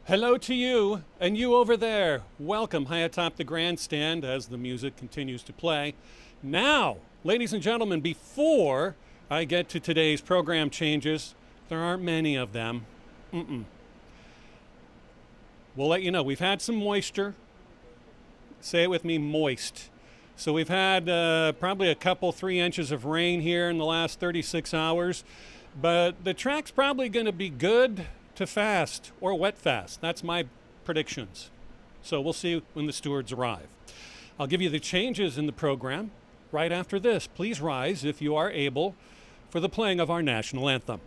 Hello to you and you over there. Welcome high atop the grandstand as the music continues to play. Now, ladies and gentlemen, before I get to today's program changes, there aren't many of them. We'll let you know. We've had some moisture. Say it with me, moist. So we've had probably a couple, 3 inches of rain here in the last 36 hours. But the track's probably going to be good to fast or wet fast. That's my predictions. So we'll see when the stewards arrive. I'll give you the changes in the program right after this. Please rise if you are able for the playing of our national anthem.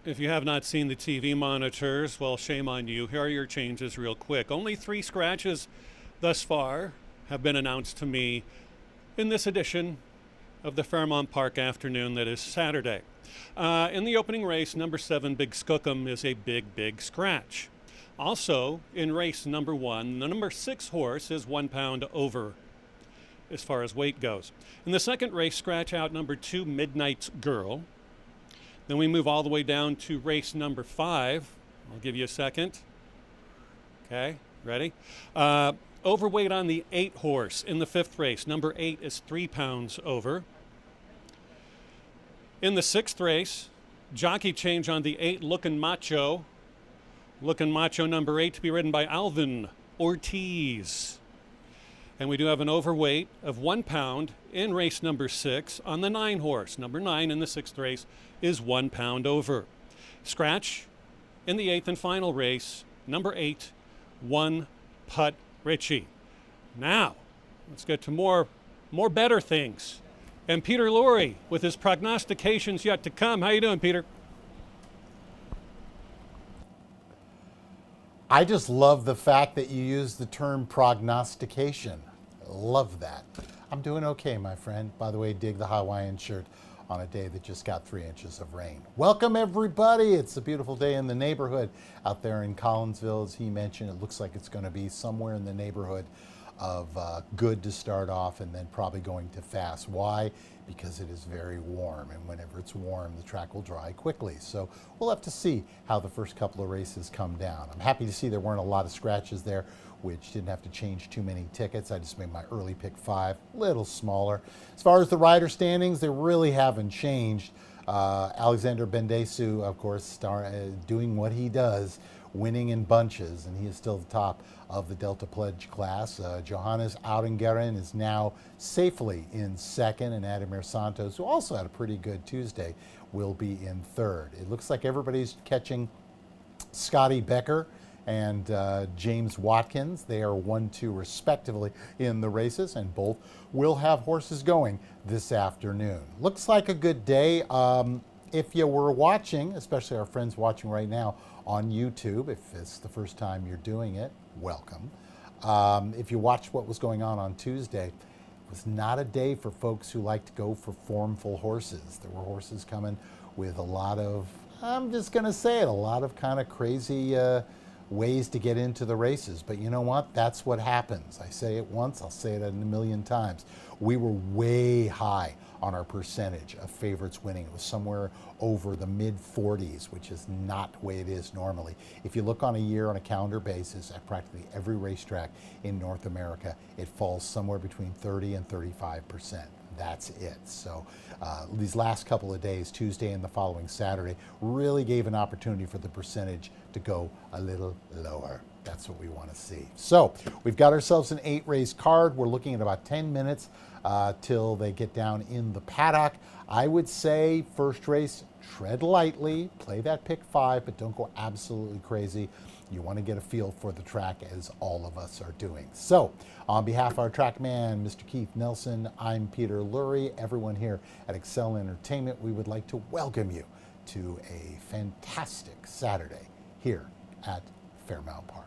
If you have not seen the TV monitors, well, shame on you. Here are your changes real quick. Only 3 scratches thus far have been announced to me in this edition of the Fairmount Park afternoon that is Saturday. In the opening race, number 7, Big Skookum, is a big scratch. Also, in race number 1, the number 6 horse is 1 pound over as far as weight goes. In the second race, scratch out number 2, Midnight's Girl. Then we move all the way down to race number 5. I'll give you a second. Okay, ready? Overweight on the 8 horse in the 5th race. Number 8 is 3 pounds over. In the 6th race, jockey change on the 8, Lookin' Macho. Lookin' Macho number 8 to be ridden by Alvin Ortiz. And we do have an overweight of 1 pound in race number 6 on the 9 horse. Number 9 in the 6th race is 1 pound over. Scratch in the 8th and final race, number 8, 1 Putt Richie. Now, let's get to more better things. And Peter Lurie with his prognostications yet to come. How you doing, Peter? I just love the fact that you use the term prognostication. Love that. I'm doing okay, my friend. By the way, dig the Hawaiian shirt on a day that just got 3 inches of rain. Welcome, everybody. It's a beautiful day in the neighborhood out there in Collinsville. As he mentioned, it looks like it's going to be somewhere in the neighborhood of good to start off and then probably going to fast. Why? Because it is very warm, and whenever it's warm, the track will dry quickly. So we'll have to see how the first couple of races come down. I'm happy to see there weren't a lot of scratches there, which didn't have to change too many tickets. I just made my early pick 5 a little smaller. As far as the rider standings, they really haven't changed. Alexander Bendesu, of course, doing what he does, winning in bunches, and he is still the top of the Delta Pledge class. Johannes Audengaren is now safely in 2nd, and Ademir Santos, who also had a pretty good Tuesday, will be in 3rd. It looks like everybody's catching Scotty Becker and James Watkins. They are 1-2 respectively in the races, and both will have horses going this afternoon. Looks like a good day. If you were watching, especially our friends watching right now on YouTube, if it's the first time you're doing it, welcome. If you watched what was going on Tuesday, it was not a day for folks who like to go for formful horses. There were horses coming with a lot of, I'm just going to say it, a lot of kind of crazy ways to get into the races. But you know what? That's what happens. I say it once, I'll say it a million times. We were way high on our percentage of favorites winning. It was somewhere over the mid 40s, which is not the way it is normally. If you look on a year on a calendar basis at practically every racetrack in North America, it falls somewhere between 30 and 35%. That's it. So these last couple of days, Tuesday and the following Saturday, really gave an opportunity for the percentage to go a little lower. That's what we want to see. So we've got ourselves an 8-race card. We're looking at about 10 minutes till they get down in the paddock. I would say first race, tread lightly, play that pick 5, but don't go absolutely crazy. You want to get a feel for the track, as all of us are doing. So on behalf of our track man, Mr. Keith Nelson, I'm Peter Lurie. Everyone here at Excel Entertainment, we would like to welcome you to a fantastic Saturday here at Fairmount Park.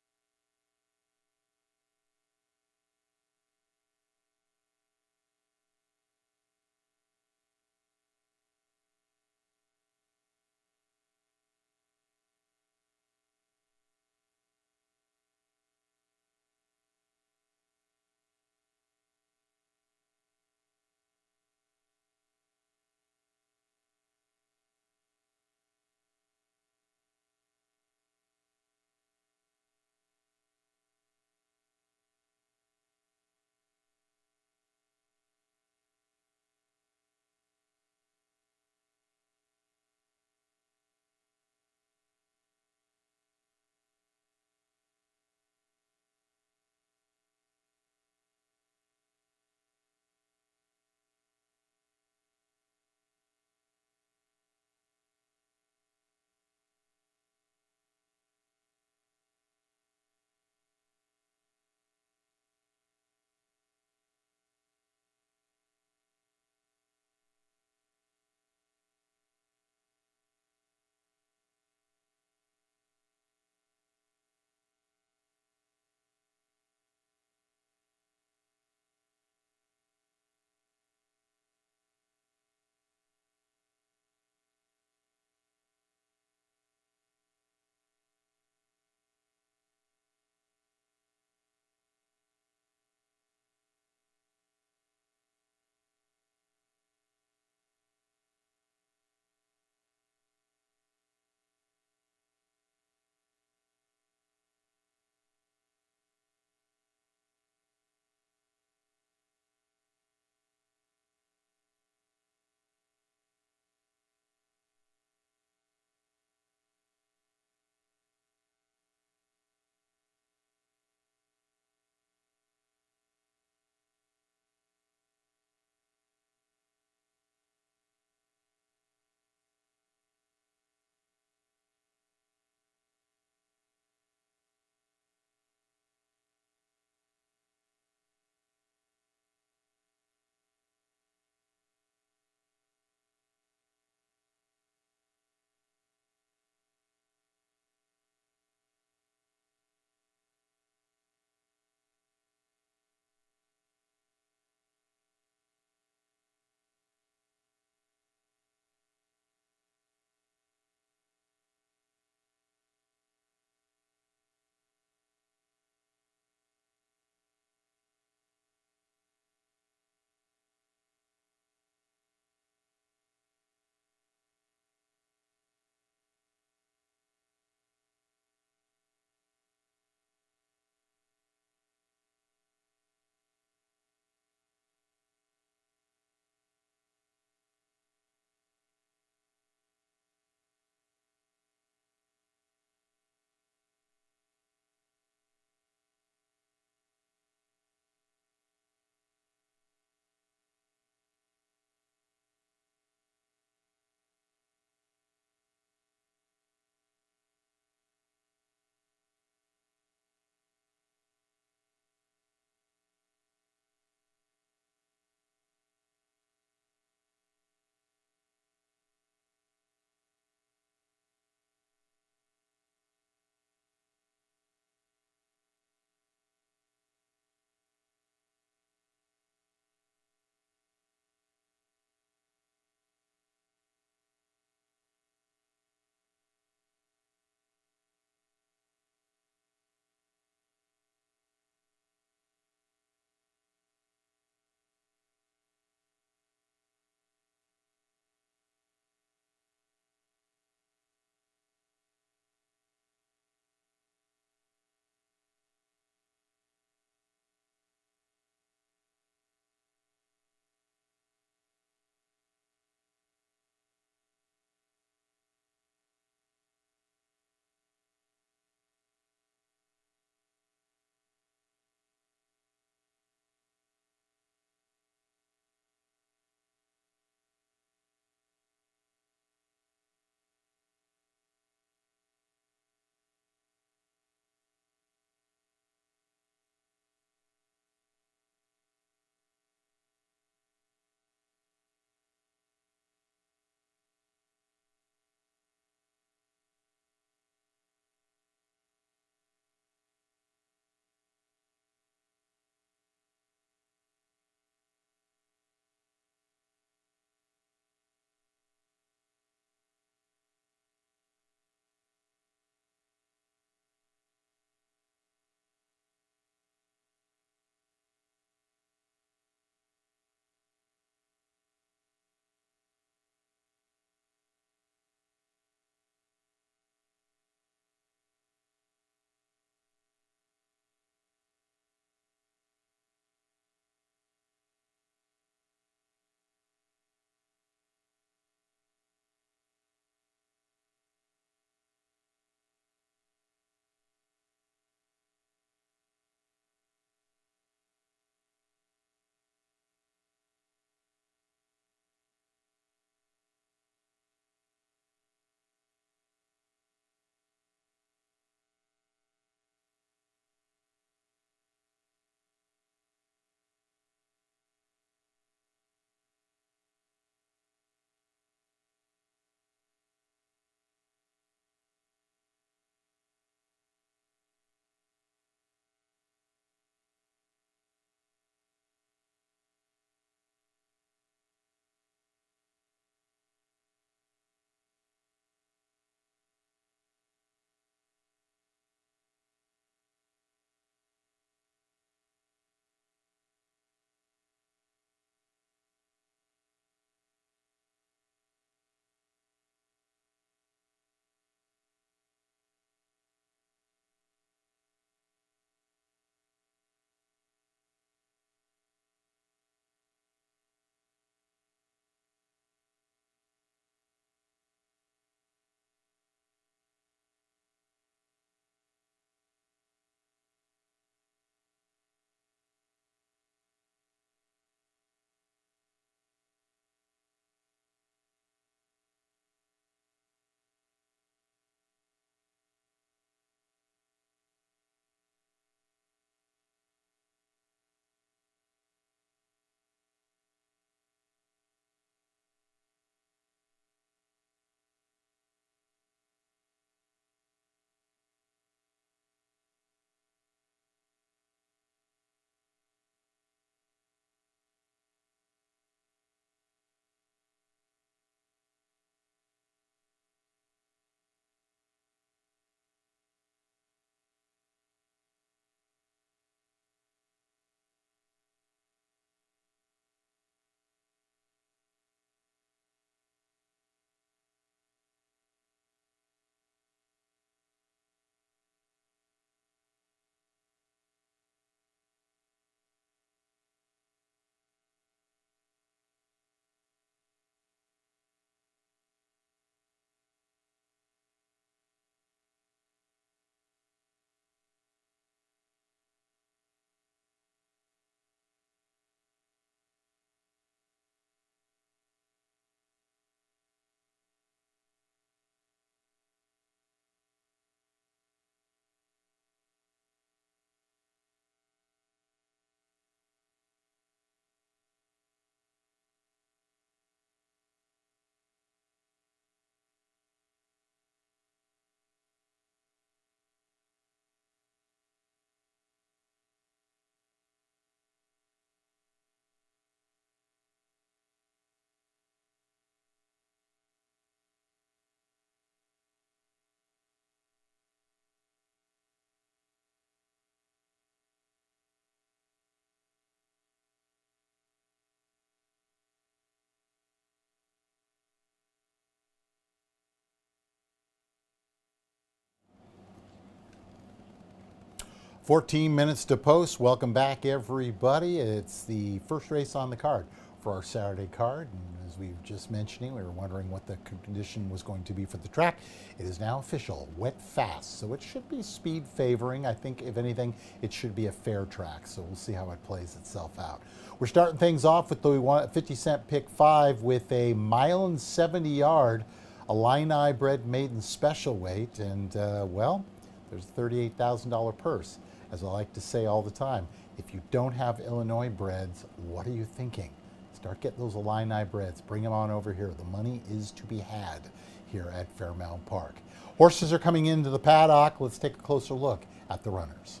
14 minutes to post. Welcome back, everybody. It's the first race on the card for our Saturday card. And as we were just mentioning, we were wondering what the condition was going to be for the track. It is now official, wet fast. So it should be speed favoring. I think, if anything, it should be a fair track. So we'll see how it plays itself out. We're starting things off with the 50 cent pick 5 with a 1.70 Illini bred maiden special weight. And, well, there's a $38,000 purse. As I like to say all the time, if you don't have Illinois breds, what are you thinking? Start getting those Illini breds. Bring them on over here. The money is to be had here at Fairmount Park. Horses are coming into the paddock. Let's take a closer look at the runners.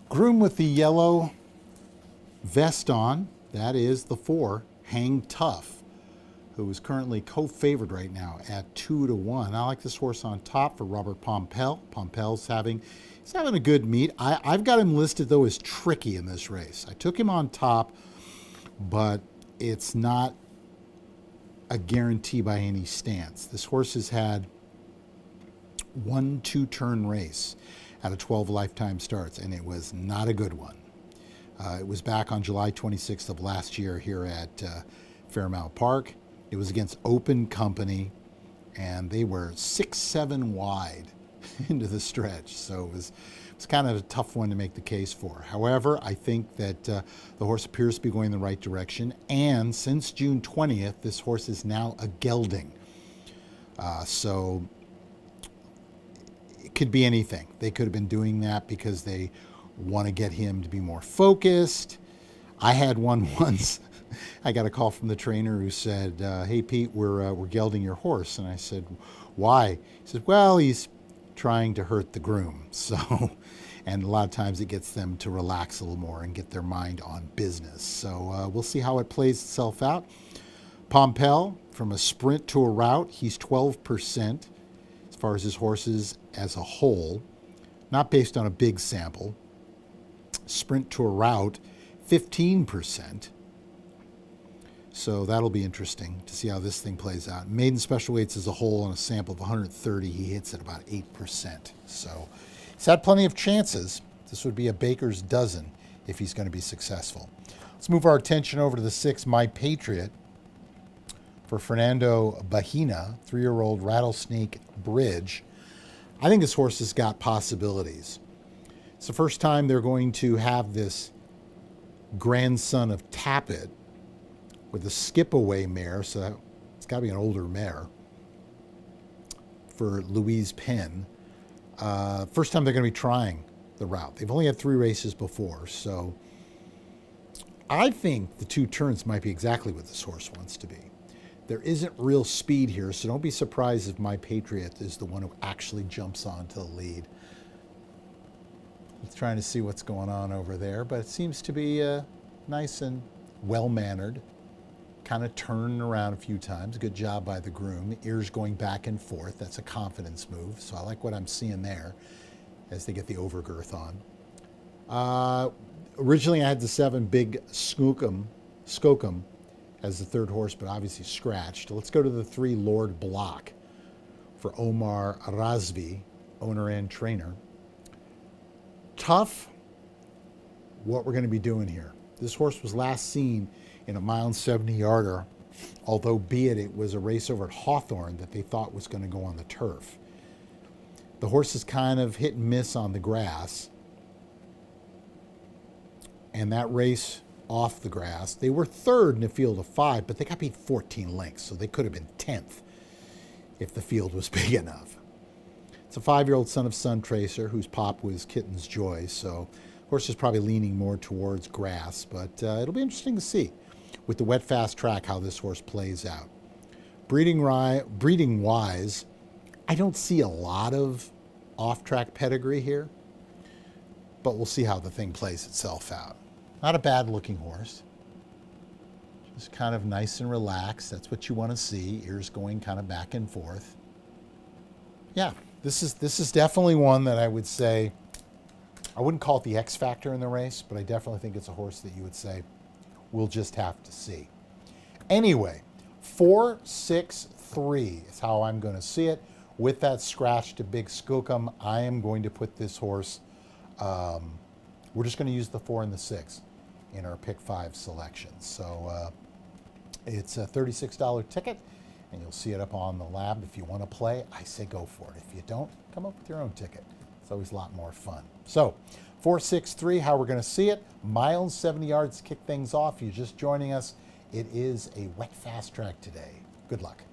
Groom with the yellow vest on, that is the 4, Hang Tough, who is currently co-favored right now at 2-1. I like this horse on top for Robert Pompel. Pompel's having a good meet. I've got him listed, though, as tricky in this race. I took him on top, but it's not a guarantee by any stance. This horse has had one 2-turn race out of 12 lifetime starts, and it was not a good one. It was back on July 26th of last year here at Fairmount Park. It was against Open Company, and they were 6-7 wide into the stretch. So it was kind of a tough one to make the case for. However, I think that the horse appears to be going in the right direction. And since June 20th, this horse is now a gelding. So it could be anything. They could have been doing that because they want to get him to be more focused. I had one once. I got a call from the trainer who said, "Hey Pete, we're gelding your horse," and I said, "Why?" He said, "Well, he's trying to hurt the groom." So, and a lot of times it gets them to relax a little more and get their mind on business. So we'll see how it plays itself out. Pompel, from a sprint to a route, he's 12% as far as his horses as a whole, not based on a big sample. Sprint to a route, 15%. So that'll be interesting to see how this thing plays out. Maiden special weights as a whole on a sample of 130, he hits at about 8%. So he's had plenty of chances. This would be a baker's dozen if he's going to be successful. Let's move our attention over to the 6, My Patriot, for Fernando Bahina, 3-year-old Rattlesnake Bridge. I think this horse has got possibilities. It's the first time they're going to have this grandson of Tappet with a skip-away mare, so it's got to be an older mare, for Louise Penn. First time they're going to be trying the route. They've only had 3 races before, so I think the 2 turns might be exactly what this horse wants to be. There isn't real speed here, so don't be surprised if My Patriot is the one who actually jumps onto the lead. It's trying to see what's going on over there, but it seems to be nice and well-mannered. Kind of turning around a few times. Good job by the groom. Ears going back and forth. That's a confidence move. So I like what I'm seeing there as they get the overgirth on. Originally I had the 7 Big Skookum as the 3rd horse, but obviously scratched. Let's go to the 3 Lord Block for Omar Razvi, owner and trainer. Tough, what we're going to be doing here. This horse was last seen in a 1.70, although be it was a race over at Hawthorne that they thought was going to go on the turf. The horse is kind of hit and miss on the grass. And that race off the grass, they were 3rd in a field of 5, but they got beat 14 lengths, so they could have been 10th if the field was big enough. It's a 5-year-old son of Sun Tracer whose pop was Kitten's Joy, so horse is probably leaning more towards grass, but it'll be interesting to see with the wet fast track how this horse plays out. Breeding wise, I don't see a lot of off-track pedigree here, but we'll see how the thing plays itself out. Not a bad looking horse. Just kind of nice and relaxed. That's what you want to see. Ears going kind of back and forth. Yeah, this is definitely one that I would say, I wouldn't call it the X factor in the race, but I definitely think it's a horse that you would say, we'll just have to see. Anyway, 463 is how I'm going to see it. With that scratch to Big Skookum, I am going to put this horse, we're just going to use the 4 and the 6 in our pick 5 selection. So it's a $36 ticket, and you'll see it up on the lab. If you want to play, I say go for it. If you don't, come up with your own ticket. It's always a lot more fun. So 463, how we're going to see it. Mile and 70 yards to kick things off. You're just joining us. It is a wet fast track today. Good luck.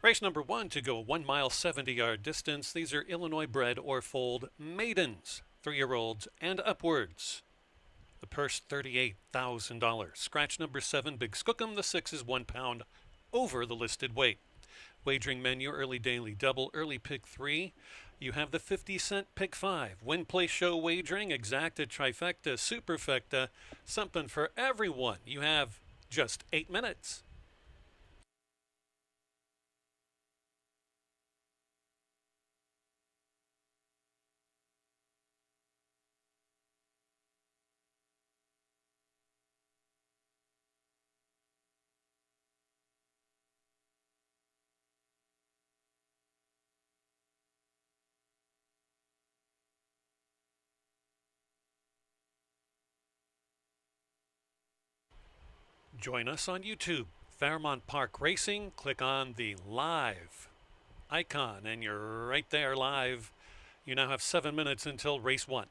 Race number 1 to go a 1 mile 70-yard distance. These are Illinois bred or foaled maidens, 3-year-olds and upwards. The purse $38,000. Scratch number 7, Big Skookum. The 6 is 1 pound over the listed weight. Wagering menu, early daily double, early pick 3. You have the 50-cent pick 5. Win, play, show wagering, exacta, trifecta, superfecta, something for everyone. You have just 8 minutes. Join us on YouTube, Fairmount Park Racing. Click on the live icon and you're right there live. You now have 7 minutes until race 1.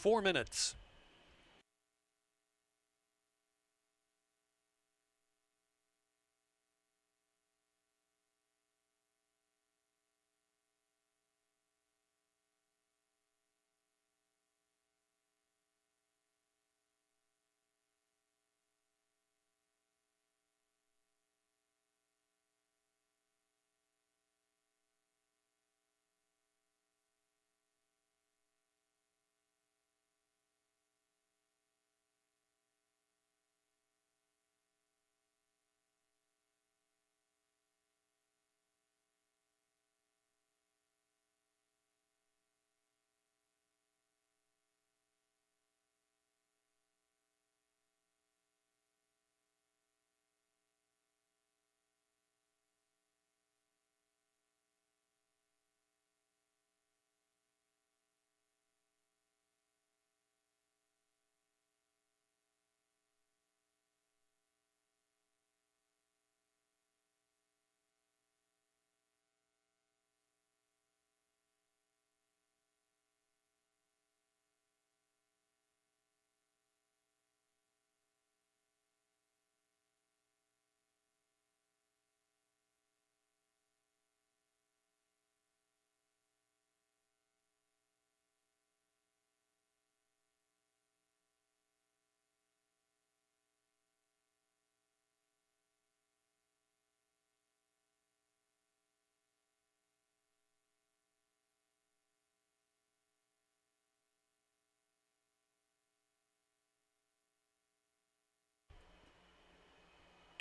4 minutes.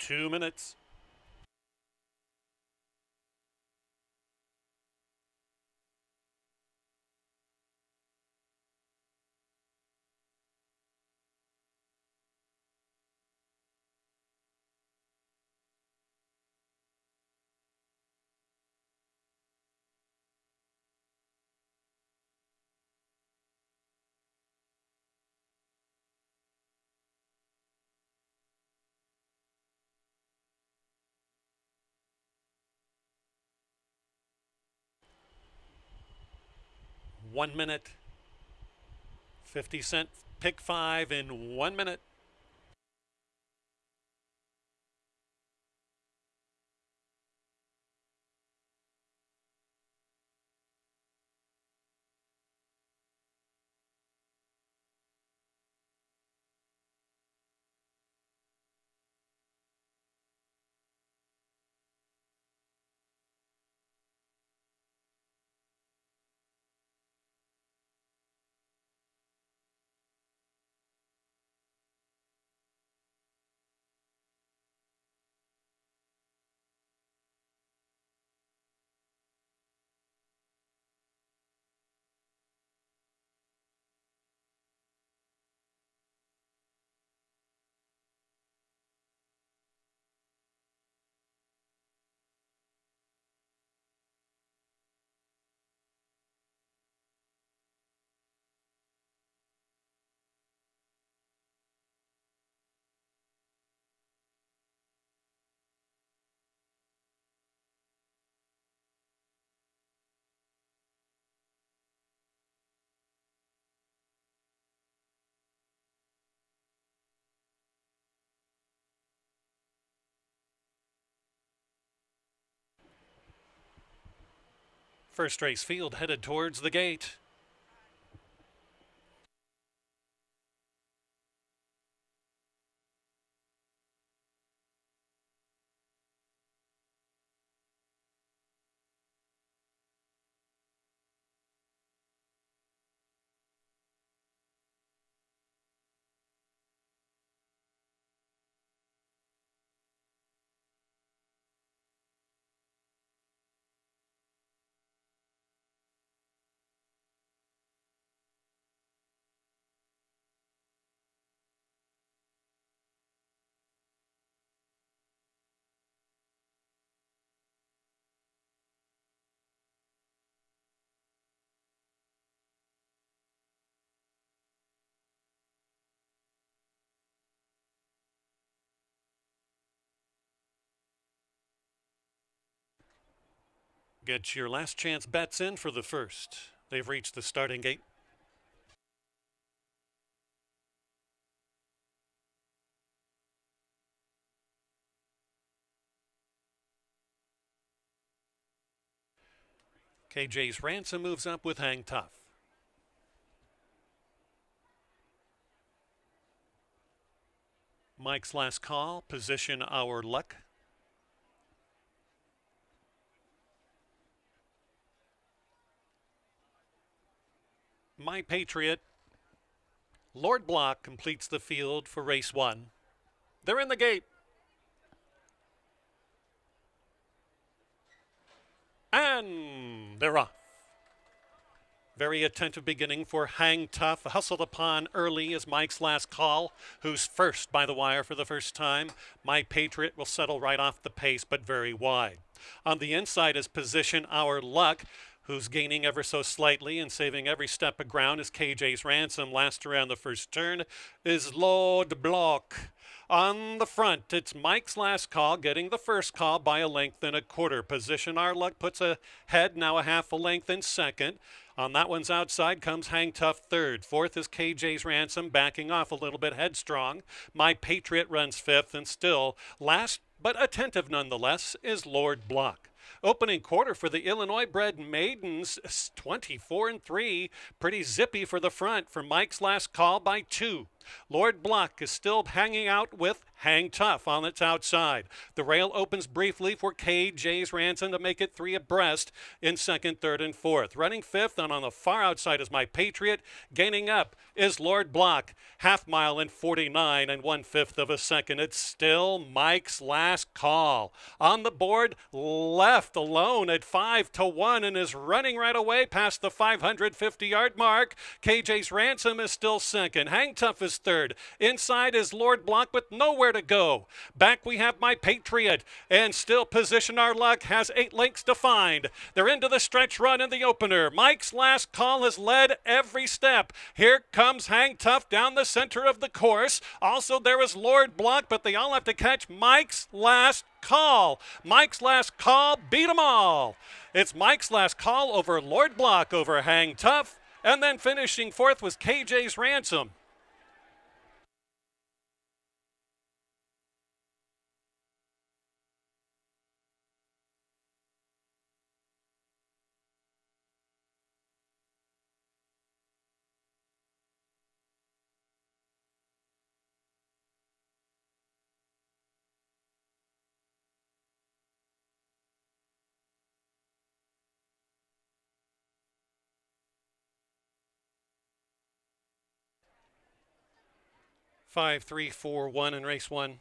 Two minutes. One minute. 50-cent pick five in 1 minute. First race field headed towards the gate. Get your last chance bets in for the first. They've reached the starting gate. KJ's Ransom moves up with Hang Tough. Mike's Last Call, Position Our Luck. My Patriot. Lord Block completes the field for race 1. They're in the gate. And they're off. Very attentive beginning for Hang Tough, hustled upon early as Mike's Last Call, who's first by the wire for the first time. My Patriot will settle right off the pace, but very wide. On the inside is Position Our Luck, who's gaining ever so slightly and saving every step of ground as KJ's Ransom. Last around the first turn is Lord Block. On the front, it's Mike's Last Call getting the first call by a length and a quarter. Position Our Luck puts ahead, now a half a length in second. On that one's outside comes Hang Tough third. Fourth is KJ's Ransom, backing off a little bit headstrong. My Patriot runs fifth, and still last, but attentive nonetheless, is Lord Block. Opening quarter for the Illinois-bred maidens, 24-3. Pretty zippy for the front for Mike's Last Call by 2. Lord Block is still hanging out with Hang Tough on its outside. The rail opens briefly for KJ's Ransom to make it 3 abreast in second, third, and fourth. Running fifth, and on the far outside is My Patriot. Gaining up is Lord Block. Half mile in 49 and 1/5 of a second. It's still Mike's Last Call. On the board, left alone at 5-1 and is running right away past the 550-yard mark. KJ's Ransom is still second. Hang Tough is third. Inside is Lord Block with nowhere to go. Back we have My Patriot, and still Position Our Luck has 8 lengths to find. They're into the stretch run in the opener. Mike's Last Call has led every step. Here comes Hang Tough down the center of the course. Also there is Lord Block, but they all have to catch Mike's Last Call. Mike's Last Call beat them all. It's Mike's Last Call over Lord Block over Hang Tough, and then finishing fourth was KJ's Ransom. Five, 3, 4, 1 in race 1.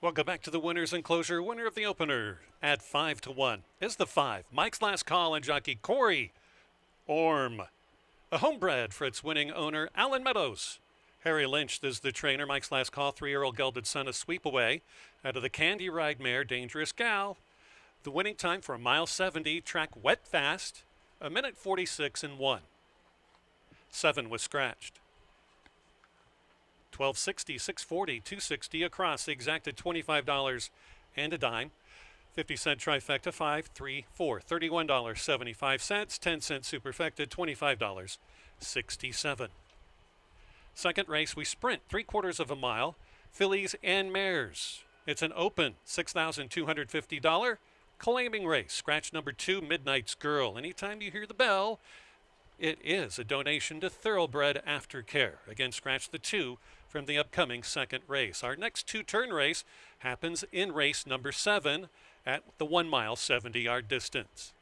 Welcome back to the winners enclosure. Winner of the opener at 5-1 is the 5. Mike's Last Call and jockey Corey Orm. A homebred for its winning owner, Alan Meadows. Harry Lynch is the trainer. Mike's Last Call, 3-year-old gelded son, a sweep away out of the Candy Ride mare, Dangerous Gal. The winning time for a mile 70, track wet fast, 1:46 and 1. 7 was scratched. 1260, 640, 260 across. The exacted $25 and a dime. 50-cent trifecta, 5, 3, 4. $31.75. 10-cent superfecta, $25.67. Second race, we sprint 3/4 of a mile. Fillies and mares. It's an open $6,250 claiming race. Scratch number 2, Midnight's Girl. Anytime you hear the bell, it is a donation to Thoroughbred Aftercare. Again, scratch the 2 from the upcoming second race. Our next 2-turn race happens in race number 7 at the 1 mile, 70-yard distance.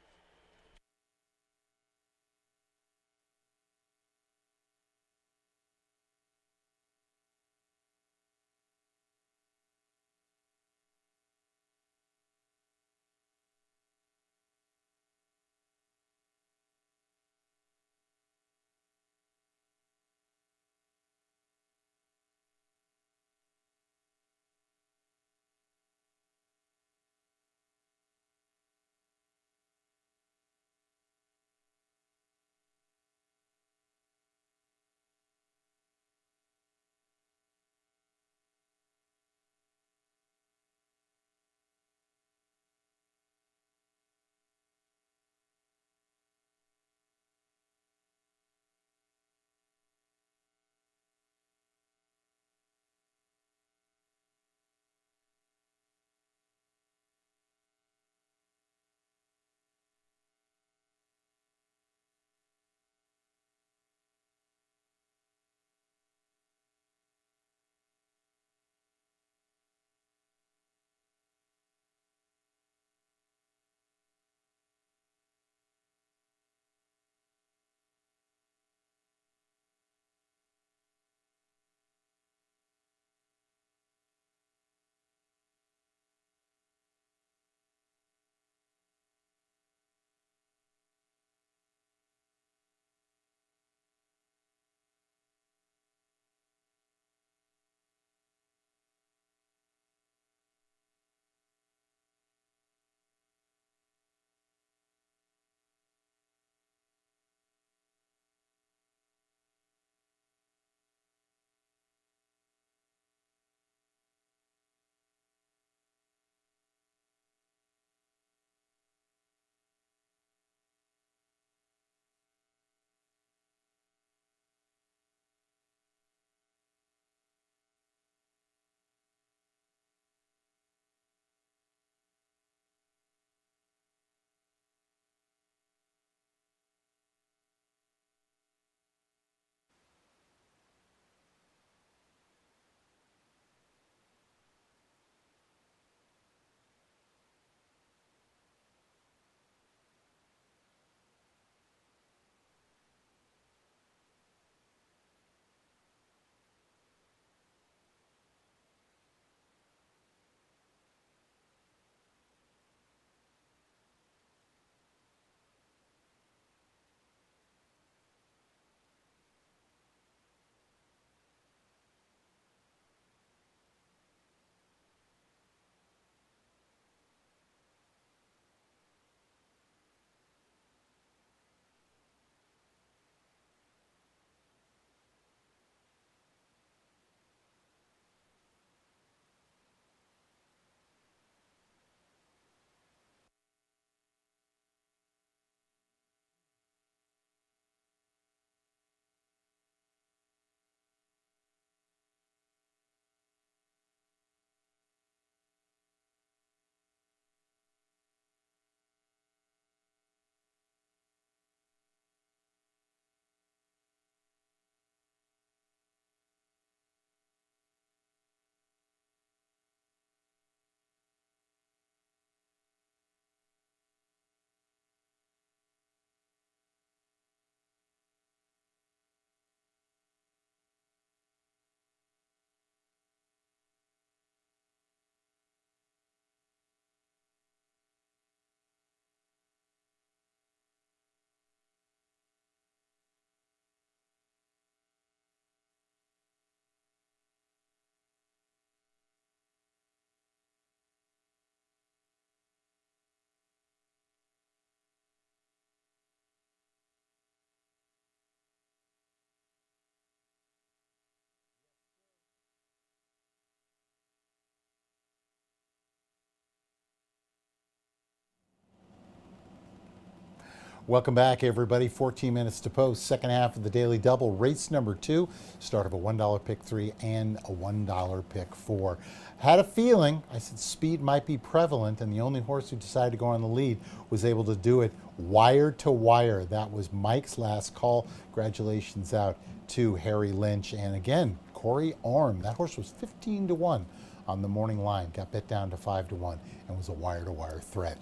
Welcome back, everybody. 14 minutes to post. Second half of the Daily Double. Race number 2. Start of a $1 pick 3 and a $1 pick 4. Had a feeling, I said speed might be prevalent, and the only horse who decided to go on the lead was able to do it wire to wire. That was Mike's last call. Congratulations out to Harry Lynch. And again, Corey Orm. That horse was 15 to 1 on the morning line. Got bet down to 5 to 1 and was a wire to wire threat.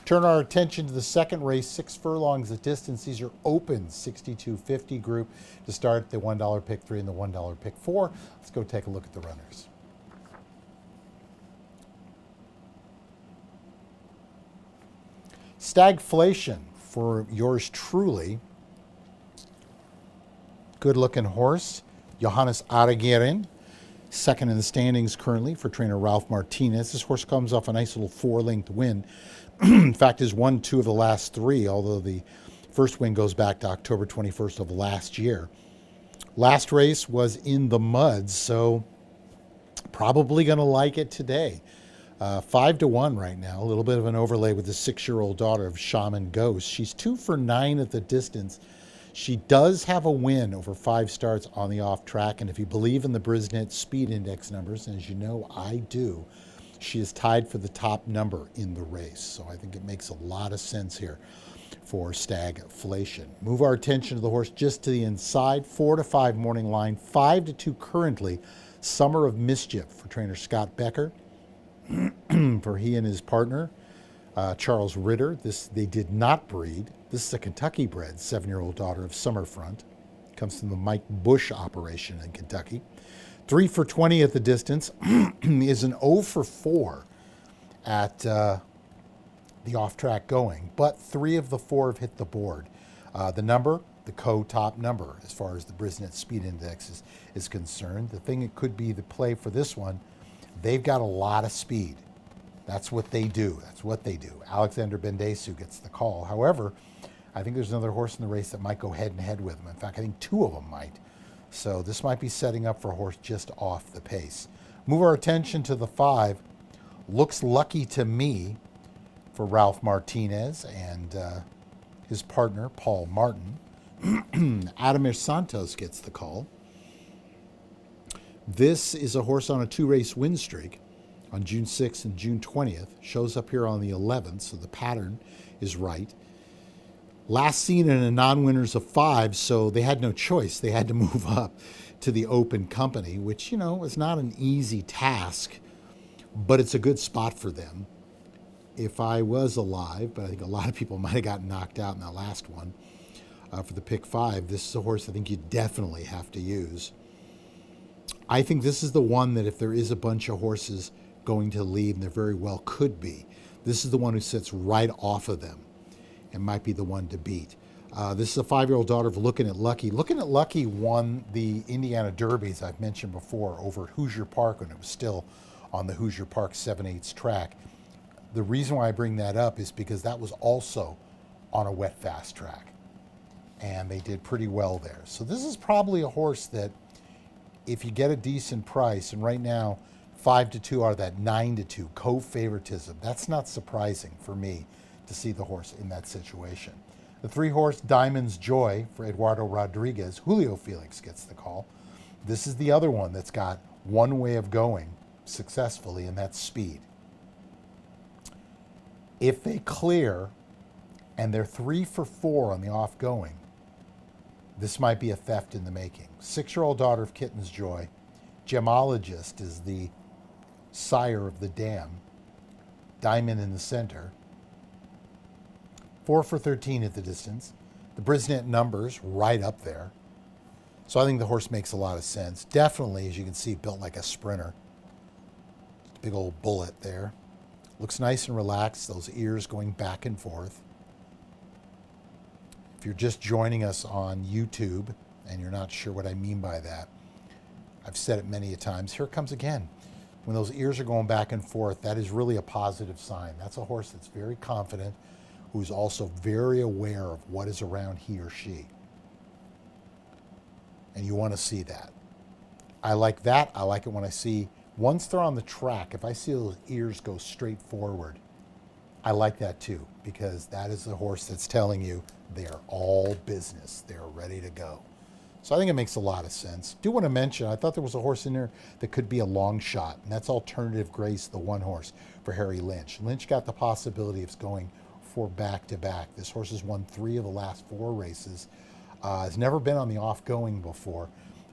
Turn our attention to the second race, 6 furlongs of distance. These are open 6250 group to start the $1 pick 3 and the $1 pick 4. Let's go take a look at the runners. Stagflation for yours truly. Good looking horse, Johannes Aragirin. Second in the standings currently for trainer Ralph Martinez. This horse comes off a nice little 4-length win. In fact, has won 2 of the last 3, although the first win goes back to October 21st of last year. Last race was in the mud, so probably going to like it today. 5 to 1 right now. A little bit of an overlay with the 6-year-old daughter of Shaman Ghost. She's 2 for 9 at the distance. She does have a win over 5 starts on the off track, and if you believe in the Brisnet Speed Index numbers, and as you know I do, she is tied for the top number in the race. So I think it makes a lot of sense here for Stagflation. Move our attention to the horse just to the inside. 4 to 5 morning line, 5 to 2 currently. Summer of Mischief for trainer Scott Becker. For he and his partner, Charles Ritter. They did not breed. This is a Kentucky bred 7-year-old daughter of Summerfront. Comes from the Mike Bush operation in Kentucky. 3 for 20 at the distance. Is an 0 for 4 at the off-track going, but 3 of the 4 have hit the board. The number, the co-top number, as far as the Brisnet Speed Index is concerned. The thing that could be the play for this one, they've got a lot of speed. That's what they do. Alexander Bendesu gets the call. However, I think there's another horse in the race that might go head and head with him. In fact, I think 2 of them might. So this might be setting up for a horse just off the pace. Move our attention to the 5. Looks Lucky to Me for Ralph Martinez and his partner, Paul Martin. Adamir Santos gets the call. This is a horse on a 2-race win streak on June 6th and June 20th. Shows up here on the 11th, so the pattern is right. Last seen in a non-winners of 5, so they had no choice. They had to move up to the open company, which, you know, is not an easy task, but it's a good spot for them. If I was alive, but I think a lot of people might have gotten knocked out in that last one, for the pick 5, this is a horse I think you definitely have to use. I think this is the one that if there is a bunch of horses going to lead, and there very well could be, this is the one who sits right off of them and might be the one to beat. This is a 5-year-old daughter of Lookin' at Lucky. Lookin' at Lucky won the Indiana Derbies, I've mentioned before, over at Hoosier Park when it was still on the Hoosier Park 7/8 track. The reason why I bring that up is because that was also on a wet fast track, and they did pretty well there. So this is probably a horse that if you get a decent price, and right now 5 to 2 are that 9 to 2 co-favoritism, that's not surprising for me to see the horse in that situation. The 3-horse Diamond's Joy for Eduardo Rodriguez. Julio Felix gets the call. This is the other one that's got one way of going successfully, and that's speed. If they clear and they're 3 for 4 on the off going, this might be a theft in the making. 6-year-old daughter of Kitten's Joy. Gemologist is the sire of the dam. Diamond in the center. 4 for 13 at the distance. The Brisnet numbers right up there. So I think the horse makes a lot of sense. Definitely, as you can see, built like a sprinter. Big old bullet there. Looks nice and relaxed, those ears going back and forth. If you're just joining us on YouTube and you're not sure what I mean by that, I've said it many a times. Here it comes again. When those ears are going back and forth, that is really a positive sign. That's a horse that's very confident, who's also very aware of what is around he or she. And you want to see that. I like that. I like it when I see, once they're on the track, if I see those ears go straight forward, I like that too, because that is the horse that's telling you they're all business. They're ready to go. So I think it makes a lot of sense. Do want to mention, I thought there was a horse in there that could be a long shot, and that's Alternative Grace, the one horse for Harry Lynch. Lynch got the possibility of going for back to back. This horse has won 3 of the last 4 races. Has never been on the off going before,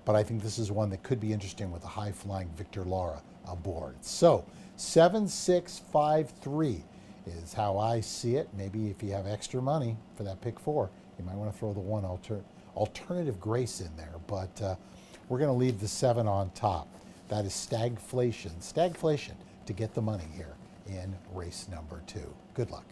but I think this is one that could be interesting with a high flying Victor Lara aboard. So 7653 is how I see it. Maybe if you have extra money for that pick 4, you might want to throw the one Alternative Grace in there, but we're going to leave the 7 on top. That is stagflation to get the money here in race number 2. Good luck.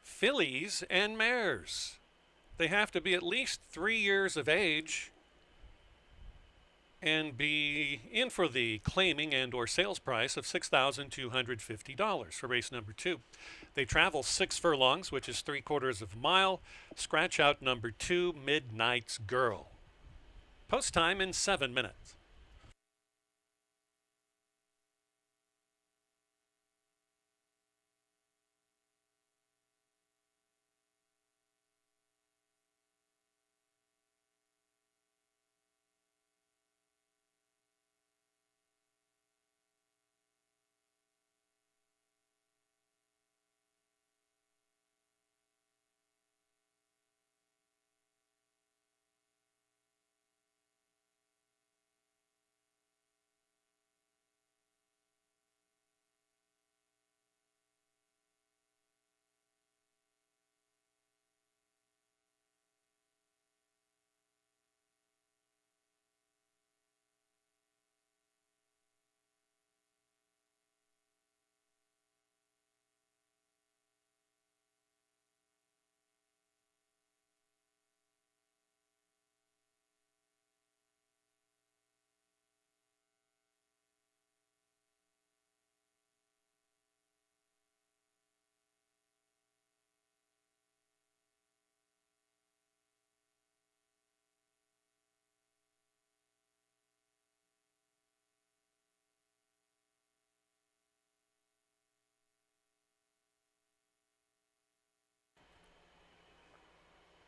Fillies and mares. They have to be at least 3 years of age and be in for the claiming and or sales price of $6,250 for race number 2. They travel 6 furlongs, which is 3/4 of a mile. Scratch out number 2, Midnight's Girl. Post time in 7 minutes.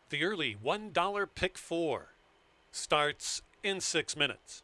The early $1 pick 4 starts in 6 minutes.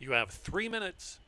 You have 3 minutes.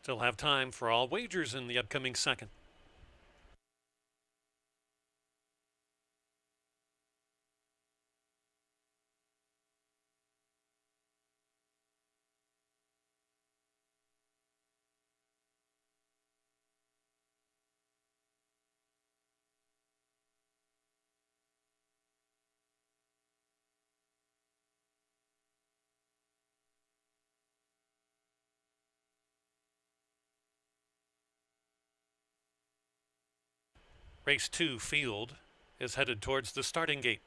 Still have time for all wagers in the upcoming second. Race 2 field is headed towards the starting gate.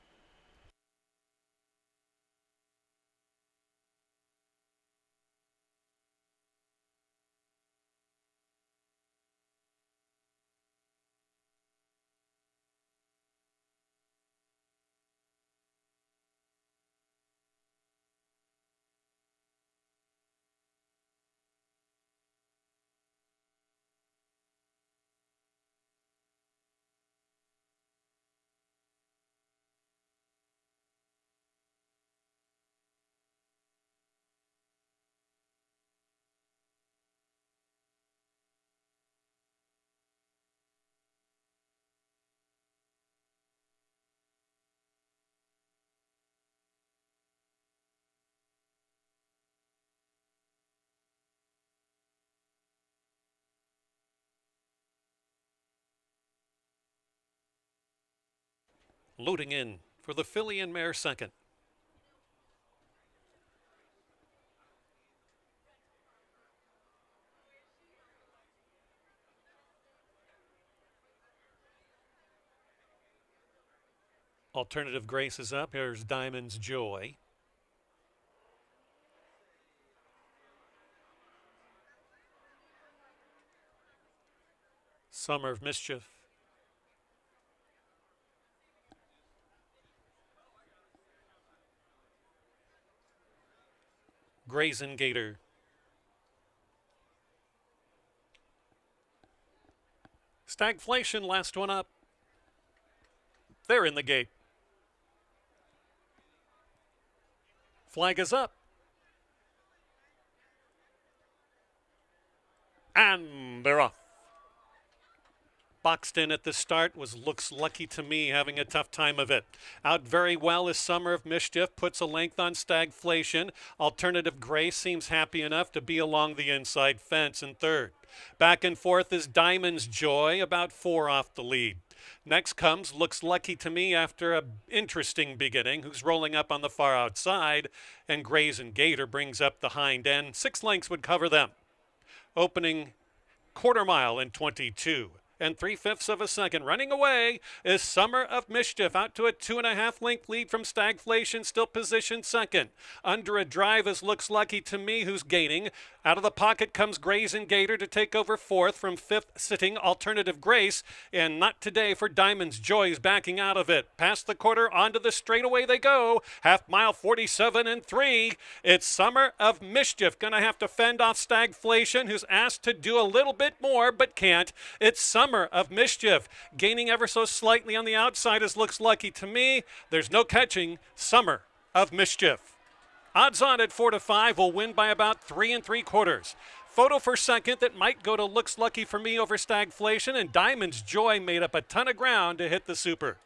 Loading in for the filly and mare second. Alternative Grace is up. Here's Diamond's Joy. Summer of Mischief. Brazen Gator. Stagflation, last one up. They're in the gate. Flag is up. And they're off. Boxed in at the start was Looks Lucky to Me, having a tough time of it. Out very well is Summer of Mischief, puts a length on Stagflation. Alternative Grace seems happy enough to be along the inside fence in third. Back and forth is Diamond's Joy, about 4 off the lead. Next comes Looks Lucky to Me after an interesting beginning, who's rolling up on the far outside, and Brazen Gator brings up the hind end. 6 lengths would cover them. Opening quarter mile in 22 3/5 of a second. Running away is Summer of Mischief, out to a 2.5 length lead from Stagflation, still positioned second. Under a drive is Looks Lucky to Me, who's gaining. Out of the pocket comes Brazen Gator to take over fourth from fifth sitting Alternative Grace, and not today for Diamond's Joy's backing out of it. Past the quarter, onto the straightaway they go. Half mile 47 3. It's Summer of Mischief going to have to fend off Stagflation, who's asked to do a little bit more but can't. It's Summer of Mischief gaining ever so slightly on the outside as Looks Lucky to Me. There's no catching Summer of Mischief. Odds on at 4 to 5 will win by about 3 3/4. Photo for second that might go to Looks Lucky for Me over Stagflation, and Diamond's Joy made up a ton of ground to hit the super.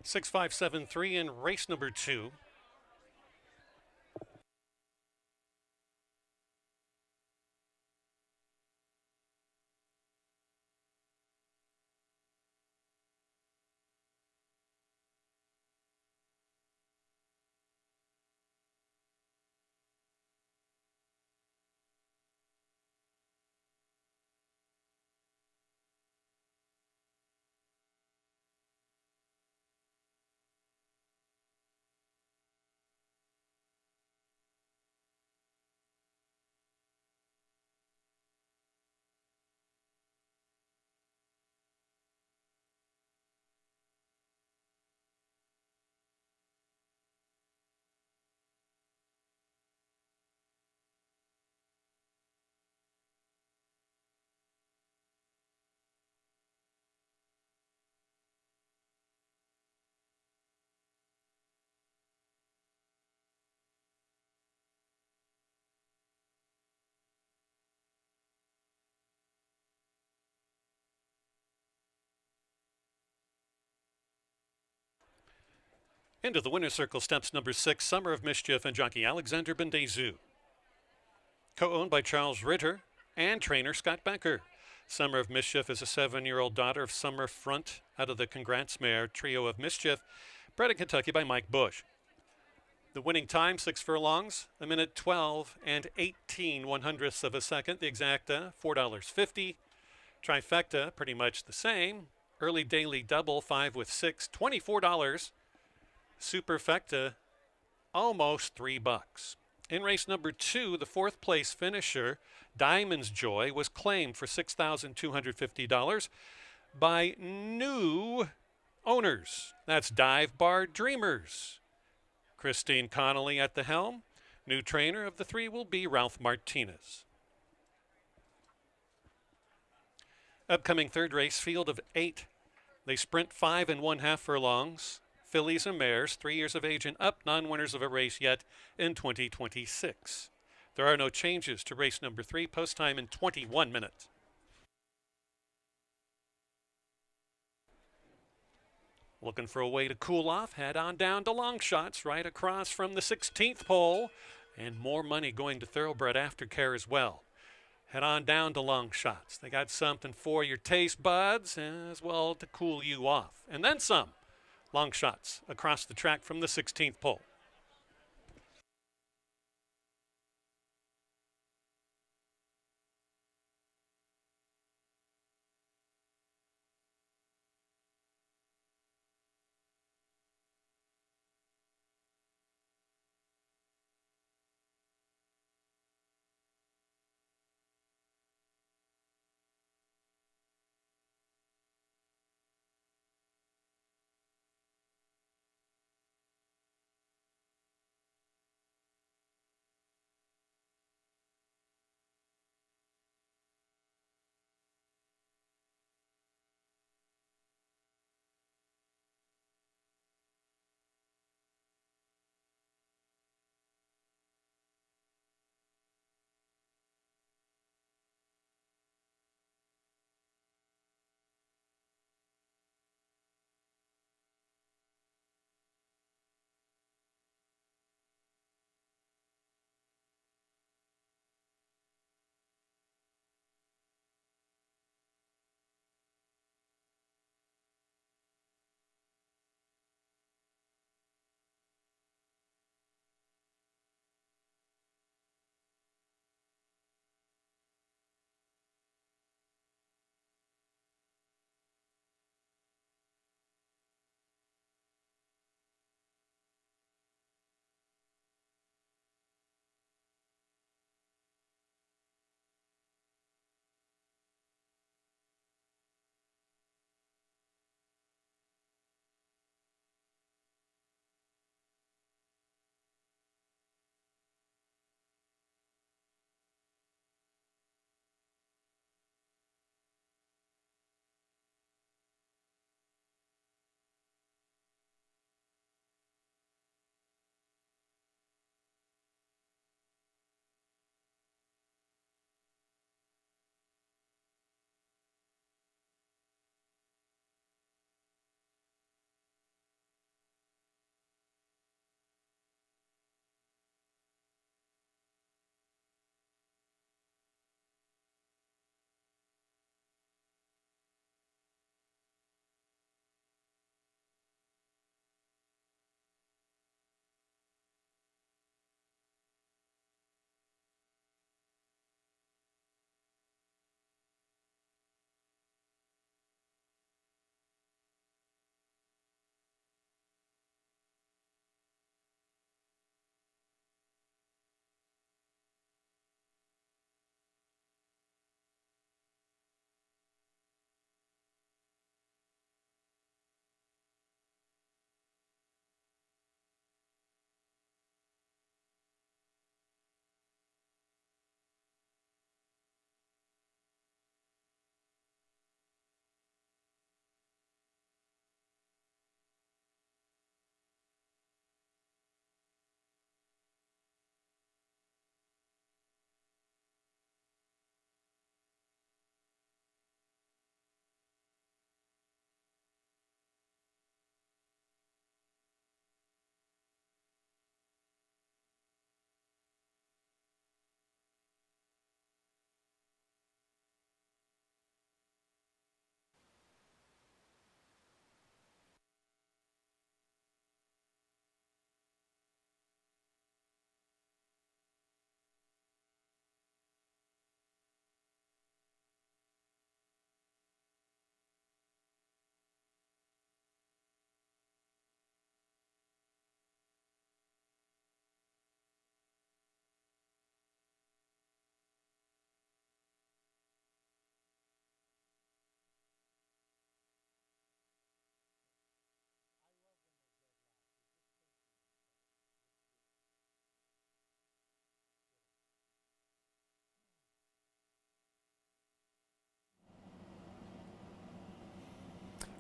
Six, 5, 7, 3 in race number 2. Into the winner's circle steps number 6, Summer of Mischief, and jockey Alexander Bendezu. Co-owned by Charles Ritter and trainer Scott Becker. Summer of Mischief is a 7-year-old daughter of Summer Front out of the Congrats mare Trio of Mischief, bred in Kentucky by Mike Bush. The winning time, 6 furlongs, 1:12 and 18/100ths of a second. The exacta, $4.50. Trifecta, pretty much the same. Early daily double, 5 with 6, $24. Superfecta, almost $3. In race number 2, the 4th place finisher, Diamond's Joy, was claimed for $6,250 by new owners. That's Dive Bar Dreamers. Christine Connolly at the helm. New trainer of the 3 will be Ralph Martinez. Upcoming third race, field of 8. They sprint 5 1/2 furlongs. Fillies and mares, 3 years of age and up, non-winners of a race yet in 2026. There are no changes to race number 3, post time in 21 minutes. Looking for a way to cool off, head on down to Long Shots right across from the 16th pole, and more money going to Thoroughbred Aftercare as well. Head on down to Long Shots. They got something for your taste buds as well to cool you off. And then some. Long Shots across the track from the 16th pole.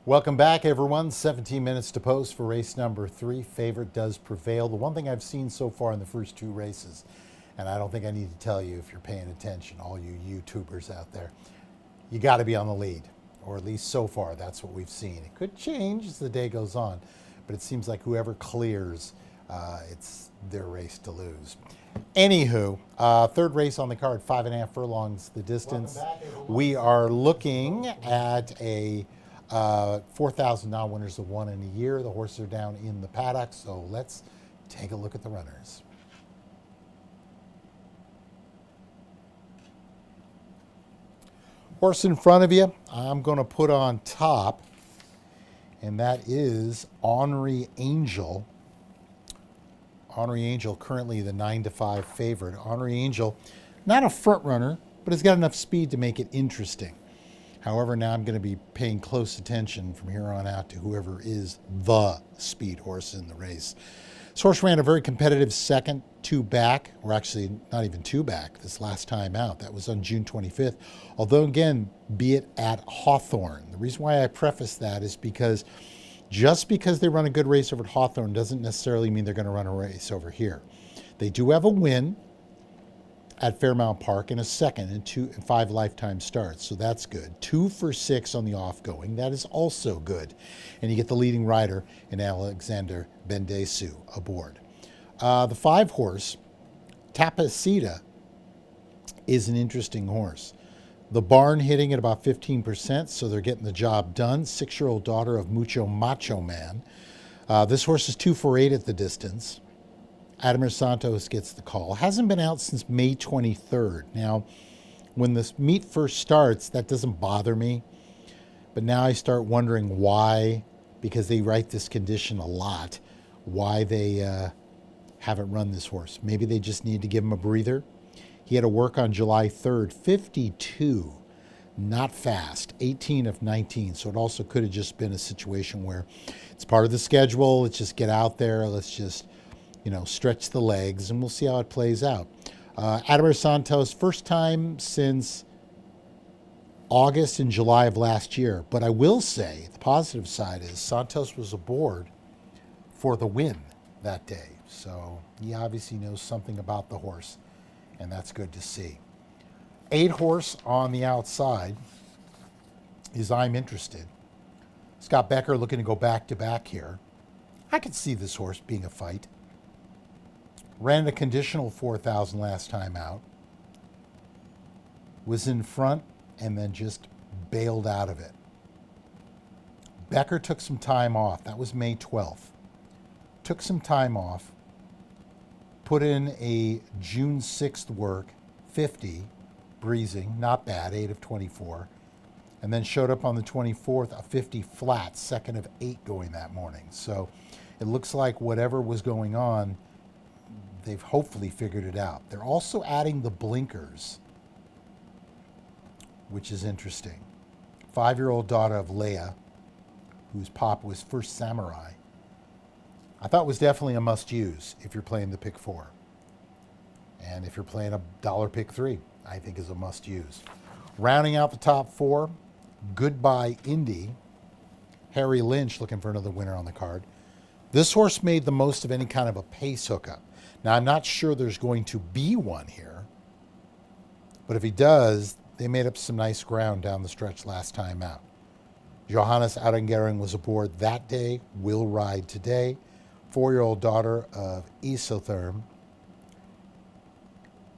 Welcome back, everyone. 17 minutes to post for race number 3. Favorite does prevail. The one thing I've seen so far in the first 2 races, and I don't think I need to tell you if you're paying attention, all you YouTubers out there, you got to be on the lead. or at least so far, that's what we've seen. It could change as the day goes on, but it seems like whoever clears, it's their race to lose. Anywho, third race on the card, 5.5 furlongs the distance. We are looking at a 4,000 now winners of one in a year. The horses are down in the paddock, so let's take a look at the runners. Horse in front of you, I'm going to put on top, and that is Henri Angel. Henri Angel, currently the 9-5 favorite. Henri Angel, not a front runner, but has got enough speed to make it interesting. However, now I'm going to be paying close attention from here on out to whoever is the speed horse in the race. This horse ran a very competitive second, two back, or actually not even two back this last time out. That was on June 25th. Although, again, be it at Hawthorne. The reason why I preface that is because just because they run a good race over at Hawthorne doesn't necessarily mean they're going to run a race over here. They do have a win at Fairmount Park and a second and 5 lifetime starts, so that's good. 2 for 6 on the off-going, that is also good. And you get the leading rider in Alexander Bendesu aboard. The 5 horse, Tapacita, is an interesting horse. The barn hitting at about 15%, so they're getting the job done. 6-year-old daughter of Mucho Macho Man. This horse is 2 for 8 at the distance. Ademir Santos gets the call. Hasn't been out since May 23rd. Now, when this meet first starts, that doesn't bother me. But now I start wondering why, because they write this condition a lot, why they haven't run this horse. Maybe they just need to give him a breather. He had to work on July 3rd, 52. Not fast, 18 of 19. So it also could have just been a situation where it's part of the schedule. Let's just get out there. Let's just stretch the legs, and we'll see how it plays out. Ademir Santos, first time since August and July of last year. But I will say, the positive side is Santos was aboard for the win that day. So he obviously knows something about the horse, and that's good to see. 8 horse on the outside is I'm Interested. Scott Becker looking to go back-to-back here. I could see this horse being a fight. Ran a conditional 4,000 last time out. Was in front and then just bailed out of it. Becker took some time off. That was May 12th. Took some time off. Put in a June 6th work, 50, breezing, not bad, 8 of 24. And then showed up on the 24th, a 50 flat, 2nd of 8 going that morning. So it looks like whatever was going on, they've hopefully figured it out. They're also adding the blinkers, which is interesting. 5-year-old daughter of Leia, whose pop was First Samurai, I thought was definitely a must-use if you're playing the pick 4. And if you're playing a dollar pick 3, I think is a must-use. Rounding out the top 4, Goodbye Indy. Harry Lynch looking for another winner on the card. This horse made the most of any kind of a pace hookup. Now, I'm not sure there's going to be one here, but if he does, they made up some nice ground down the stretch last time out. Johannes Arengering was aboard that day, will ride today. 4-year-old daughter of Isotherm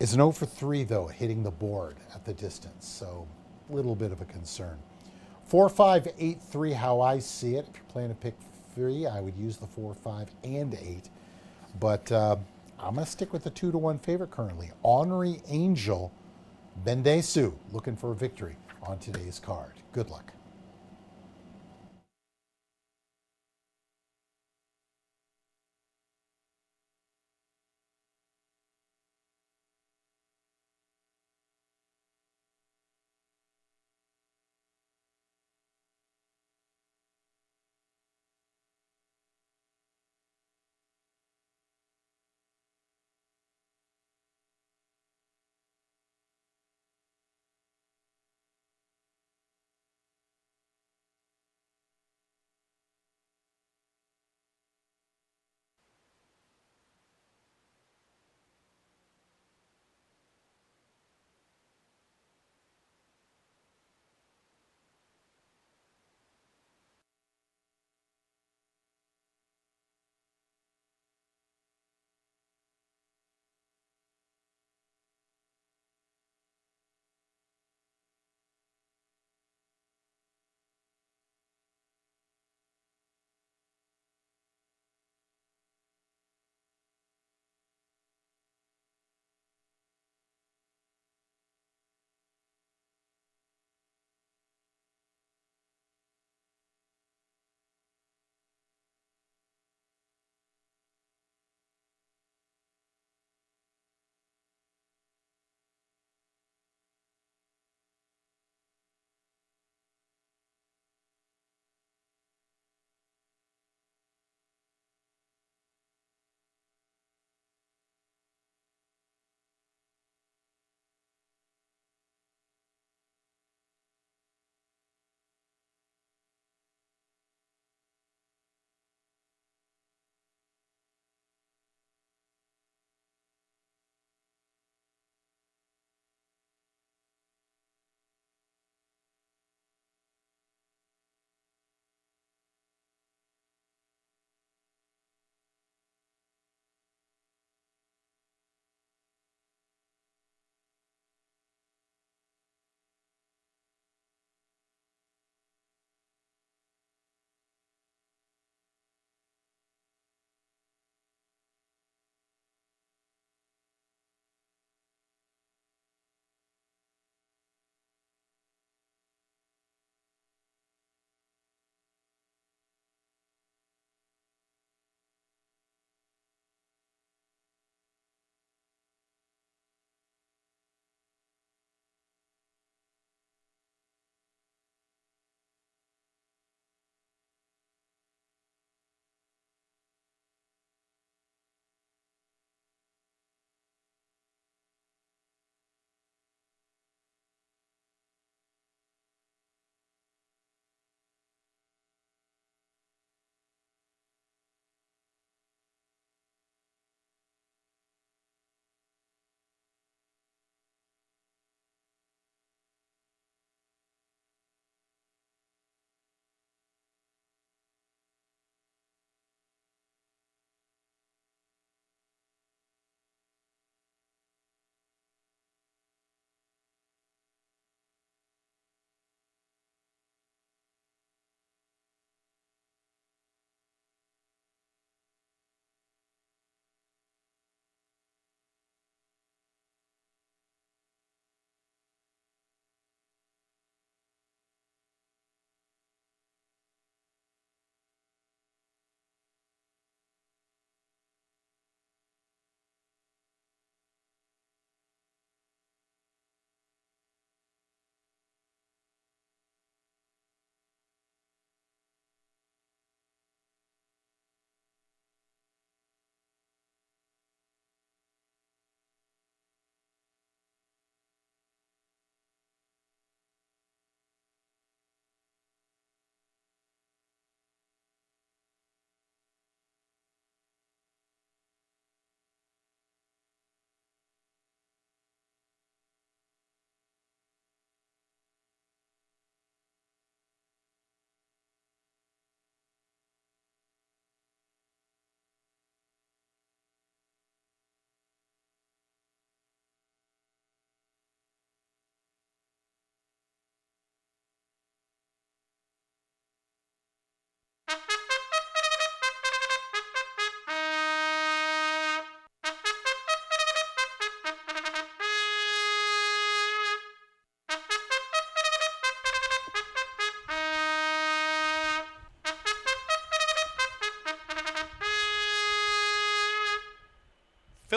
is an 0 for 3, though, hitting the board at the distance, so a little bit of a concern. 4, 5, 8, 3, how I see it. If you're playing a pick 3, I would use the 4, 5, and 8, but I'm going to stick with the 2-1 favorite currently. Henri Angel Bendesu looking for a victory on today's card. Good luck.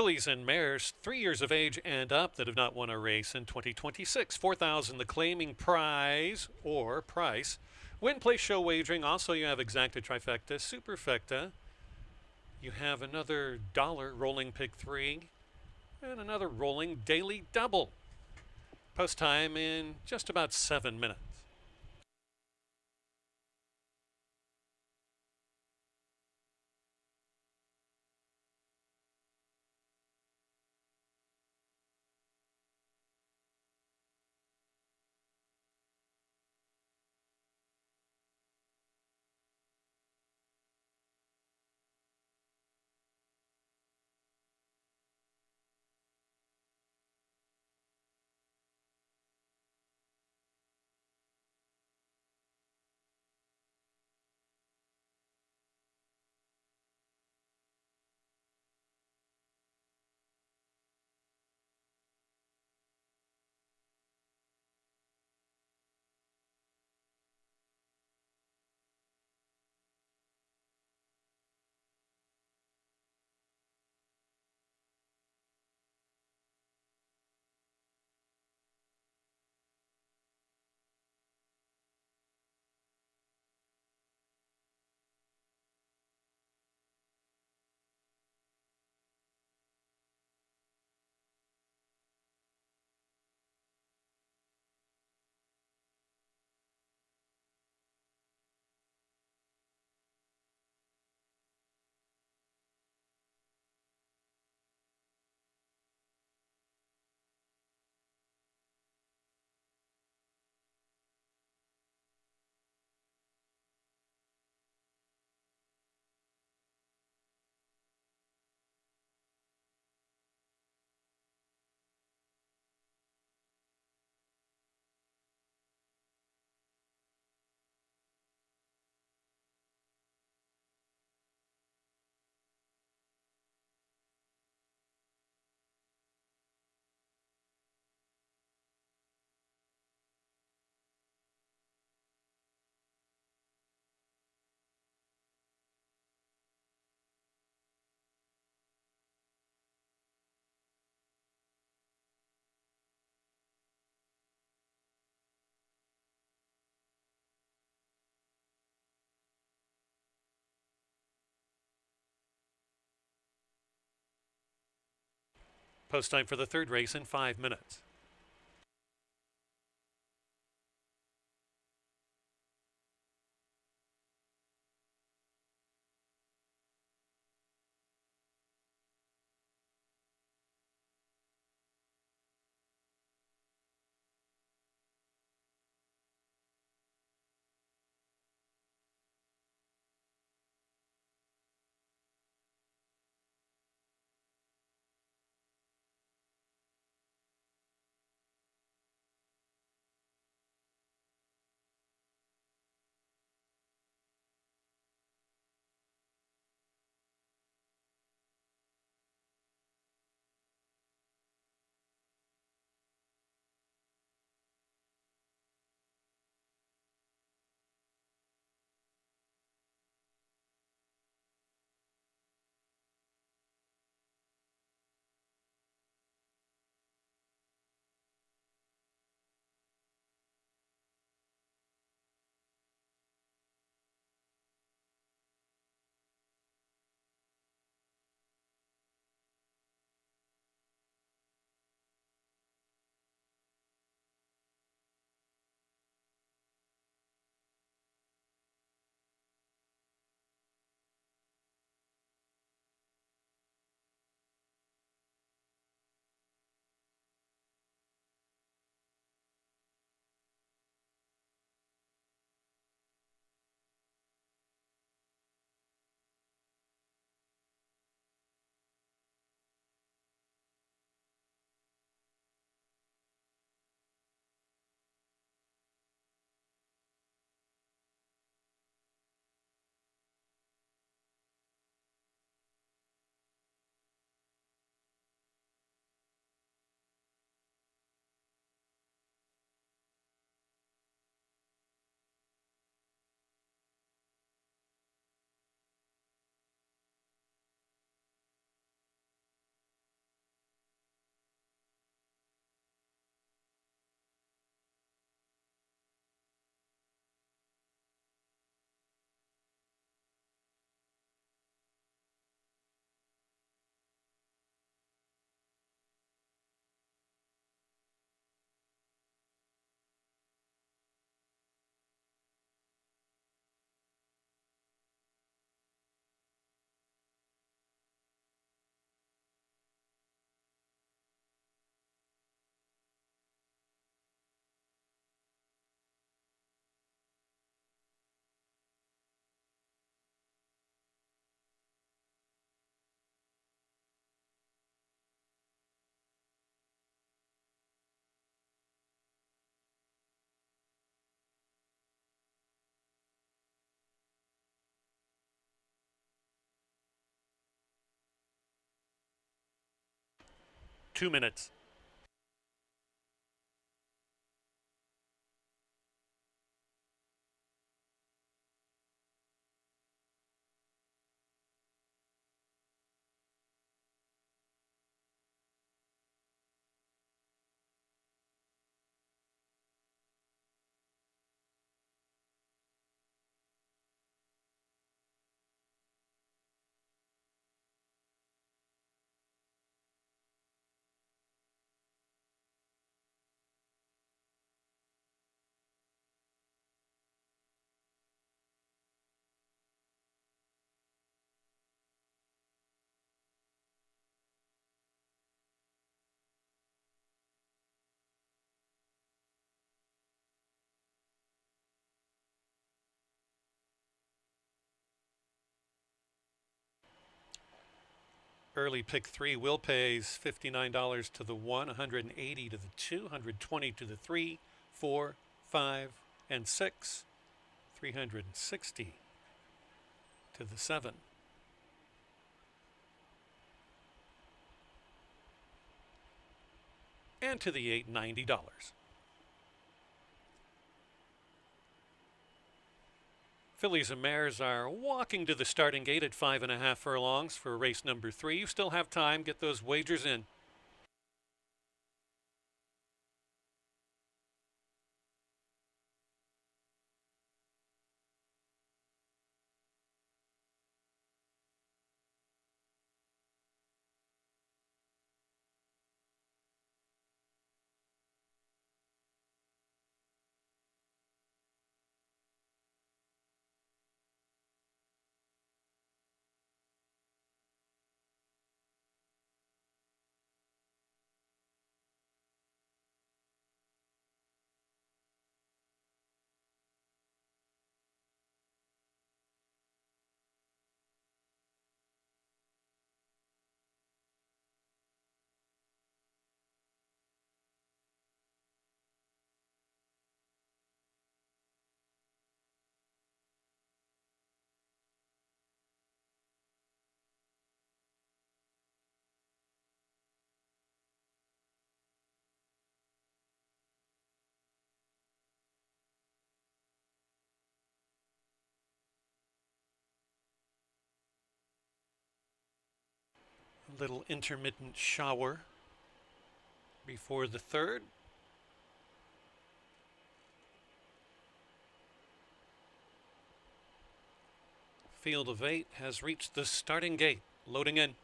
fillies and mares 3 years of age and up that have not won a race in 2026. 4,000 the claiming prize or price. Win, place, show wagering. Also, you have exacta, trifecta, superfecta. You have another dollar rolling pick 3 and another rolling daily double. Post time in just about 7 minutes. Post time for the third race in 5 minutes. 2 minutes. Early pick 3 will pays $59 to the 1, $180 to the 2, $120 to the 3, 4, 5, and 6, $360 to the 7. And to the 8, $90. Fillies and mares are walking to the starting gate at 5.5 furlongs for race number 3. You still have time. Get those wagers in. A little intermittent shower before the 3rd. Field of 8 has reached the starting gate. Loading in.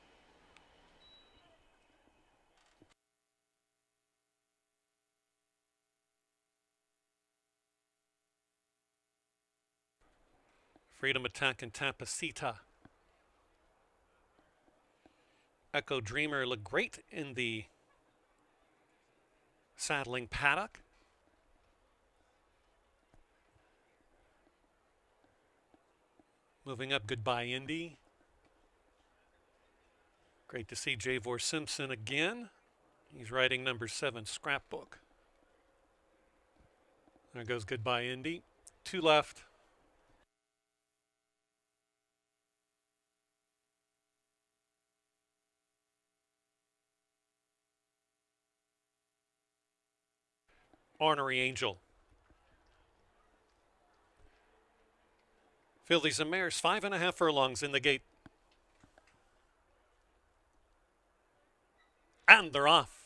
Freedom Attack and Tapacita. Echo Dreamer looked great in the saddling paddock. Moving up, Goodbye Indy. Great to see Javor Simpson again. He's riding number 7, Scrapbook. There goes Goodbye Indy. 2 left. Ornery Angel. Fillies and mares, 5.5 furlongs in the gate. And they're off.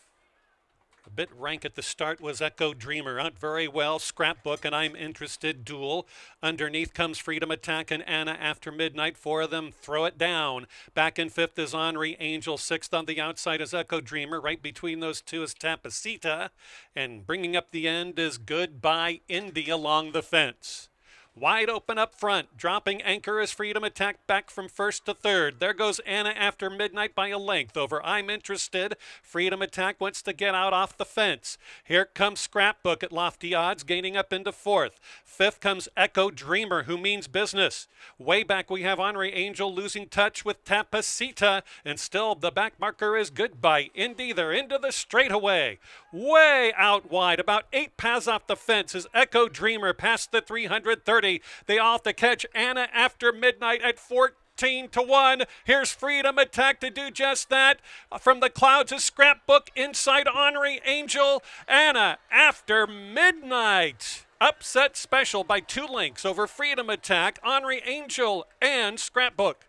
A bit rank at the start was Echo Dreamer. Out very well, Scrapbook and I'm Interested duel. Underneath comes Freedom Attack and Anna After Midnight. 4 of them throw it down. Back in 5th is Henri Angel. 6th on the outside is Echo Dreamer. Right between those two is Tapacita. And bringing up the end is Goodbye Indy along the fence. Wide open up front. Dropping anchor is Freedom Attack back from 1st to 3rd. There goes Anna After Midnight by a length over I'm Interested. Freedom Attack wants to get out off the fence. Here comes Scrapbook at lofty odds, gaining up into 4th. 5th comes Echo Dreamer, who means business. Way back we have Henri Angel losing touch with Tapacita. And still the back marker is Goodbye Indy. They're into the straightaway. Way out wide, about 8 paths off the fence is Echo Dreamer past the 330. They all have to catch Anna After Midnight at 14 14 to 1. Here's Freedom Attack to do just that. From the clouds, a scrapbook inside Henri Angel. Anna After Midnight. Upset special by 2 lengths over Freedom Attack, Henri Angel, and Scrapbook.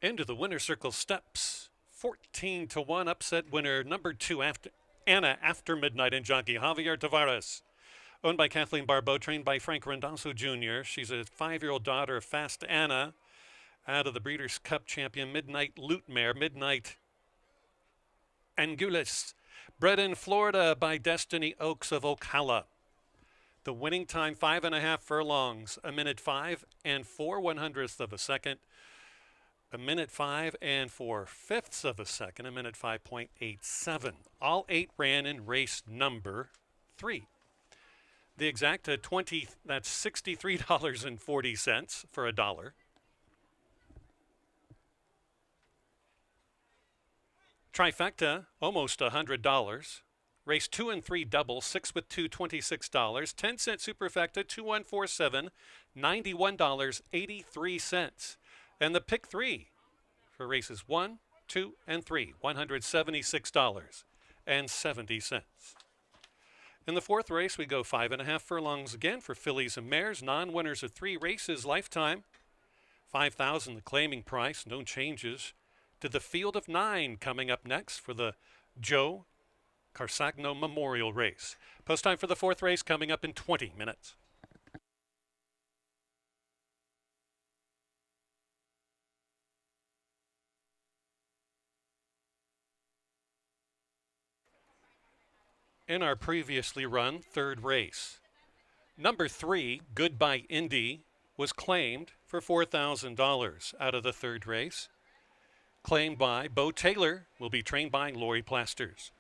Into the winner's circle steps 14 to 1 upset winner number 2 after Anna After Midnight and jockey Javier Tavares. Owned by Kathleen Barbeau, trained by Frank Randazzo Jr. She's a 5-year-old daughter of Fast Anna out of the Breeders' Cup champion Midnight Loot Mare, Midnight Angulis. Bred in Florida by Destiny Oaks of Ocala. The winning time 5.5 furlongs, 1:05 and 4/100ths of a second. 1:05 and 4/5ths of a second, 1:05.87. All 8 ran in race number 3. The exact 20, that's $63.40 for a dollar. Trifecta, almost $100. Race 2 and 3 double, 6 with 2, $26. 10-cent superfecta, 2147, $91.83. And the pick 3 for races 1, 2, and 3, $176.70. In the 4th race, we go 5.5 furlongs again for fillies and mares. Non-winners of 3 races, lifetime. $5,000 the claiming price, no changes. To the field of 9 coming up next for the Joe Carsagno Memorial Race. Post time for the 4th race coming up in 20 minutes. In our previously run 3rd race, number 3, Goodbye Indy, was claimed for $4,000 out of the 3rd race. Claimed by Bo Taylor, will be trained by Lori Plasters.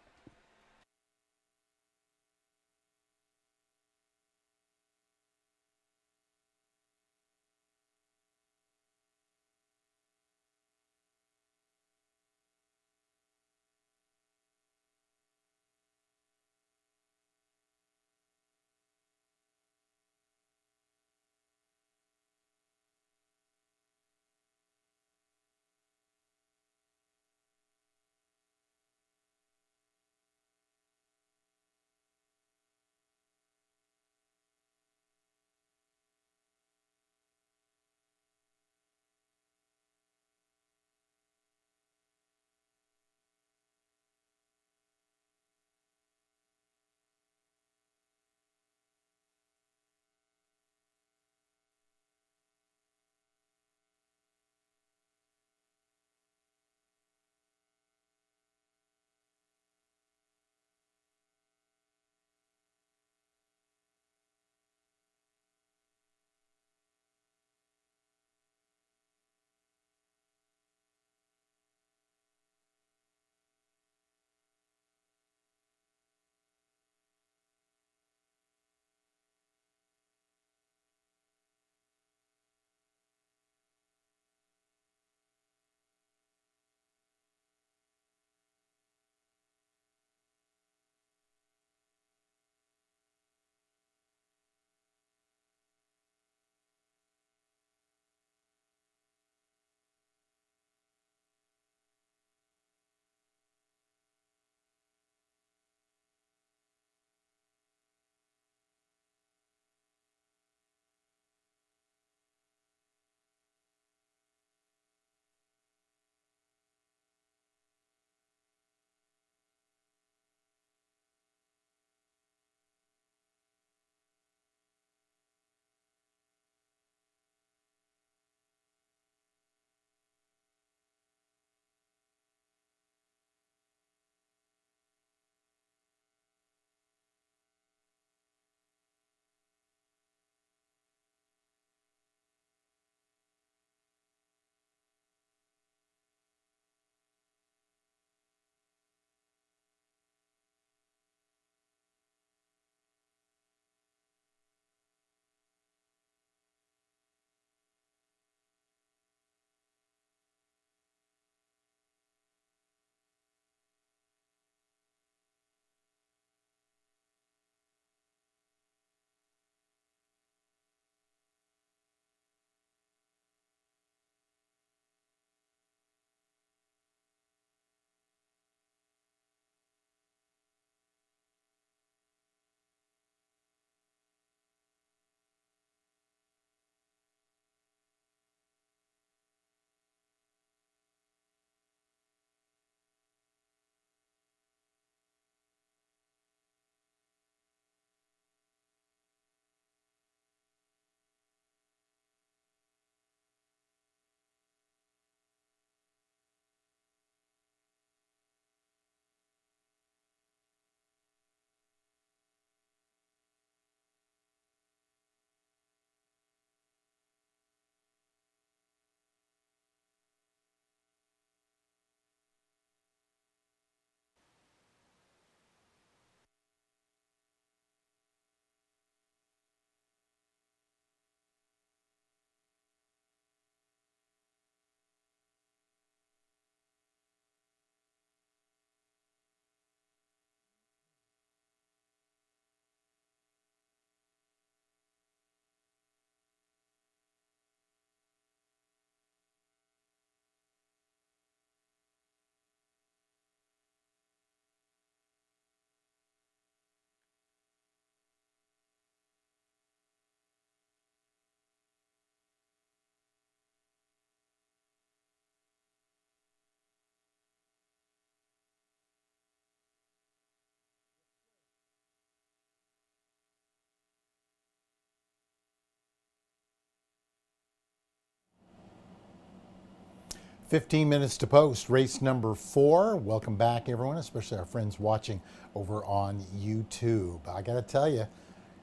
15 minutes to post, race number 4. Welcome back, everyone, especially our friends watching over on YouTube. I got to tell you,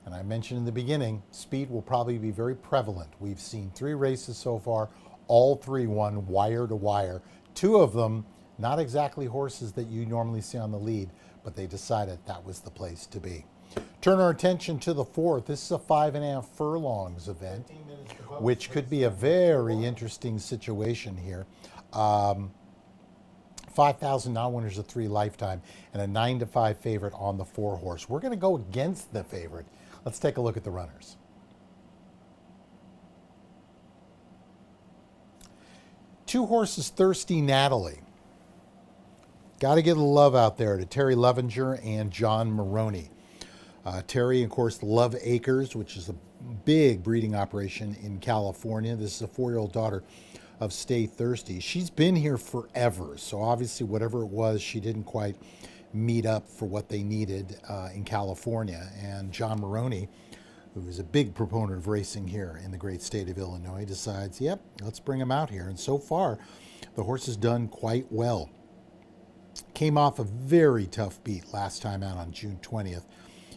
and I mentioned in the beginning, speed will probably be very prevalent. We've seen 3 races so far, all 3 won wire to wire. 2 of them, not exactly horses that you normally see on the lead, but they decided that was the place to be. Turn our attention to the 4th. This is a 5.5 furlongs event, which could be a very interesting situation here. 5,000 non-winners of 3 lifetime and a 9-5 favorite on the 4 horse. We're going to go against the favorite. Let's take a look at the runners. Two horses, Thirsty Natalie. Got to give the love out there to Terry Levenger and John Maroney. Terry, of course, Love Acres, which is a big breeding operation in California. This is a 4-year-old daughter of Stay Thirsty. She's been here forever, so obviously whatever it was, she didn't quite meet up for what they needed in California. And John Maroney, who is a big proponent of racing here in the great state of Illinois, decides, yep, let's bring him out here. And so far, the horse has done quite well. Came off a very tough beat last time out on June 20th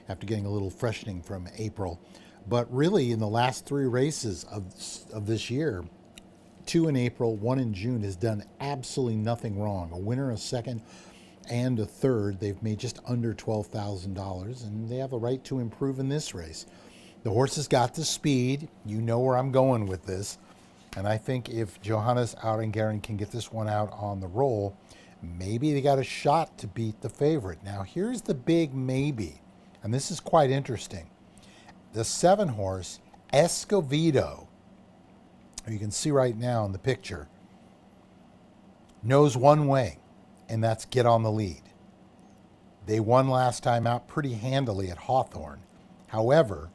after getting a little freshening from April. But really, in the last 3 races of this year, 2 in April, 1 in June, has done absolutely nothing wrong. A winner, a second, and a third. They've made just under $12,000, and they have a right to improve in this race. The horse has got the speed. You know where I'm going with this. And I think if Johannes Aurengaren can get this one out on the roll, maybe they got a shot to beat the favorite. Now, here's the big maybe, and this is quite interesting. The 7 horse, Escovedo, you can see right now in the picture, knows one way, and that's get on the lead. They won last time out pretty handily at Hawthorne. However,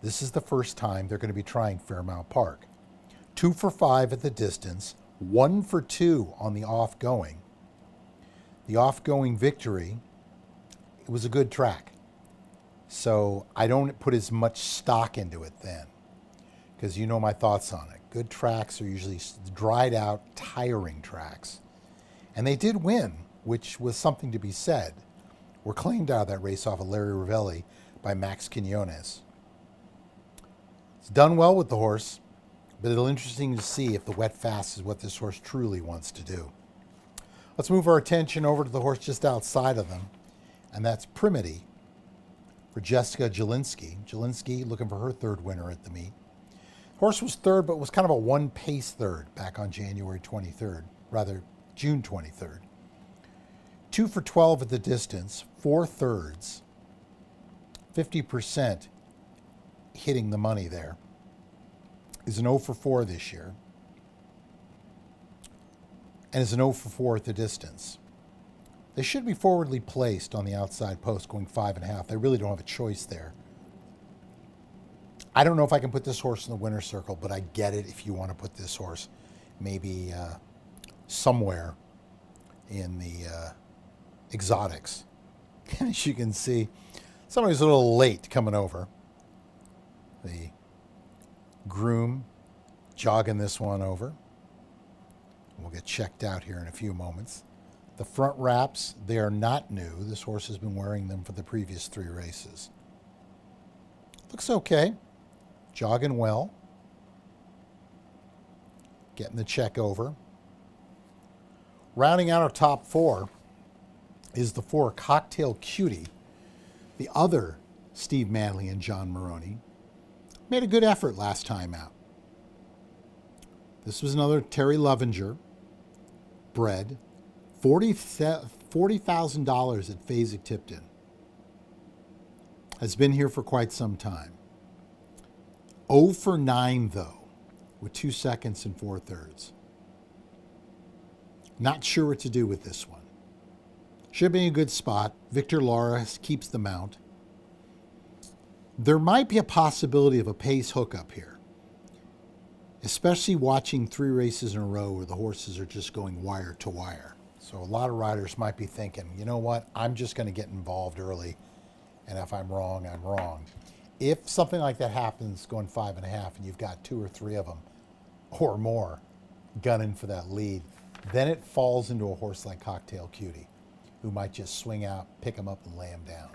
this is the first time they're going to be trying Fairmount Park. 2 for 5 at the distance, 1 for 2 on the off-going. The off-going victory, it was a good track. So I don't put as much stock into it then, because you know my thoughts on it. Good tracks are usually dried out, tiring tracks. And they did win, which was something to be said. Were claimed out of that race off of Larry Ravelli by Max Quinones. It's done well with the horse, but it'll be interesting to see if the wet fast is what this horse truly wants to do. Let's move our attention over to the horse just outside of them, and that's Primity for Jessica Jelinski. Jelinski looking for her 3rd winner at the meet. Horse was 3rd, but was kind of a 1-pace 3rd back on June 23rd. 2 for 12 at the distance, 4 thirds, 50% hitting the money there. Is an 0 for 4 this year, and is an 0 for 4 at the distance. They should be forwardly placed on the outside post going 5.5. They really don't have a choice there. I don't know if I can put this horse in the winner's circle, but I get it if you want to put this horse maybe somewhere in the exotics. As you can see, somebody's a little late coming over. The groom jogging this one over. We'll get checked out here in a few moments. The front wraps, they are not new. This horse has been wearing them for the previous 3 races. Looks okay. Jogging well. Getting the check over. Rounding out our top 4 is the 4 Cocktail Cutie. The other Steve Manley and John Maroney made a good effort last time out. This was another Terry Levenger bred. $40,000 at Fasig-Tipton. Has been here for quite some time. 0 for 9, though, with 2 seconds and 4 thirds. Not sure what to do with this one. Should be a good spot. Victor Lara keeps the mount. There might be a possibility of a pace hookup here, especially watching 3 races in a row where the horses are just going wire to wire. So a lot of riders might be thinking, you know what, I'm just going to get involved early, and if I'm wrong, I'm wrong. If something like that happens going 5.5 and you've got 2 or 3 of them or more gunning for that lead, Then it falls into a horse like Cocktail Cutie, who might just swing out, pick him up, and lay him down.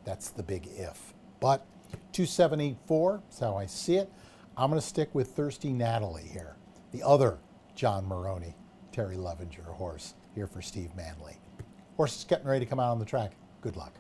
That's the big if. But 274 is how I see it. I'm going to stick with Thirsty Natalie here, the other John Maroney, Terry Lovinger horse, here for Steve Manley. Horse is getting ready to come out on the track. Good luck.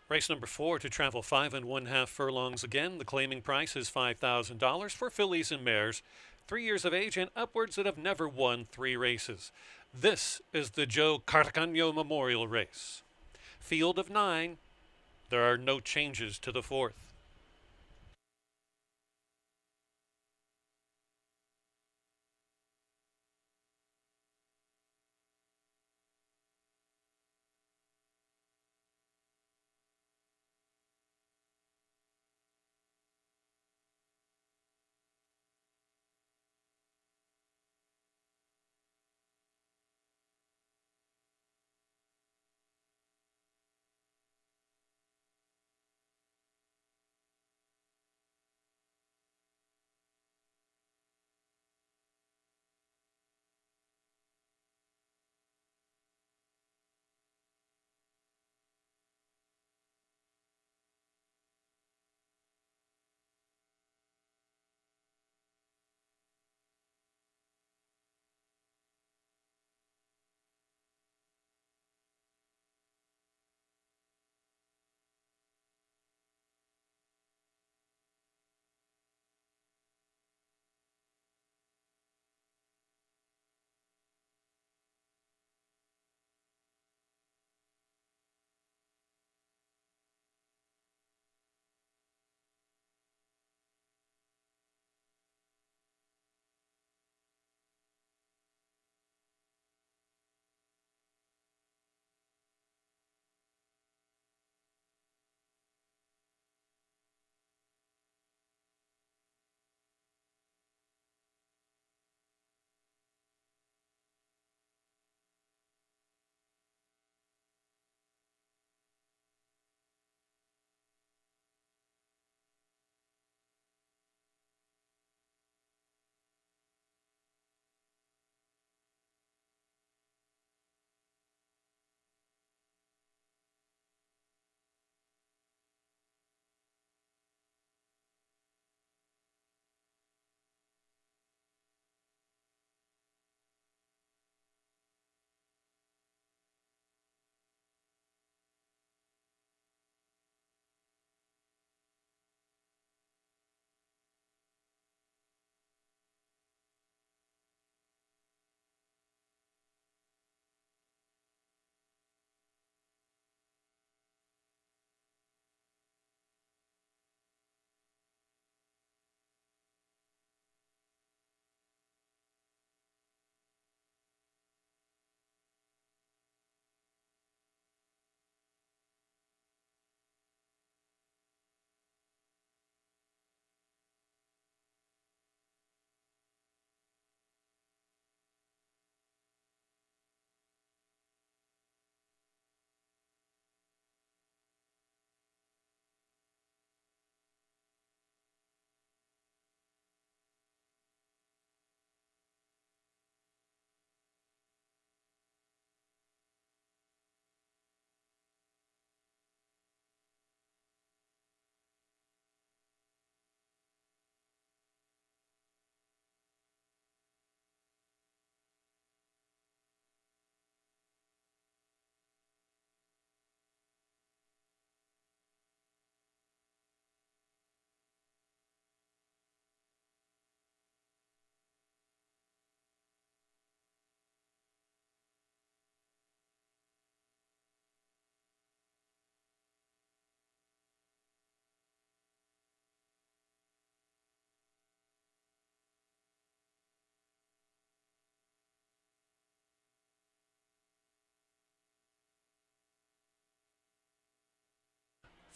Race number 4 to travel 5 1/2 furlongs again. The claiming price is $5,000 for fillies and mares, 3 years of age and upwards that have never won 3 races. This is the Joe Carcano Memorial Race. Field of 9. There are no changes to the 4th.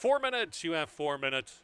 4 minutes. You have 4 minutes.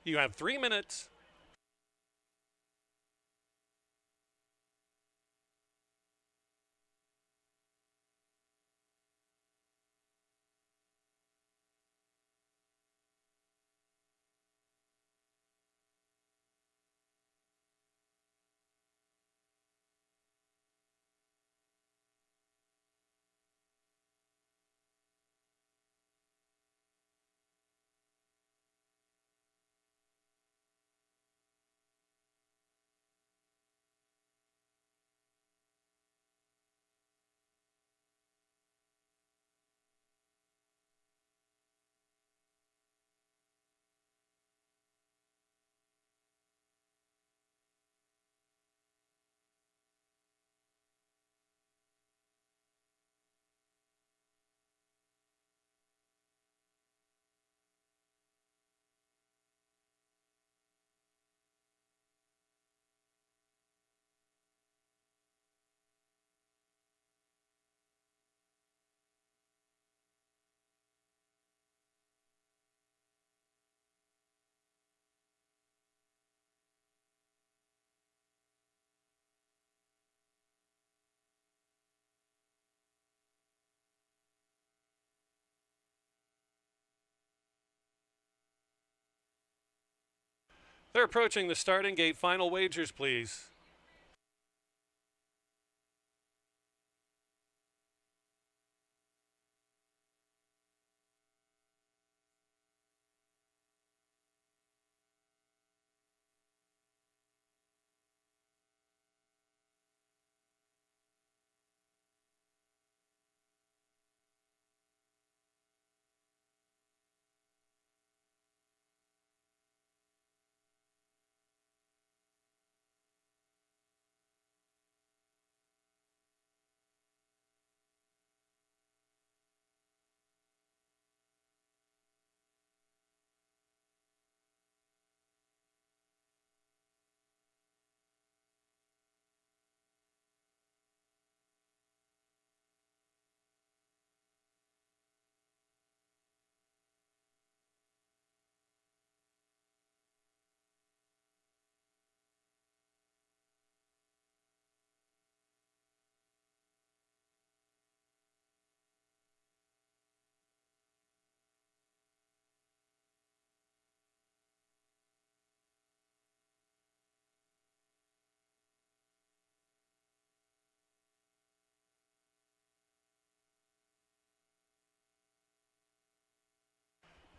You have 3 minutes. They're approaching the starting gate. Final wagers, please.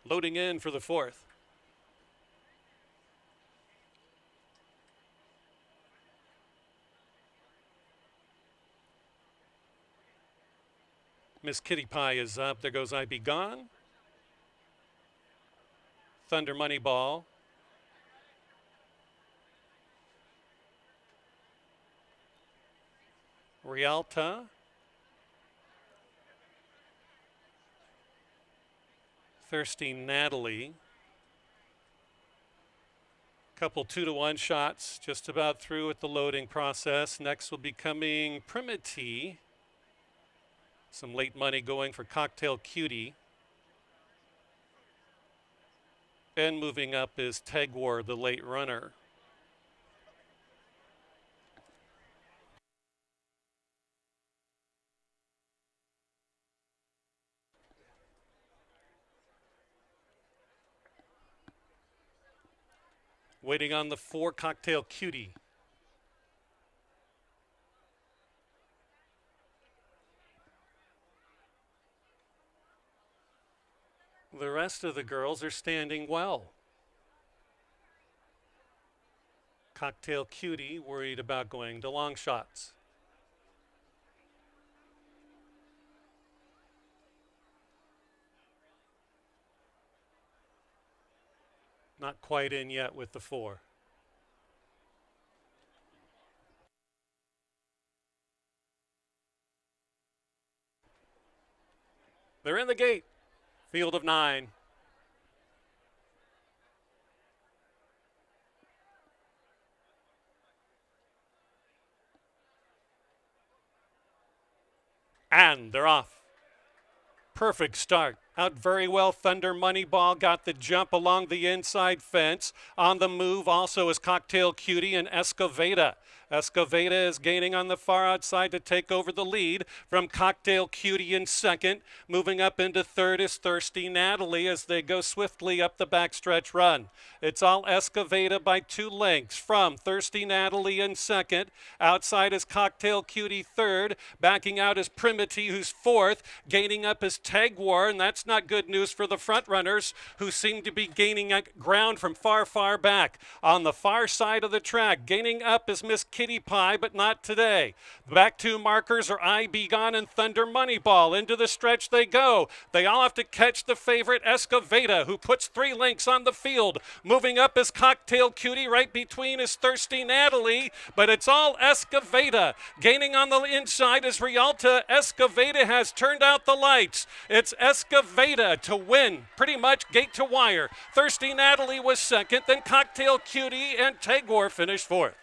Loading in for the fourth. Miss Kitty Pie is up. There goes I Be Gone. Thunder Money Ball. Rialta. Thirsty Natalie. Couple 2-to-1 shots just about through with the loading process. Next will be coming Primity. Some late money going for Cocktail Cutie. And moving up is Tegwar, the late runner. Waiting on the 4, Cocktail Cutie. The rest of the girls are standing well. Cocktail Cutie worried about going to long shots. Not quite in yet with the 4. They're in the gate. Field of 9. And they're off. Perfect start. Out very well, Thunder Moneyball got the jump along the inside fence. On the move also is Cocktail Cutie and Escoveda. Escoveda is gaining on the far outside to take over the lead from Cocktail Cutie in second. Moving up into third is Thirsty Natalie as they go swiftly up the backstretch run. It's all Escoveda by 2 lengths from Thirsty Natalie in second. Outside is Cocktail Cutie third. Backing out is Primity, who's fourth. Gaining up is Tegwar, and that's not good news for the front runners who seem to be gaining ground from far, far back. On the far side of the track, gaining up is Miss Kitty Pie, but not today. The back 2 markers are I Be Gone and Thunder Moneyball. Into the stretch they go. They all have to catch the favorite Escoveda, who puts 3 lengths on the field. Moving up is Cocktail Cutie. Right between is Thirsty Natalie, but it's all Escoveda. Gaining on the inside is Rialta. Escoveda has turned out the lights. It's Escoveda to win, pretty much gate to wire. Thirsty Natalie was second, then Cocktail Cutie and Tegwar finished fourth.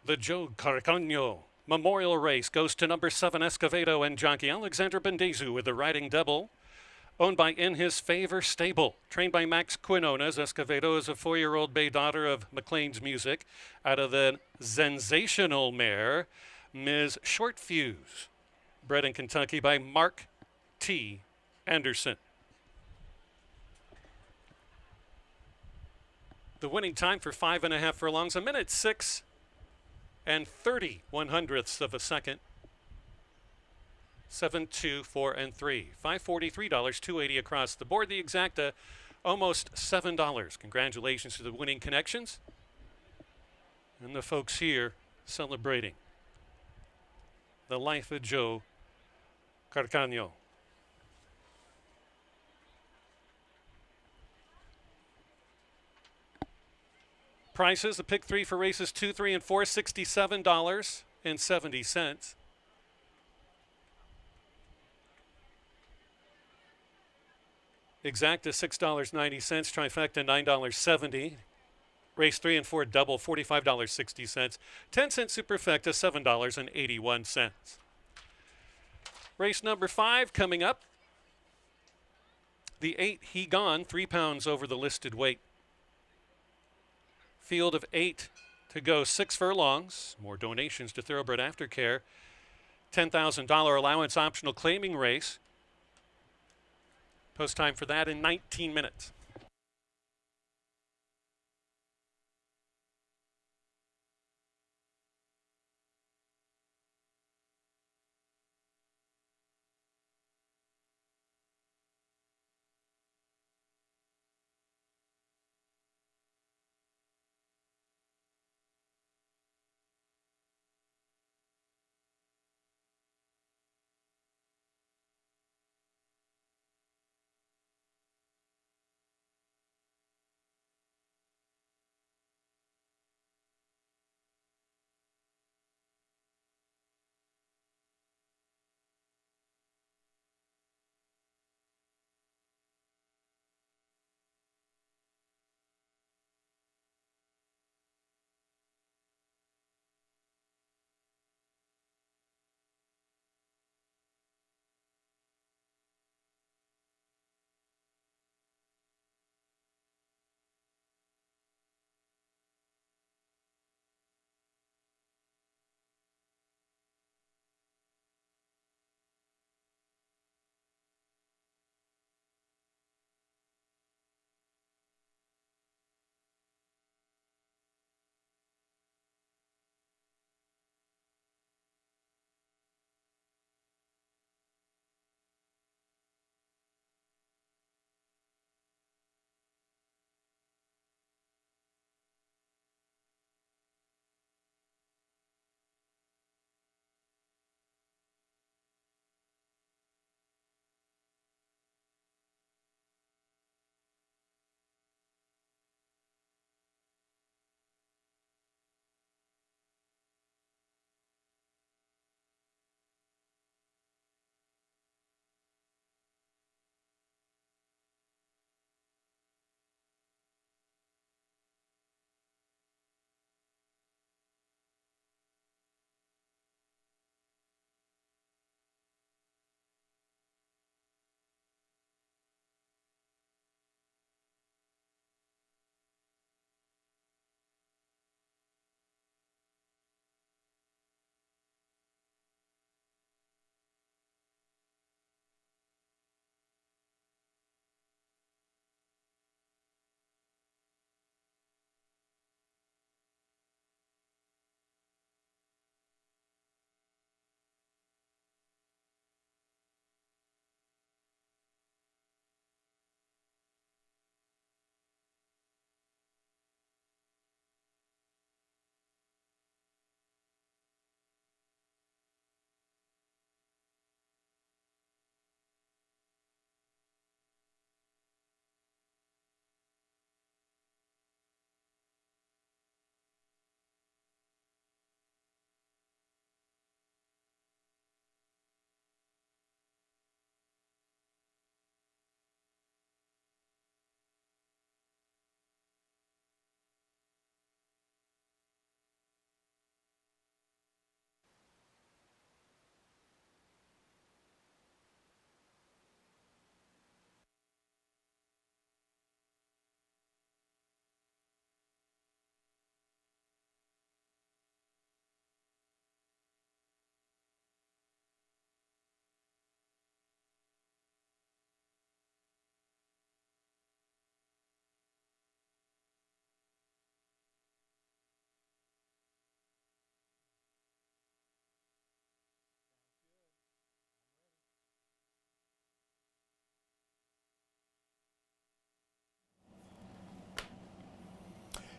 The Joe Carcaño Memorial Race goes to number 7 Escovedo and jockey Alexander Bendezu with the riding double. Owned by In His Favor Stable, trained by Max Quinones. Escovedo is a 4-year-old bay daughter of McLean's Music out of the sensational mare, Ms. Short Fuse, bred in Kentucky by Mark T. Anderson. The winning time for 5.5 furlongs, 1:06 and 30/100ths of a second. 7, 2, 4, and 3. $543, $280 across the board. The exacta, almost $7. Congratulations to the winning connections and the folks here celebrating the life of Joe Carcaño. Prices, the pick 3 for races 2, 3, and 4, $67.70. Exacta, $6.90. Trifecta, $9.70. Race 3 and 4 double, $45.60. 10-cent superfecta, $7.81. Race number 5 coming up. The 8 He Gone, 3 pounds over the listed weight. Field of 8 to go, 6 furlongs. More donations to Thoroughbred Aftercare. $10,000 allowance optional claiming race. Post time for that in 19 minutes.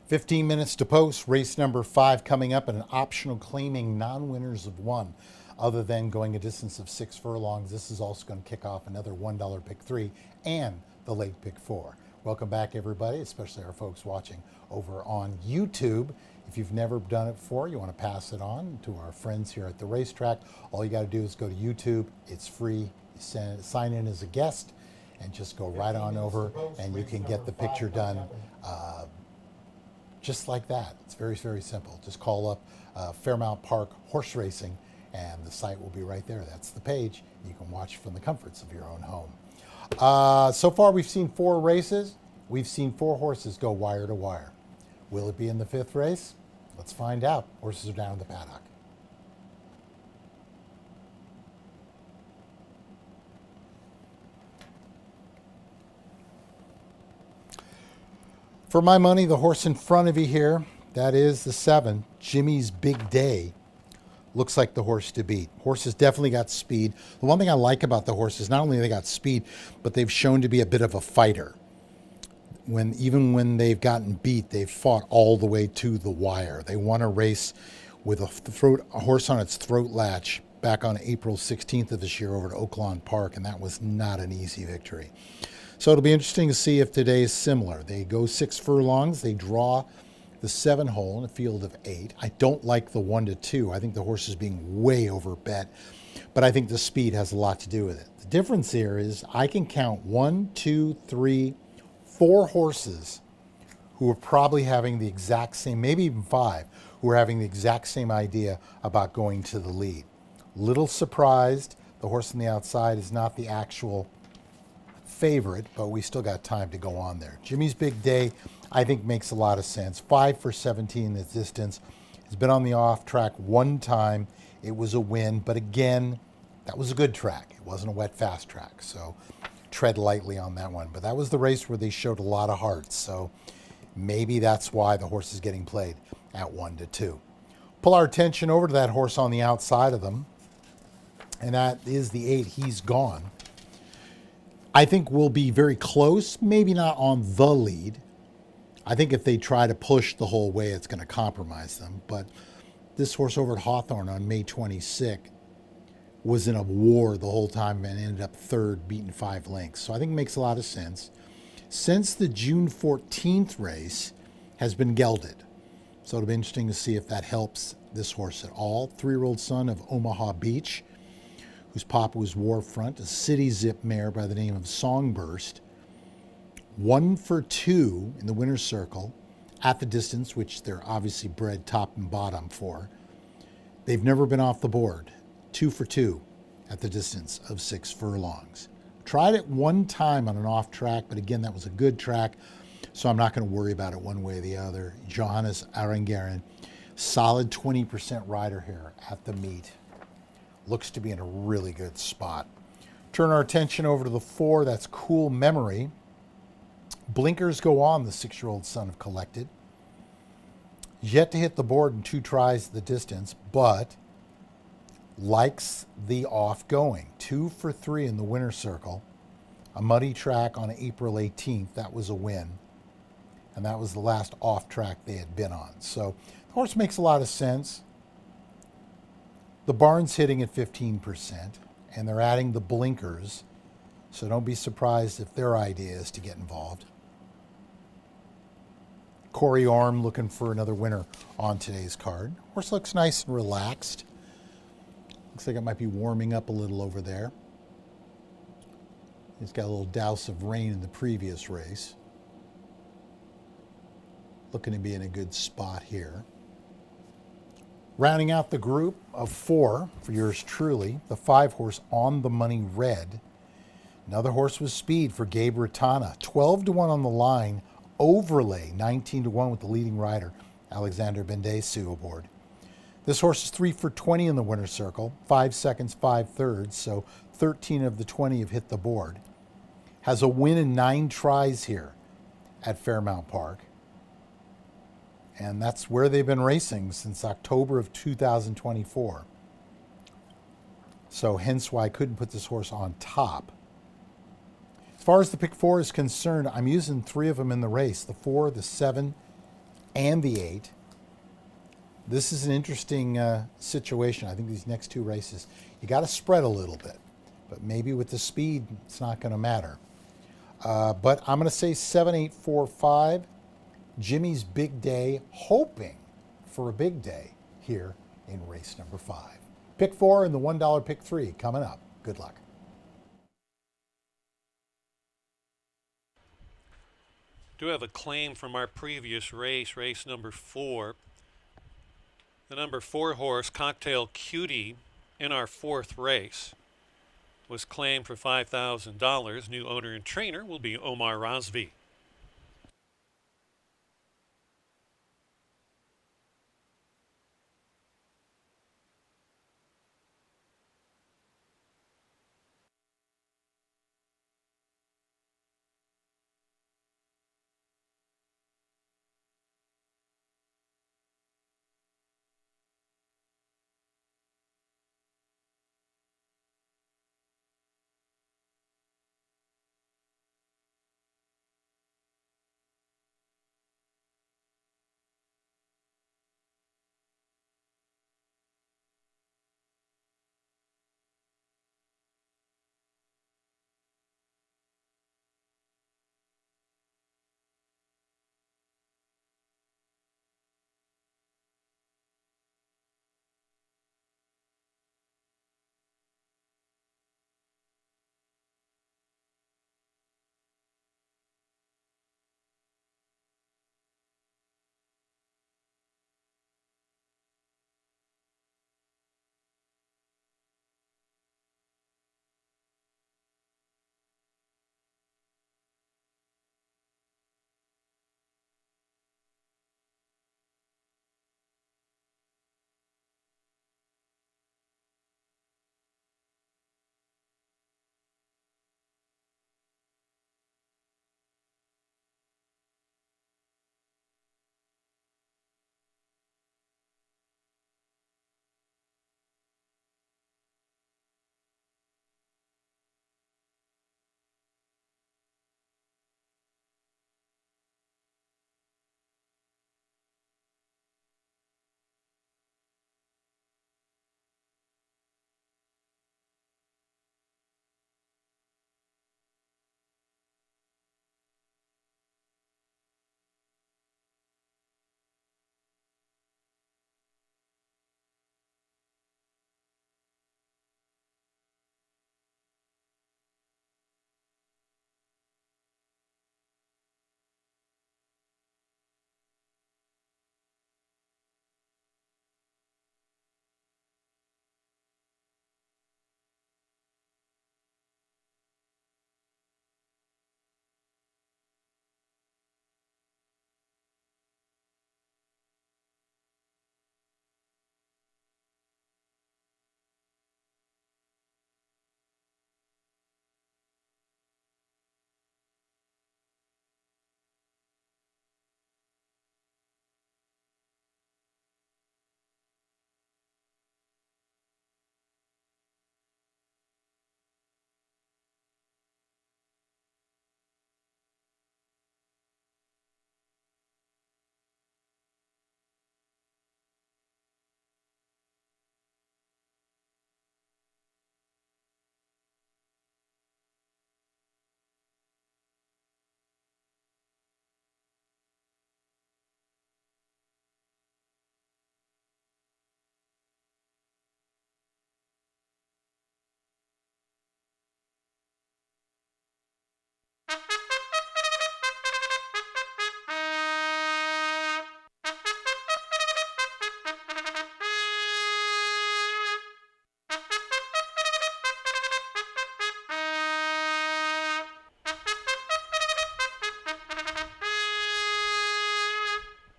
"15 minutes to post. Race number 5 coming up, and an optional claiming non-winners of 1. Other than going a distance of 6 furlongs, this is also going to kick off another $1 pick 3 and the late pick 4. Welcome back, everybody, especially our folks watching over on YouTube. If you've never done it before, you want to pass it on to our friends here at the racetrack. All you got to do is go to YouTube. It's free. You sign in as a guest and just go right on over, and you can get the picture done just like that. It's very, very simple. Just call up Fairmount Park Horse Racing, and the site will be right there. That's the page. You can watch from the comforts of your own home. So far, we've seen 4 races. We've seen 4 horses go wire to wire. Will it be in the 5th race? Let's find out. Horses are down in the paddock. For my money, the horse in front of you here, that is the 7, Jimmy's Big Day. Looks like the horse to beat. Horse has definitely got speed. The one thing I like about the horse is not only they got speed, but they've shown to be a bit of a fighter. Even when they've gotten beat, they've fought all the way to the wire. They won a race with a horse on its throat latch back on April 16th of this year over at Fairmount Park, and that was not an easy victory. So it'll be interesting to see if today is similar. They go 6 furlongs. They draw the 7 hole in a field of 8. I don't like the 1 to 2. I think the horse is being way overbet, but I think the speed has a lot to do with it. The difference here is I can count 1, 2, 3, 4 horses who are probably having the exact same, maybe even 5, who are having the exact same idea about going to the lead. Little surprised, the horse on the outside is not the actual favorite, but we still got time to go on there. Jimmy's Big Day, I think, makes a lot of sense. 5 for 17 in the distance. He's been on the off track 1 time. It was a win, but again, that was a good track. It wasn't a wet, fast track, so tread lightly on that one. But that was the race where they showed a lot of heart, so maybe that's why the horse is getting played at 1 to 2. Pull our attention over to that horse on the outside of them, and that is the 8, He's Gone. I think we'll be very close, maybe not on the lead. I think if they try to push the whole way, it's going to compromise them. But this horse over at Hawthorne on May 26th was in a war the whole time and ended up 3rd, beaten 5 lengths. So I think it makes a lot of sense. Since the June 14th race has been gelded. So it'll be interesting to see if that helps this horse at all. 3-year-old son of Omaha Beach, whose papa was Warfront, a city zip mare by the name of Songburst. 1 for 2 in the winner's circle at the distance, which they're obviously bred top and bottom for. They've never been off the board. 2 for 2 at the distance of 6 furlongs. Tried it 1 time on an off track, but again, that was a good track, so I'm not going to worry about it one way or the other. Johannes Arengaren, solid 20% rider here at the meet. Looks to be in a really good spot. Turn our attention over to the 4, that's Cool Memory. Blinkers go on, the 6-year-old son of Collected. Yet to hit the board in 2 tries at the distance, but likes the off going. 2 for 3 in the winner's circle. A muddy track on April 18th, that was a win. And that was the last off track they had been on. So the horse makes a lot of sense. The barn's hitting at 15%, and they're adding the blinkers, so don't be surprised if their idea is to get involved. Corey Orm looking for another winner on today's card. Horse looks nice and relaxed. Looks like it might be warming up a little over there. He's got a little douse of rain in the previous race. Looking to be in a good spot here. Rounding out the group of 4 for yours truly, the 5 horse On the Money Red. Another horse with speed for Gabe Ratana. 12 to 1 on the line. Overlay 19 to 1 with the leading rider, Alexander Bendesu, aboard. This horse is 3 for 20 in the winner's circle. 5 seconds, 5 thirds. So 13 of the 20 have hit the board. Has a win in 9 tries here at Fairmount Park. And that's where they've been racing since October of 2024. So hence why I couldn't put this horse on top. As far as the pick 4 is concerned, I'm using 3 of them in the race. The 4, the 7, and the 8. This is an interesting situation. I think these next two races, you got to spread a little bit, but maybe with the speed, it's not going to matter. But I'm going to say 7-8-4-5. Jimmy's big day, hoping for a big day here in race number 5. Pick 4 and the $1 pick 3 coming up. Good luck. Do have a claim from our previous race, race number 4. The number 4 horse, Cocktail Cutie, in our 4th race was claimed for $5,000. New owner and trainer will be Omar Razvi.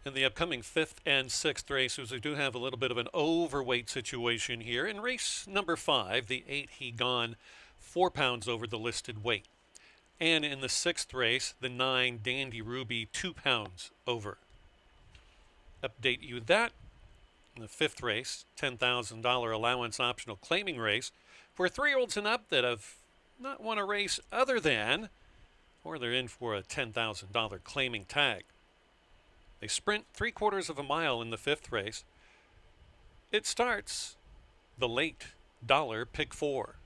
In the upcoming 5th and 6th races, we do have a little bit of an overweight situation here. In race number 5, the 8 He Gone, 4 pounds over the listed weight. And in the 6th race, the 9 Dandy Ruby, 2 pounds over. Update you that. In the 5th race, $10,000 allowance optional claiming race for 3-year-olds and up that have not won a race other than, or they're in for a $10,000 claiming tag. They sprint 3/4 of a mile in the 5th race. It starts the late dollar pick four.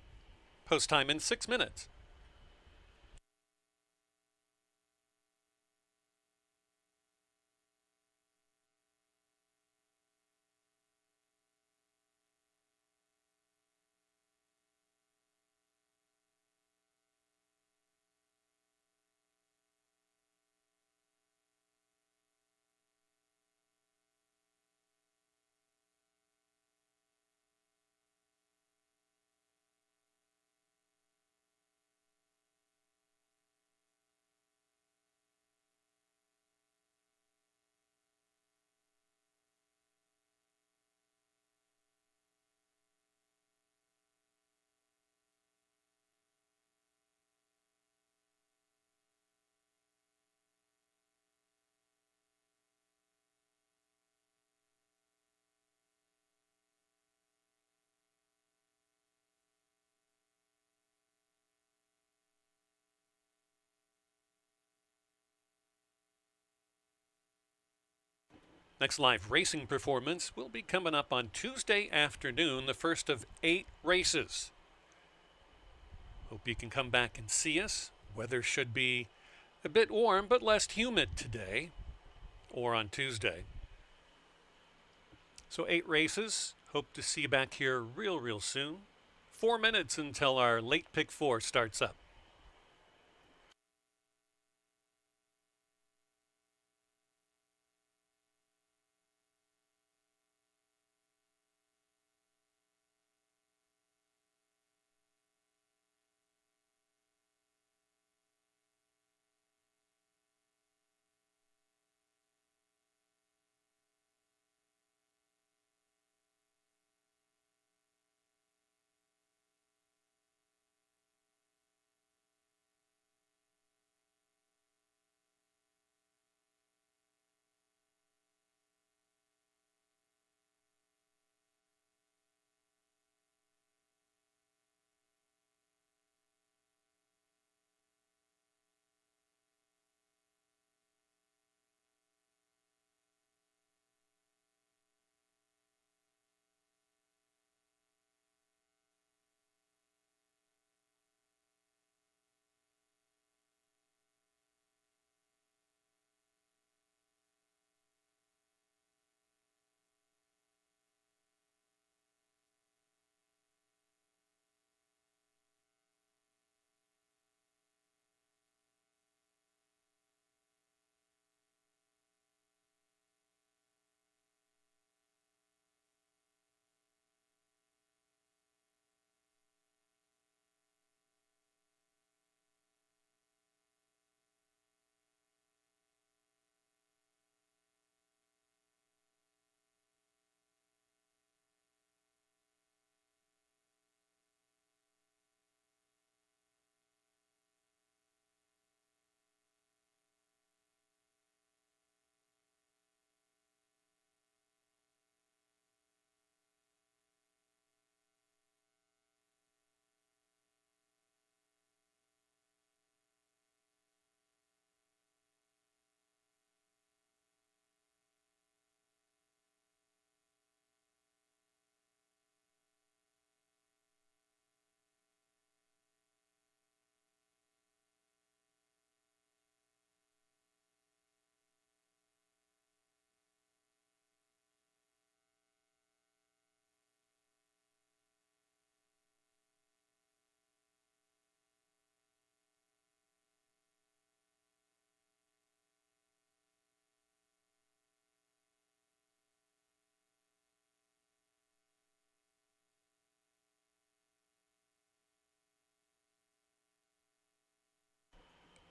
Post time in 6 minutes. Next live racing performance will be coming up on Tuesday afternoon, the first of 8 races. Hope you can come back and see us. Weather should be a bit warm but less humid today or on Tuesday. So 8 races. Hope to see you back here real soon. 4 minutes until our late pick 4 starts up.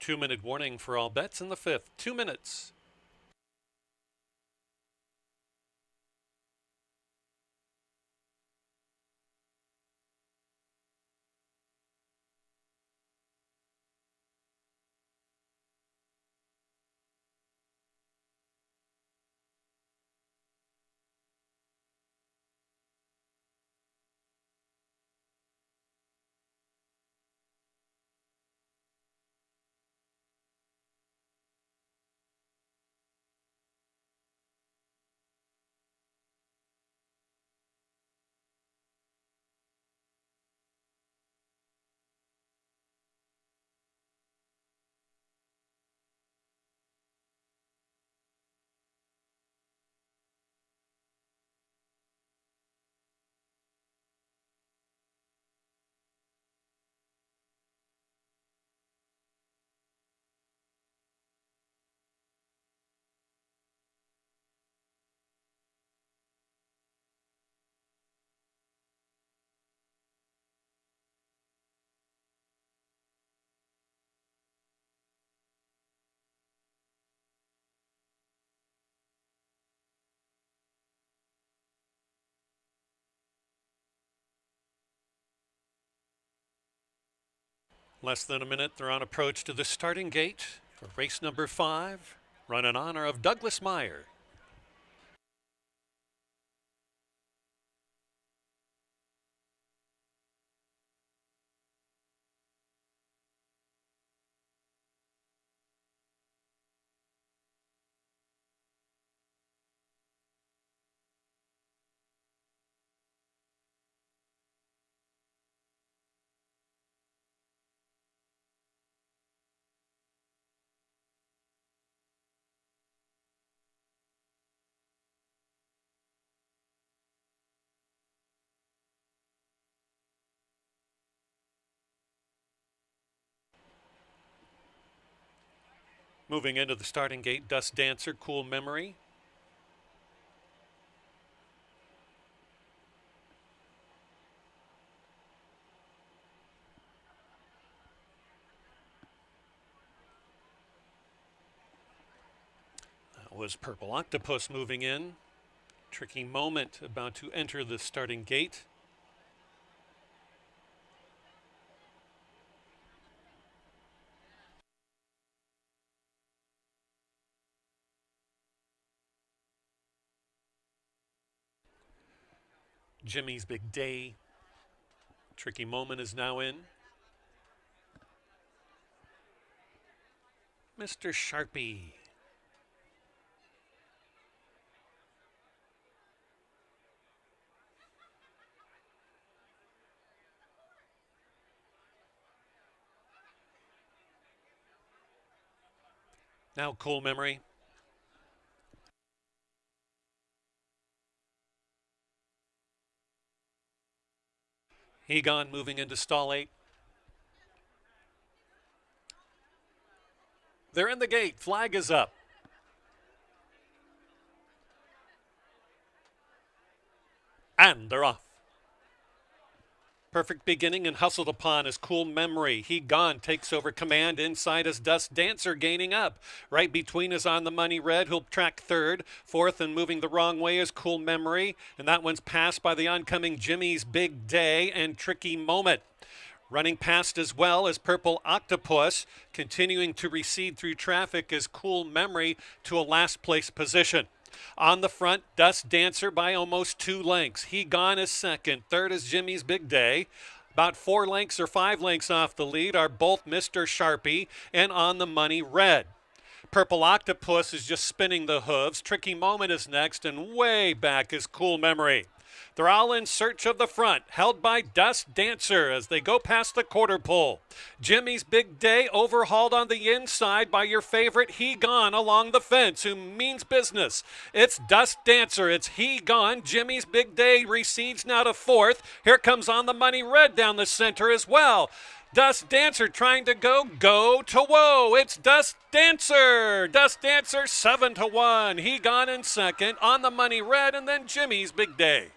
Two-minute warning for all bets in the 5th. 2 minutes. Less than a minute, they're on approach to the starting gate for race number 5, run in honor of Douglas Meyer. Moving into the starting gate, Dust Dancer, Cool Memory. That was Purple Octopus moving in. Tricky Moment about to enter the starting gate. Jimmy's Big Day. Tricky Moment is now in. Mr. Sharpie. Now Cool Memory. Egon moving into stall 8. They're in the gate. Flag is up. And they're off. Perfect beginning and hustled upon is Cool Memory. He Gone takes over command. Inside is Dust Dancer gaining up. Right between is On the Money Red, who'll track third. Fourth and moving the wrong way is Cool Memory. And that one's passed by the oncoming Jimmy's Big Day and Tricky Moment. Running past as well as Purple Octopus. Continuing to recede through traffic is Cool Memory to a last place position. On the front, Dust Dancer by almost 2 lengths. He Gone is second. Third is Jimmy's Big Day. About 4 lengths or 5 lengths off the lead are both Mr. Sharpie and On the Money Red. Purple Octopus is just spinning the hooves. Tricky Moment is next, and way back is Cool Memory. They're all in search of the front, held by Dust Dancer as they go past the quarter pole. Jimmy's Big Day overhauled on the inside by your favorite He Gone along the fence, who means business. It's Dust Dancer. It's He Gone. Jimmy's Big Day recedes now to fourth. Here comes On the Money Red down the center as well. Dust Dancer trying to go to whoa. It's Dust Dancer. Dust Dancer 7-1. He Gone in second. On the Money Red, and then Jimmy's Big Day.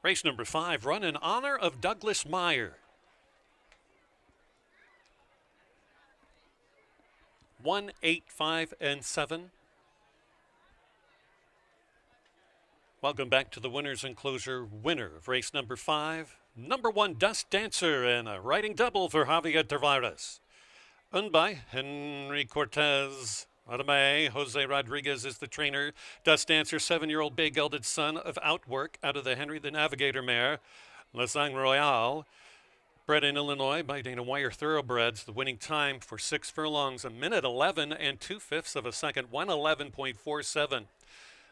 Race number 5, run in honor of Douglas Meyer. 1, 8, 5, and 7. Welcome back to the winner's enclosure. Winner of race number 5, number 1 Dust Dancer, and a riding double for Javier Tavares. Owned by Henry Cortez. Adame, Jose Rodriguez is the trainer. Dust Dancer, 7-year-old bay gelded son of Outwork out of the Henry the Navigator mare. La Sang Royale, bred in Illinois by Dana Wire Thoroughbreds. The winning time for 6 furlongs, 1:11 and 2/5 of a second, 1:11.47.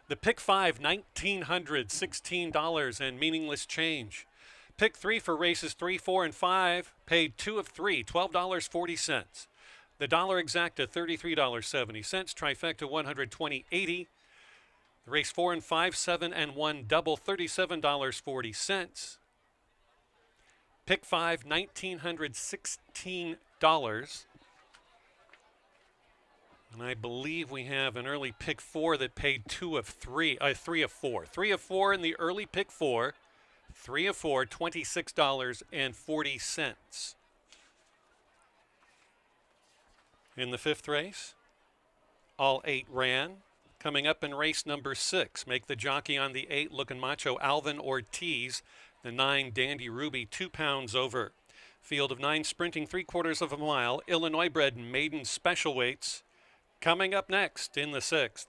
The pick 5, $1,916 and meaningless change. Pick 3 for races 3, 4, and 5, paid 2 of 3, $12.40. The dollar exacta, $33.70. Trifecta, $120.80. The race 4 and 5, 7, and 1 double, $37.40. Pick 5, $1,916. And I believe we have an early pick 4 that paid 3 of 4. 3 of 4 in the early pick 4. 3 of 4, $26.40. In the 5th race, all 8 ran. Coming up in race number 6, make the jockey on the 8 looking macho, Alvin Ortiz. The 9, Dandy Ruby, 2 pounds over. Field of 9 sprinting 3/4 of a mile. Illinois bred maiden special weights. Coming up next in the 6th.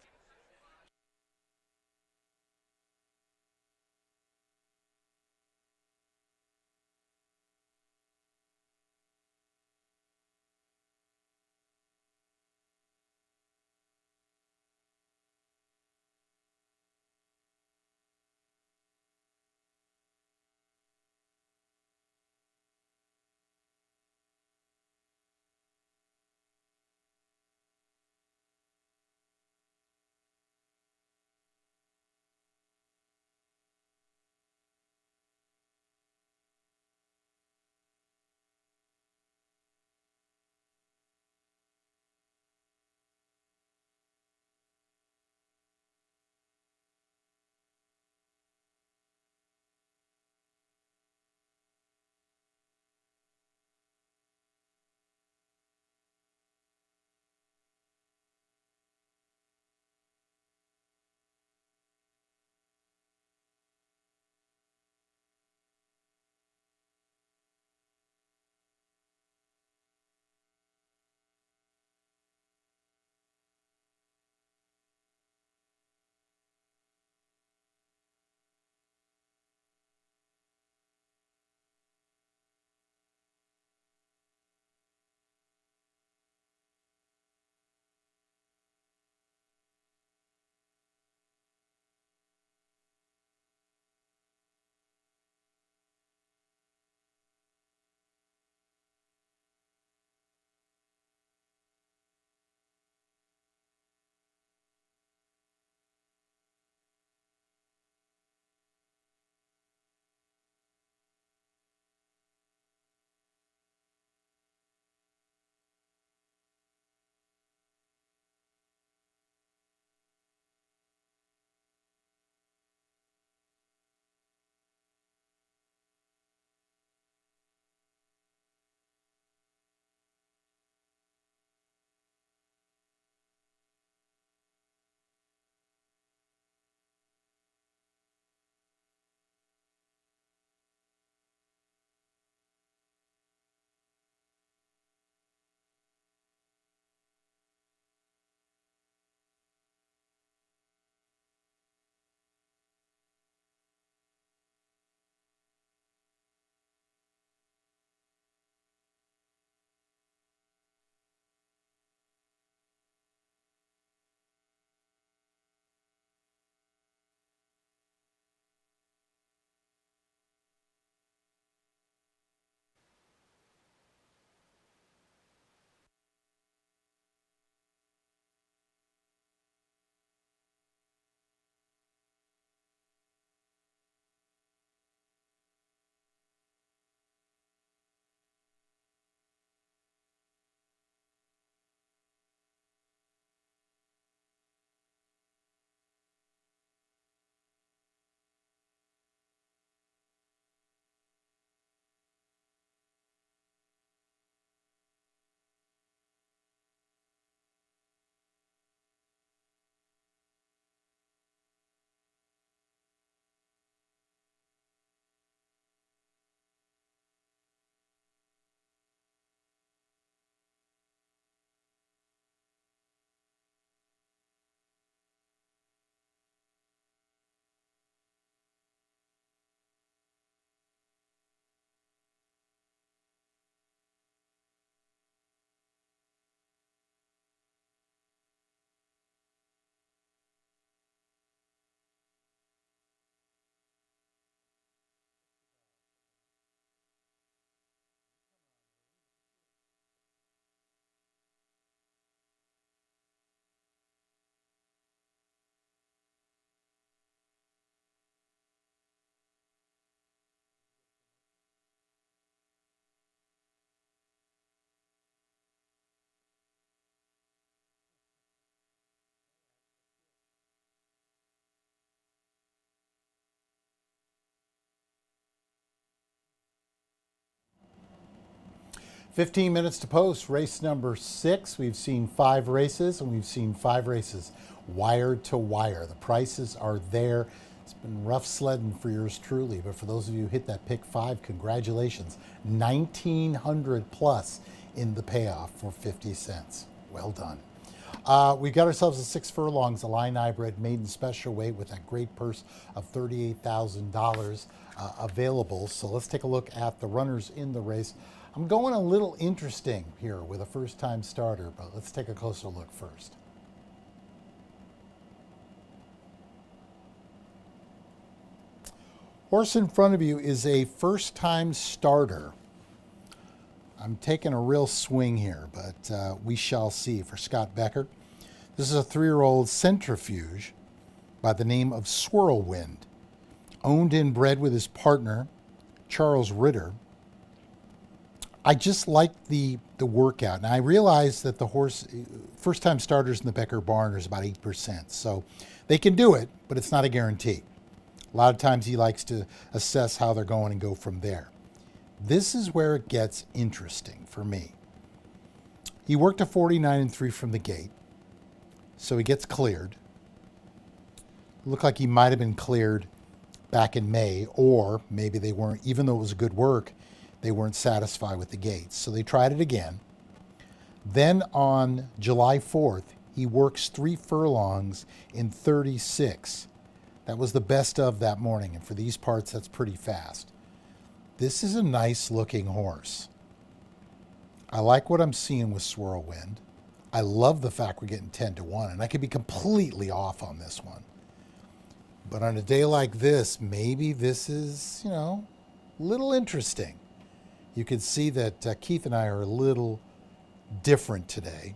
15 minutes to post, race number 6. We've seen 5 races, and we've seen 5 races wire to wire. The prices are there. It's been rough sledding for yours truly, but for those of you who hit that pick 5, congratulations. 1,900 plus in the payoff for 50 cents. Well done. We got ourselves a 6 furlongs, a line hybrid, maiden special weight with that great purse of $38,000 available. So let's take a look at the runners in the race. I'm going a little interesting here with a first-time starter, but let's take a closer look first. Horse in front of you is a first-time starter. I'm taking a real swing here, but we shall see. For Scott Becker, this is a 3-year-old centrifuge by the name of Swirlwind, owned and bred with his partner, Charles Ritter. I just like the workout. And I realize that the horse, first-time starters in the Becker barn is about 8%. So they can do it, but it's not a guarantee. A lot of times he likes to assess how they're going and go from there. This is where it gets interesting for me. He worked a 49-3 from the gate, so he gets cleared. Looked like he might have been cleared back in May, or maybe they weren't, even though it was a good work, they weren't satisfied with the gates. So they tried it again. Then on July 4th, he works 3 furlongs in 36. That was the best of that morning, and for these parts, that's pretty fast. This is a nice looking horse. I like what I'm seeing with Swirlwind. I love the fact we're getting 10-1, and I could be completely off on this one. But on a day like this, maybe this is, a little interesting. You can see that Keith and I are a little different today,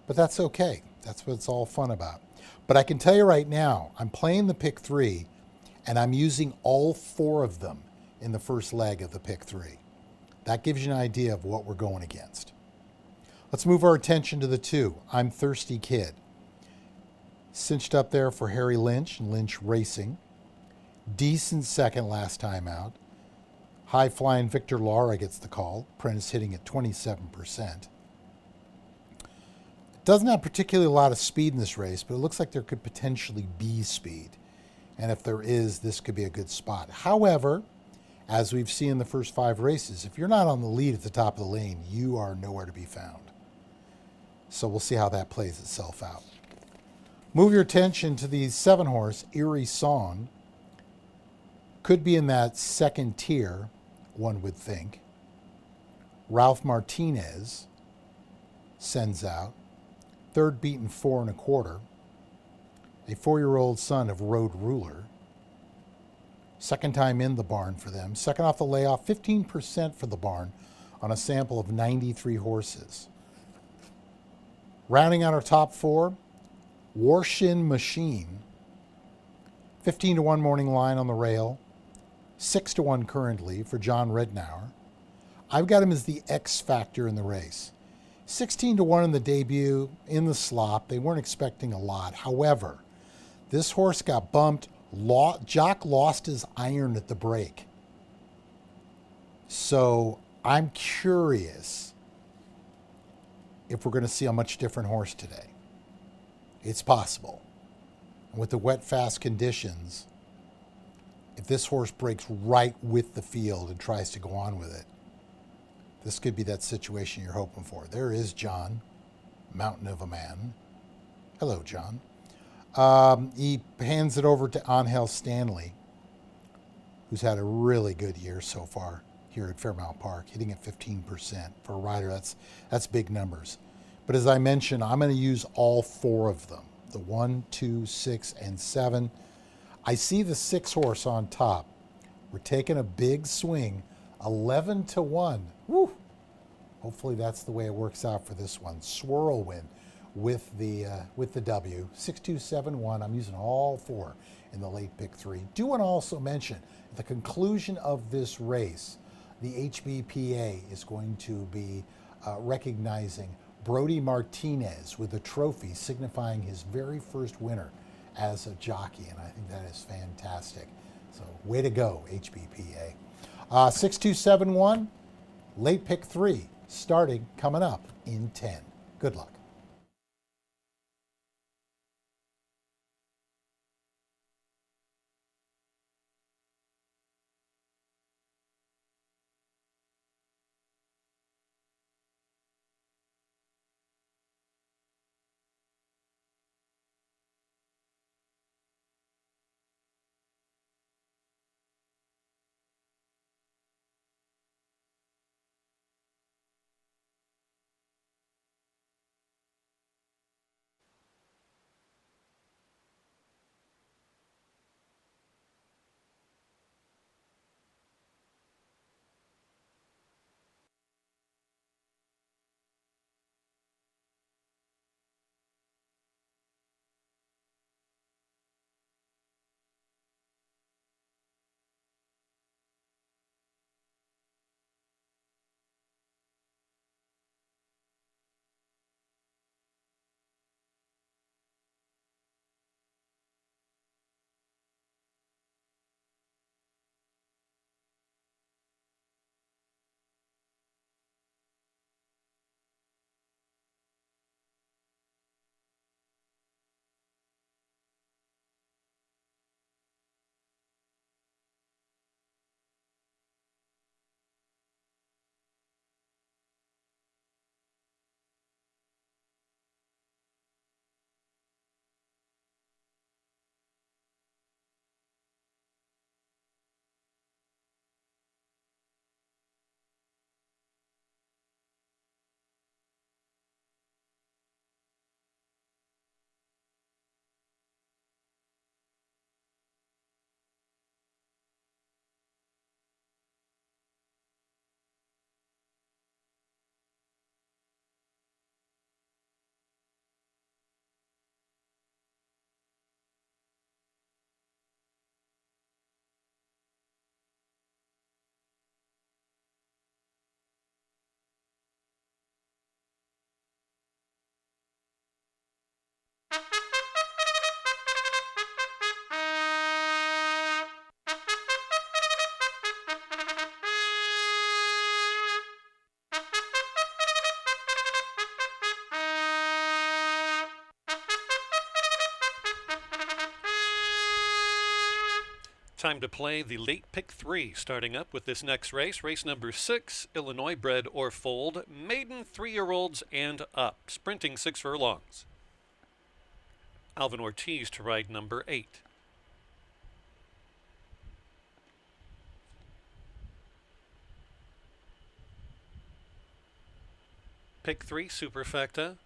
but that's okay. That's what it's all fun about. But I can tell you right now, I'm playing the pick 3, and I'm using all 4 of them in the first leg of the pick 3. That gives you an idea of what we're going against. Let's move our attention to the 2. I'm Thirsty Kid. Cinched up there for Harry Lynch and Lynch Racing. Decent second last time out. High-flying Victor Lara gets the call. Prentice hitting at 27%. Doesn't have particularly a lot of speed in this race, but it looks like there could potentially be speed. And if there is, this could be a good spot. However, as we've seen in the first 5 races, if you're not on the lead at the top of the lane, you are nowhere to be found. So we'll see how that plays itself out. Move your attention to the 7-horse, Eerie Song. Could be in that second tier, one would think. Ralph Martinez sends out. Third beaten 4 1/4. A 4-year-old son of Road Ruler. Second time in the barn for them. Second off the layoff, 15% for the barn on a sample of 93 horses. Rounding out our top 4, Warshin Machine. 15-1 morning line on the rail. 6-1 currently for John Rednauer. I've got him as the X factor in the race. 16-1 in the debut, in the slop. They weren't expecting a lot. However, this horse got bumped. Jock lost his iron at the break. So I'm curious if we're going to see a much different horse today. It's possible. And with the wet, fast conditions, if this horse breaks right with the field and tries to go on with it, this could be that situation you're hoping for. There is John, mountain of a man. Hello, John. He hands it over to Angel Stanley, who's had a really good year so far here at Fairmount Park, hitting at 15%. For a rider, that's big numbers. But as I mentioned, I'm going to use all 4 of them, the 1, 2, 6, and 7. I see the 6-horse on top. We're taking a big swing, 11-1. Woo! Hopefully that's the way it works out for this one. Swirlwind with the W. 6271. I'm using all 4 in the late pick 3. Do want to also mention at the conclusion of this race, the HBPA is going to be recognizing Brody Martinez with a trophy signifying his very first winner as a jockey, and I think that is fantastic. So way to go, HBPA. 6271, late pick 3, starting coming up in 10. Good luck. Time to play the late pick 3, starting up with this next race. Race number 6, Illinois bred or foaled, maiden 3-year-olds and up, sprinting 6 furlongs. Alvin Ortiz to ride number 8. Pick 3, Superfecta.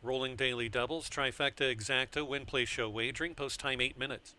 Rolling daily doubles, trifecta, exacta, win, play, show, wagering, post time 8 minutes.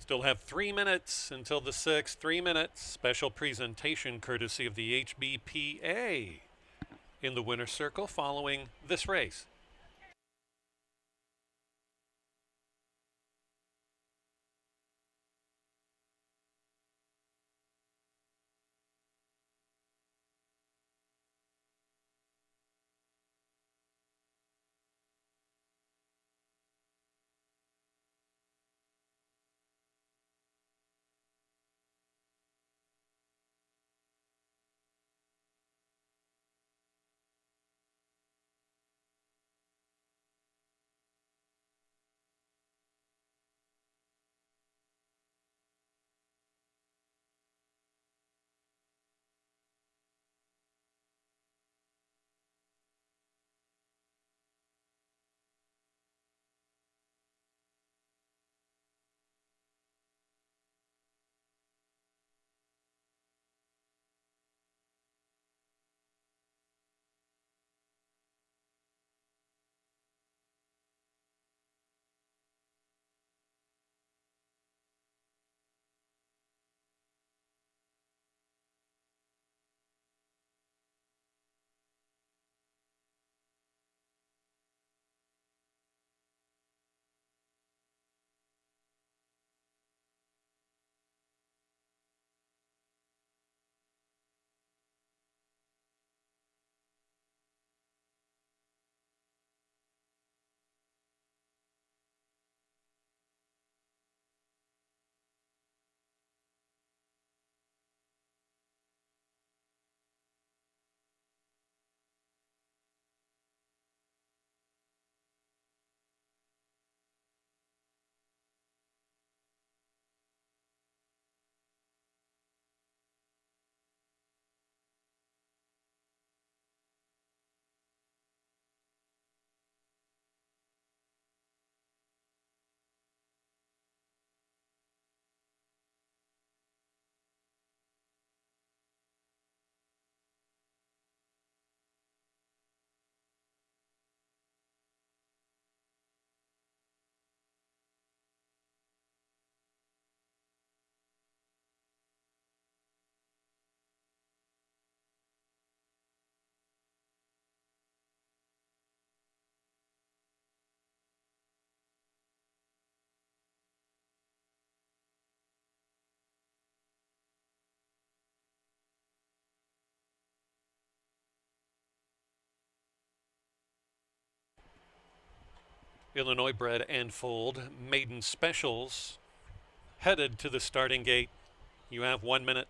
Still have 3 minutes until the 6th. 3 minutes. Special presentation courtesy of the HBPA in the winner's circle following this race. Illinois bred and foaled maiden specials headed to the starting gate. You have 1 minute.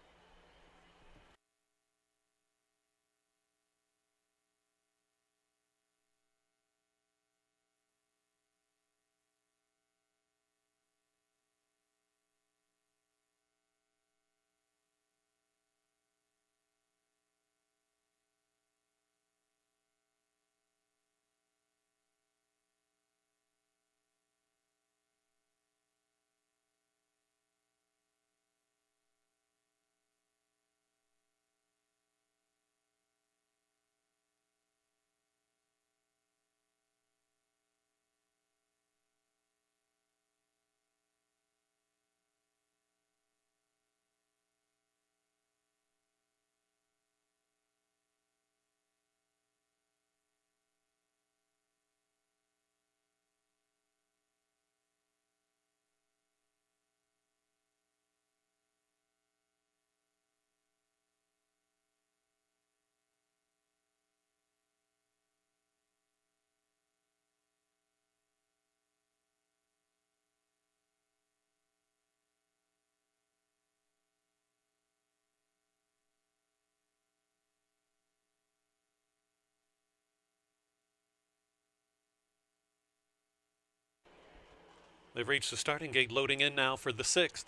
They've reached the starting gate, loading in now for the 6th.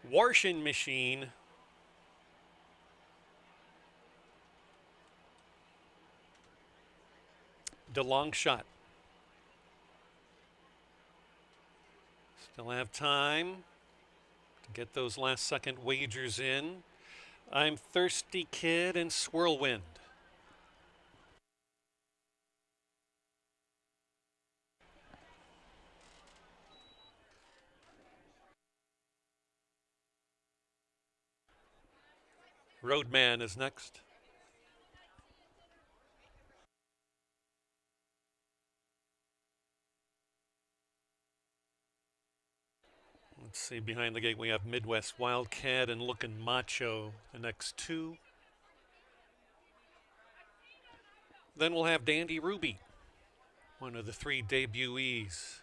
Washing machine. DeLong shot. Still have time to get those last second wagers in. I'm Thirsty Kid and Swirlwind. Roadman is next. Let's see, behind the gate we have Midwest Wildcat and Looking Macho, the next two. Then we'll have Dandy Ruby, one of the three debutees.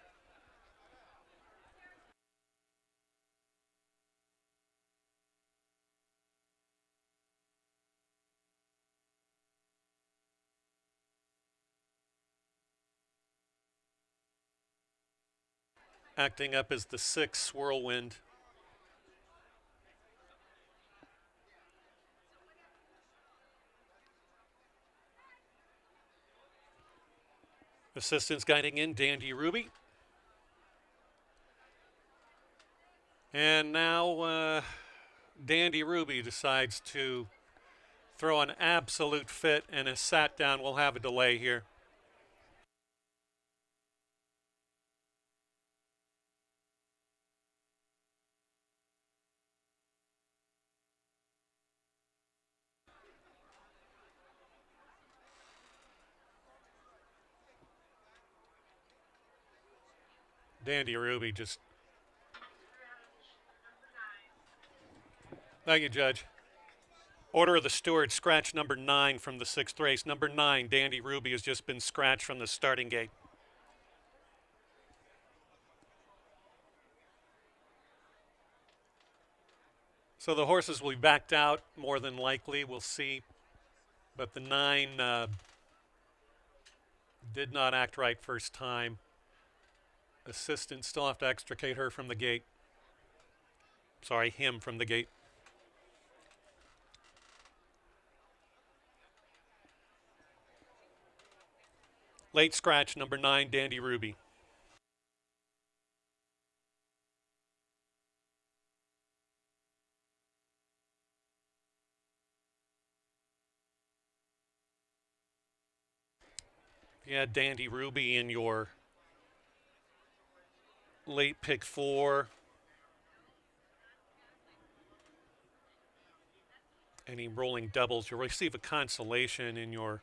Acting up as the sixth, Whirlwind. Assistants guiding in, Dandy Ruby. And now Dandy Ruby decides to throw an absolute fit, and is sat down. We'll have a delay here. Dandy Ruby just... Thank you, Judge. Order of the Steward, scratch number 9 from the 6th race. Number 9, Dandy Ruby, has just been scratched from the starting gate. So the horses will be backed out, more than likely. We'll see. But the 9 did not act right first time. Assistants still have to extricate her from the gate. Sorry, him from the gate. Late scratch, number 9, Dandy Ruby. If you had Dandy Ruby in your late pick 4, any rolling doubles, you'll receive a consolation in your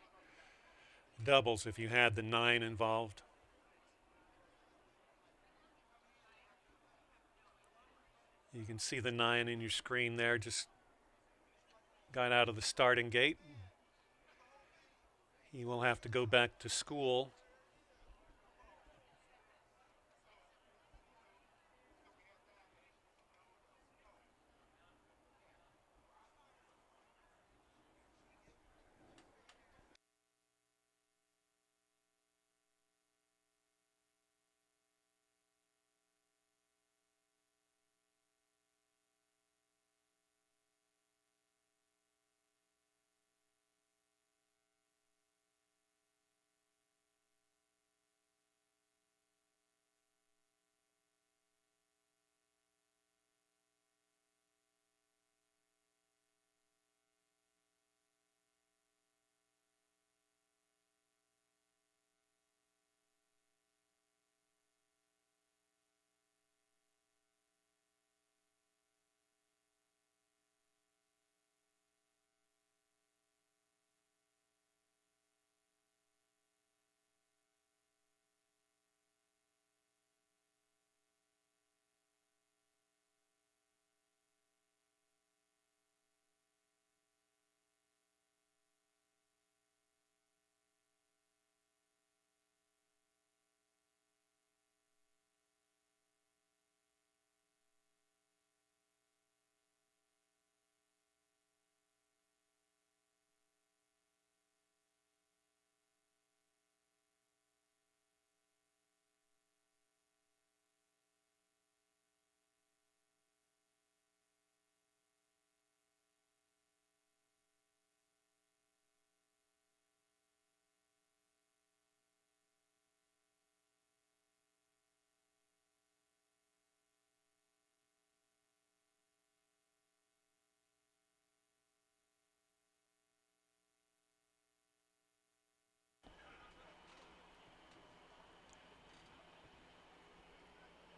doubles if you had the 9 involved. You can see the 9 in your screen there, just got out of the starting gate. He will have to go back to school.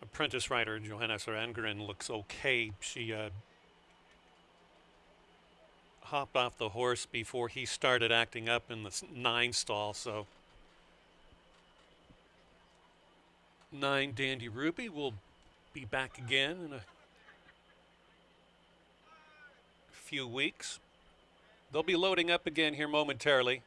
Apprentice rider Johanna Sarangren looks okay. She hopped off the horse before he started acting up in the 9 stall. So 9 Dandy Ruby will be back again in a few weeks. They'll be loading up again here momentarily.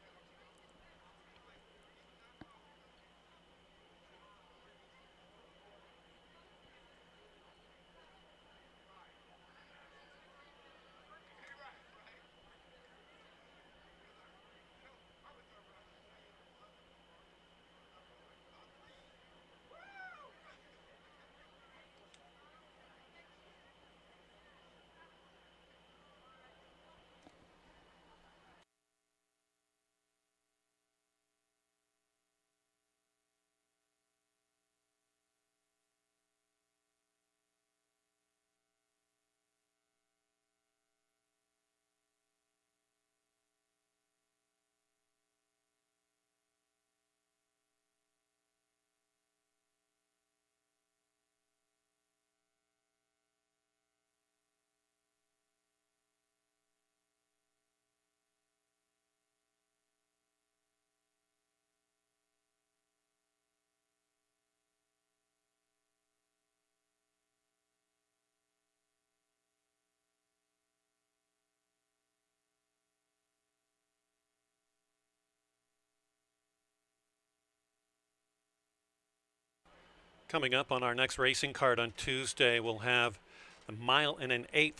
Coming up on our next racing card on Tuesday, we'll have the 1.125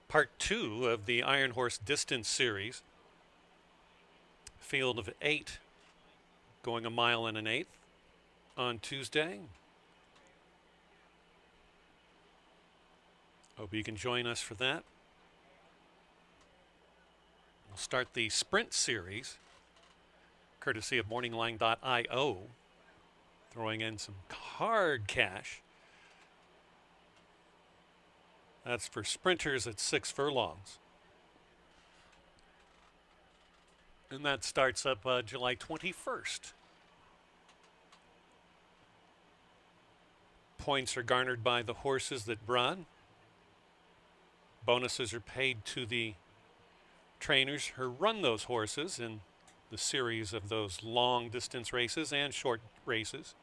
part 2 of the Iron Horse Distance Series. Field of 8 going 1.125 on Tuesday. Hope you can join us for that. We'll start the Sprint Series, courtesy of morningline.io, throwing in some hard cash. That's for sprinters at 6 furlongs. And that starts up July 21st. Points are garnered by the horses that run. Bonuses are paid to the trainers who run those horses in the series of those long distance races and short races.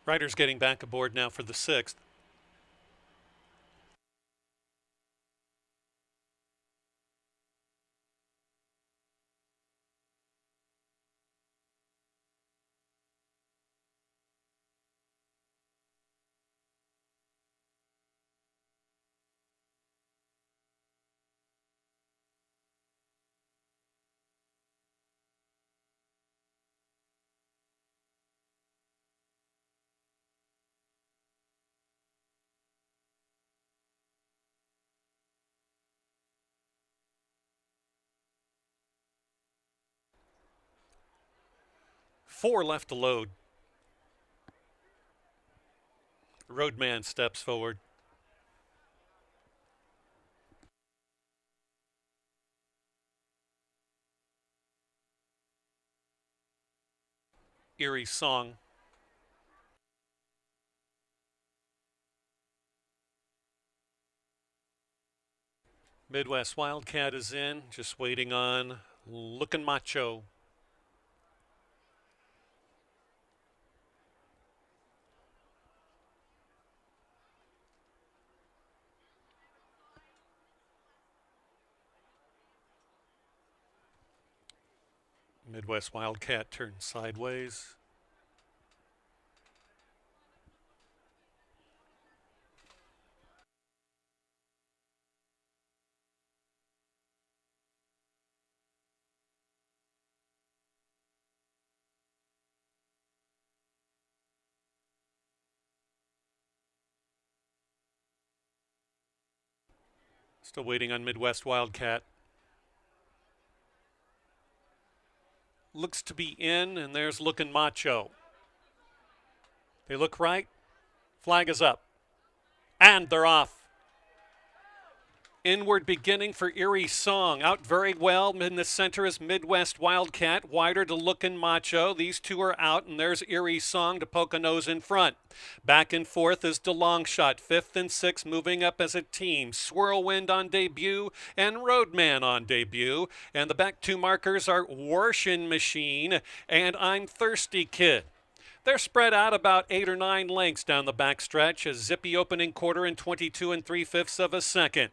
Riders getting back aboard now for the 6th. Four left to load. Roadman steps forward. Eerie Song. Midwest Wildcat is in, just waiting on Lookin' Macho. Midwest Wildcat turns sideways. Still waiting on Midwest Wildcat. Looks to be in, and there's Looking Macho. They look right. Flag is up. And they're off. Inward beginning for Erie Song. Out very well. In the center is Midwest Wildcat. Wider to Lookin' Macho. These two are out, and there's Erie Song to Poconos in front. Back and forth is DeLongshot. Fifth and sixth moving up as a team. Swirlwind on debut and Roadman on debut. And the back two markers are Warshin Machine and I'm Thirsty Kid. They're spread out about 8 or 9 lengths down the backstretch, a zippy opening quarter in 22 3/5 of a second.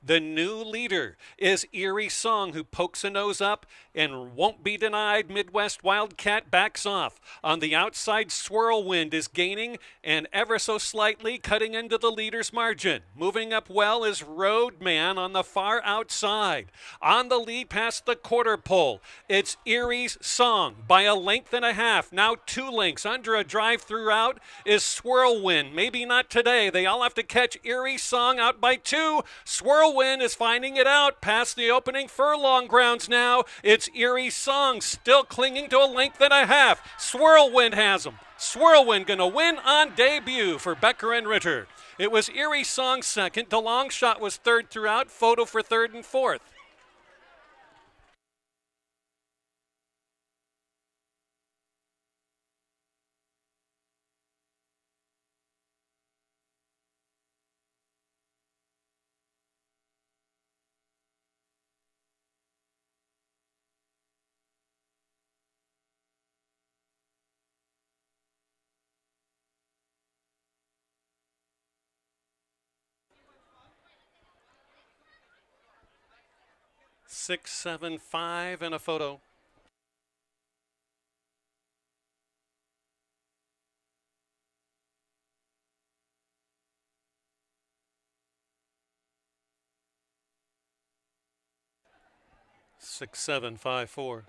The new leader is Erie Song, who pokes a nose up and won't be denied. Midwest Wildcat backs off. On the outside, Swirlwind is gaining and ever so slightly cutting into the leader's margin. Moving up well is Roadman on the far outside. On the lead past the quarter pole, it's Erie's Song by a length and a half. Now 2 lengths under a drive-through route is Swirlwind. Maybe not today. They all have to catch Erie Song out by 2. Swirlwind is finding it out past the opening furlong grounds now. It's Erie Song still clinging to a length and a half. Swirlwind has him. Swirlwind going to win on debut for Becker and Ritter. It was Erie Song second. DeLongshot was third throughout. Photo for third and fourth. Six, 7, 5, and a photo. Six, 7, 5, 4.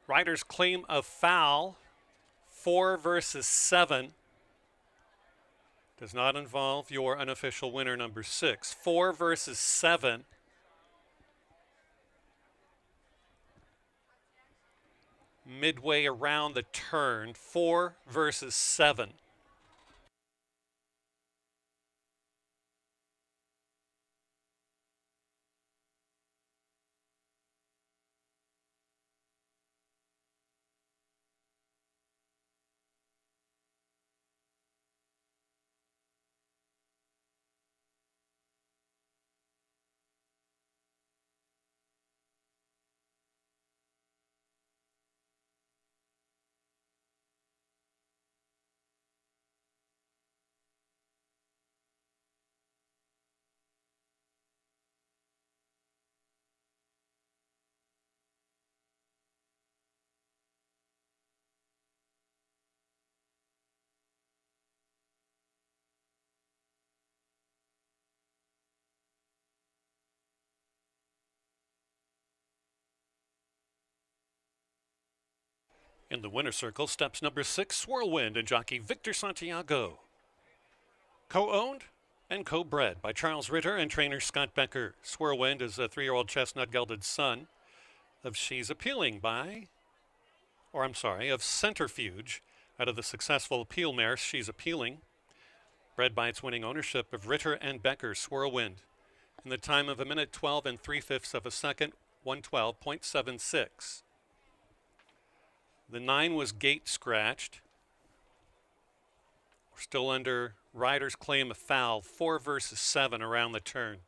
Riders claim a foul. 4 versus 7. Does not involve your unofficial winner, number 6. 4 versus 7. Midway around the turn. 4 versus 7. In the winner's circle steps number 6, Swirlwind, and jockey Victor Santiago. Co-owned and co-bred by Charles Ritter and trainer Scott Becker. Swirlwind is a 3-year-old chestnut gelded son of of Centrifuge, out of the successful Appeal mare She's Appealing, bred by its winning ownership of Ritter and Becker. Swirlwind, in the time of 1:12 3/5 of a second, 112.76. The 9 was gate scratched. We're still under riders claim a foul. 4 versus 7 around the turn.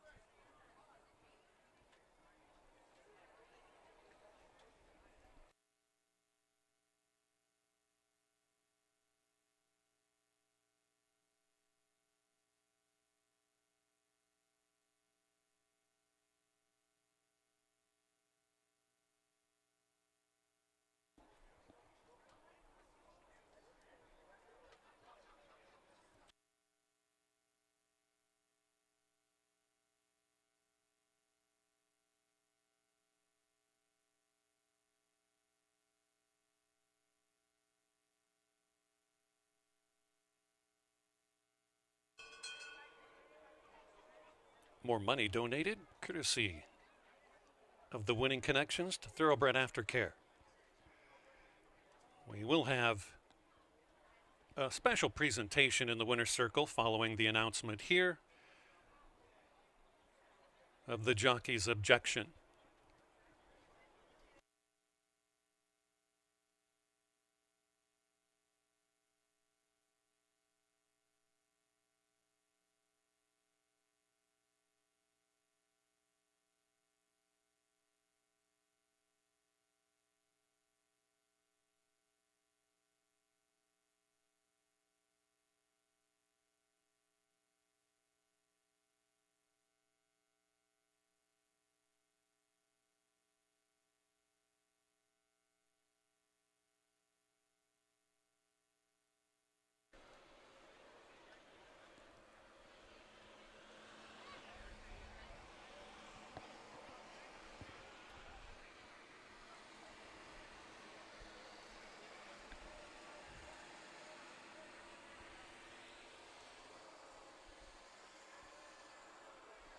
More money donated, courtesy of the Winning Connections to Thoroughbred Aftercare. We will have a special presentation in the winner's circle following the announcement here of the jockey's objection.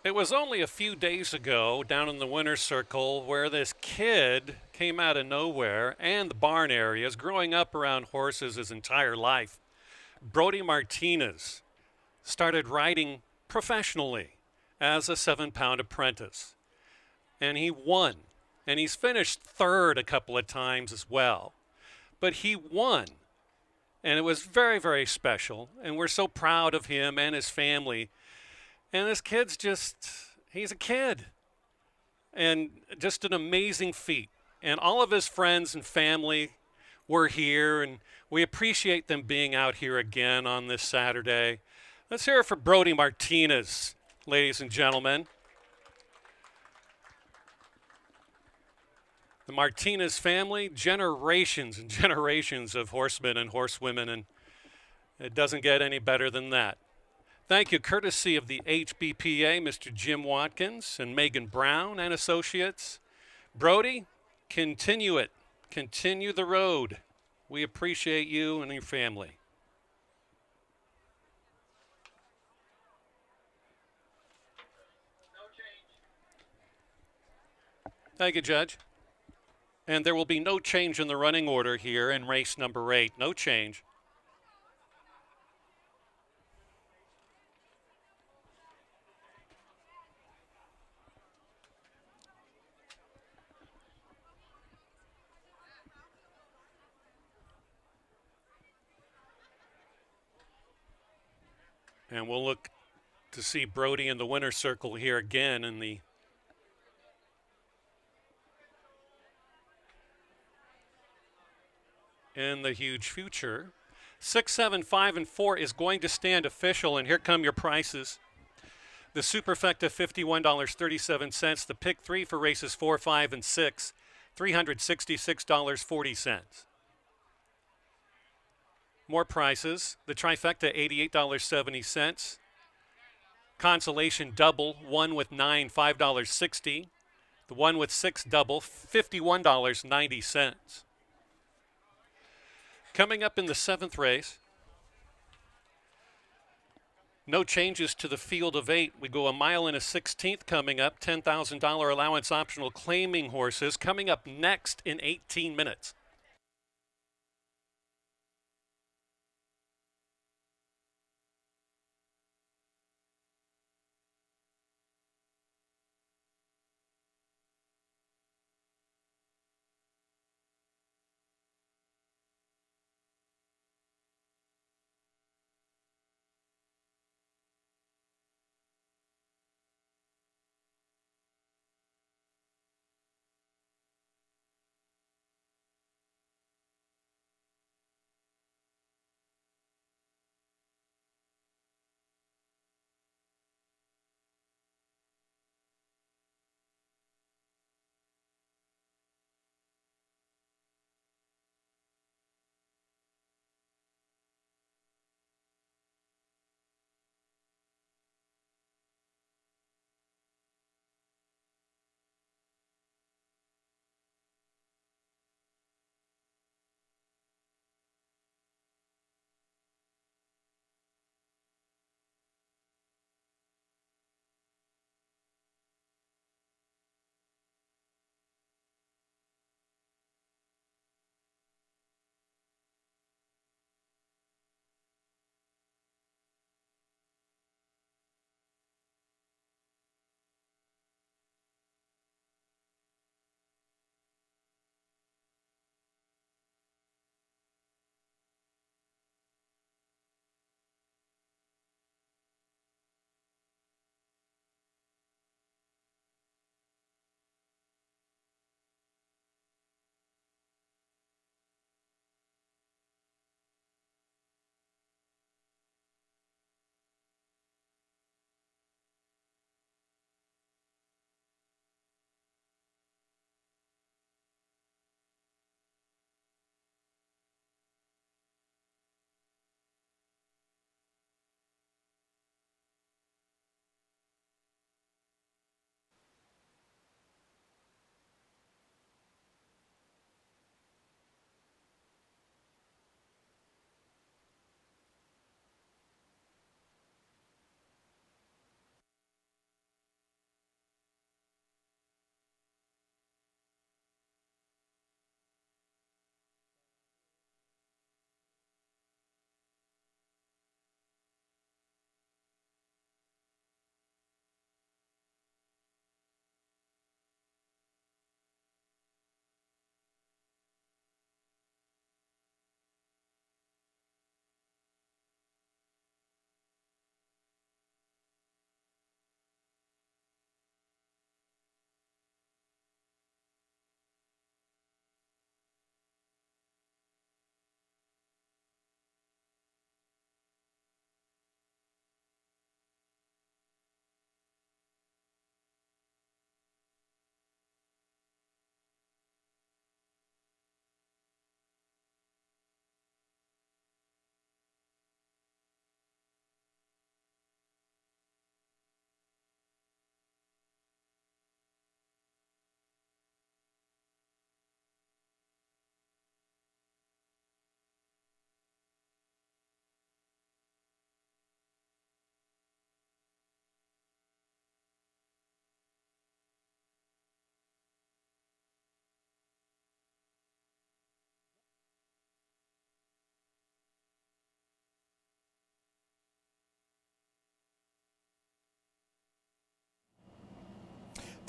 It was only a few days ago down in the winner's circle where this kid came out of nowhere and the barn areas, growing up around horses his entire life. Brody Martinez started riding professionally as a 7-pound apprentice. And he won. And he's finished third a couple of times as well. But he won. And it was very, very special. And we're so proud of him and his family. And this kid's he's a kid. And just an amazing feat. And all of his friends and family were here, and we appreciate them being out here again on this Saturday. Let's hear it for Brody Martinez, ladies and gentlemen. The Martinez family, generations and generations of horsemen and horsewomen, and it doesn't get any better than that. Thank you, courtesy of the HBPA, Mr. Jim Watkins and Megan Brown and Associates. Brody, continue it. Continue the road. We appreciate you and your family. Thank you, Judge. And there will be no change in the running order here in race number 8. No change. And we'll look to see Brody in the winner's circle here again in the huge future. 6, 7, 5, and 4 is going to stand official, and here come your prices. The Superfecta, $51.37. The pick 3 for races 4, 5, and 6, $366.40. More prices. The Trifecta, $88.70. Consolation double, 1 with 9, $5.60. The 1 with 6 double, $51.90. Coming up in the 7th race, no changes to the field of 8. We go a mile and a 16th coming up, $10,000 allowance optional claiming horses coming up next in 18 minutes.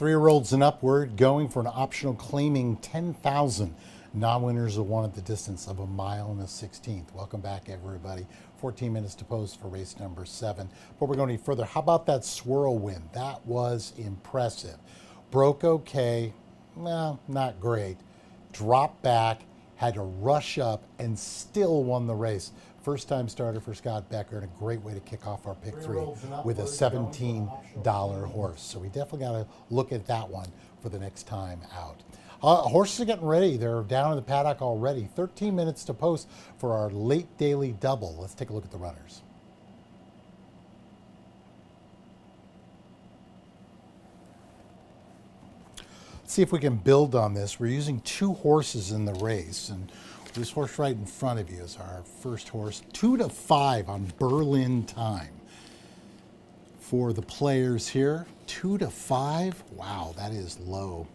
3-year-olds and upward going for an optional claiming 10,000. Non-winners are won at the distance of 1 mile and a 16th. Welcome back, everybody. 14 minutes to post for race number 7. But we're going any further. How about that swirl win? That was impressive. Broke okay. Well, not great. Dropped back, had to rush up, and still won the race. First time starter for Scott Becker, and a great way to kick off our pick 3 with a $17 horse. So we definitely got to look at that one for the next time out. Horses are getting ready. They're down in the paddock already. 13 minutes to post for our late daily double. Let's take a look at the runners. See if we can build on this. We're using 2 horses in the race, and this horse right in front of you is our first horse. 2 to 5 on Berlin time for the players here. 2 to 5. Wow, that is low.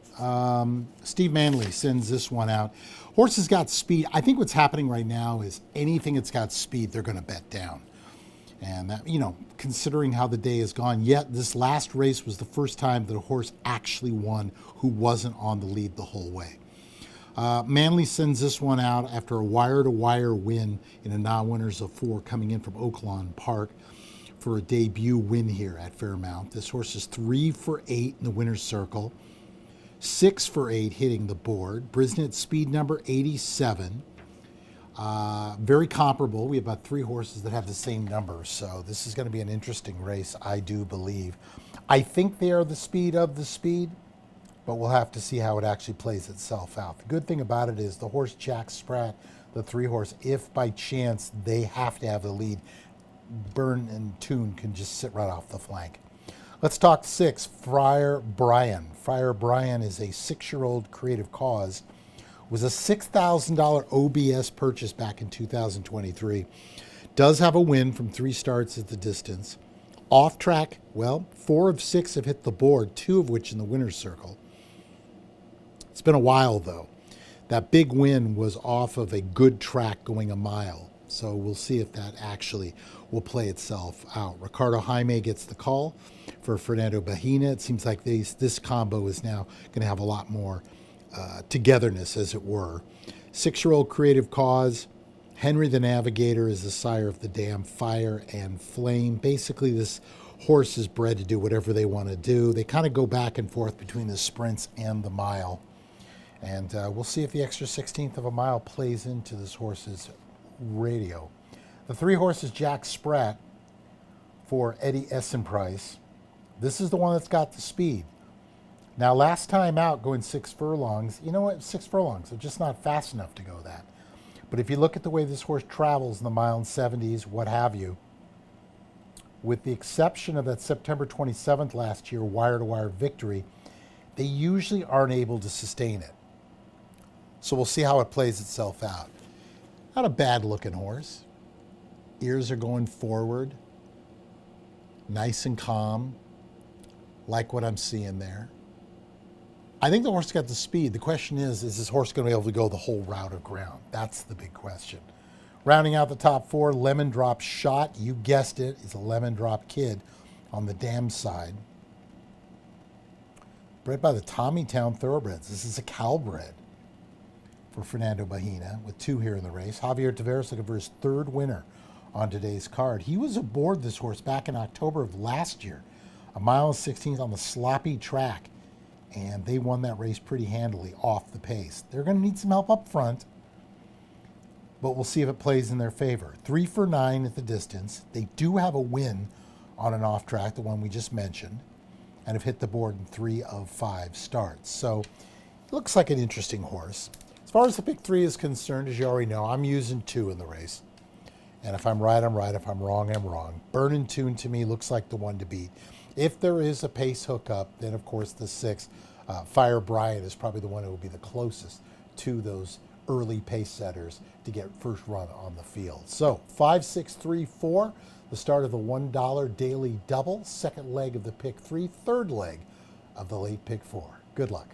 Steve Manley sends this one out. Horse has got speed. I think what's happening right now is anything that's got speed, they're going to bet down. And that, considering how the day has gone, yet this last race was the first time that a horse actually won who wasn't on the lead the whole way. Manley sends this one out after a wire-to-wire win in a non-winners of 4 coming in from Fairmount Park for a debut win here at Fairmount. This horse is 3 for 8 in the winner's circle, 6 for 8 hitting the board. Brisnet speed number 87. Very comparable. We have about 3 horses that have the same number, so this is going to be an interesting race, I do believe. I think they are the speed of the speed, but we'll have to see how it actually plays itself out. The good thing about it is the horse Jack Spratt, the 3 horse, if by chance they have to have the lead, Burn and Tune can just sit right off the flank. Let's talk 6, Friar Brian. Friar Brian is a 6-year-old creative cause. Was a $6,000 OBS purchase back in 2023. Does have a win from 3 starts at the distance. Off track, well, 4 of 6 have hit the board, 2 of which in the winner's circle. It's been a while, though. That big win was off of a good track going a mile. So we'll see if that actually will play itself out. Ricardo Jaime gets the call for Fernando Bahina. It seems like this combo is now going to have a lot more togetherness, as it were. 6-year-old creative cause. Henry the Navigator is the sire of the dam, Fire and Flame. Basically, this horse is bred to do whatever they want to do. They kind of go back and forth between the sprints and the mile. And we'll see if the extra 16th of a mile plays into this horse's radio. The 3 horses Jack Spratt for Eddie Essenprice. This is the one that's got the speed. Now, last time out going 6 furlongs, you know what? 6 furlongs are just not fast enough to go that. But if you look at the way this horse travels in the mile and 70s, what have you, with the exception of that September 27th last year wire-to-wire victory, they usually aren't able to sustain it. So we'll see how it plays itself out. Not a bad-looking horse. Ears are going forward. Nice and calm. Like what I'm seeing there. I think the horse got the speed. The question is this horse going to be able to go the whole route of ground? That's the big question. Rounding out the top 4, Lemon Drop Shot. You guessed it. He's a Lemon Drop kid on the dam side. Bred by the Tommytown Thoroughbreds. This is a Calbred for Fernando Bahina with 2 here in the race. Javier Tavares looking for his 3rd winner on today's card. He was aboard this horse back in October of last year. 1 mile and 16th on the sloppy track. And they won that race pretty handily off the pace. They're going to need some help up front, but we'll see if it plays in their favor. 3 for 9 at the distance. They do have a win on an off track, the one we just mentioned, and have hit the board in 3 of 5 starts. So it looks like an interesting horse. As far as the pick 3 is concerned, as you already know, I'm using 2 in the race. And if I'm right, I'm right. If I'm wrong, I'm wrong. Burn and Tune to me looks like the one to beat. If there is a pace hookup, then of course the 6, Fire Brian, is probably the one who will be the closest to those early pace setters to get first run on the field. So 5, 6, 3, 4, the start of the $1 daily double, second leg of the pick 3, third leg of the late pick 4. Good luck.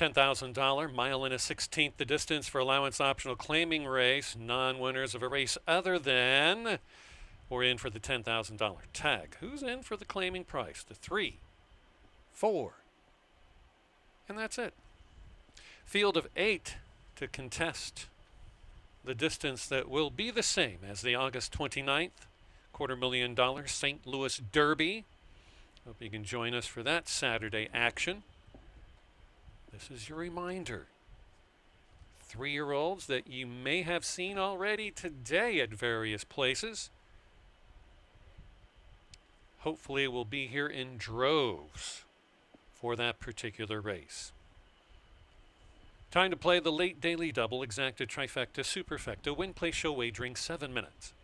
$10,000 mile and a 16th the distance for allowance optional claiming race. Non-winners of a race other than or in for the $10,000 tag. Who's in for the claiming price? The 3, 4, and that's it. Field of 8 to contest the distance that will be the same as the August 29th $250,000 St. Louis Derby. Hope you can join us for that Saturday action. This is your reminder. 3-year-olds that you may have seen already today at various places. Hopefully we'll be here in droves for that particular race. Time to play the late daily double, exacta, trifecta, superfecta, win, play, show, wagering, 7 minutes.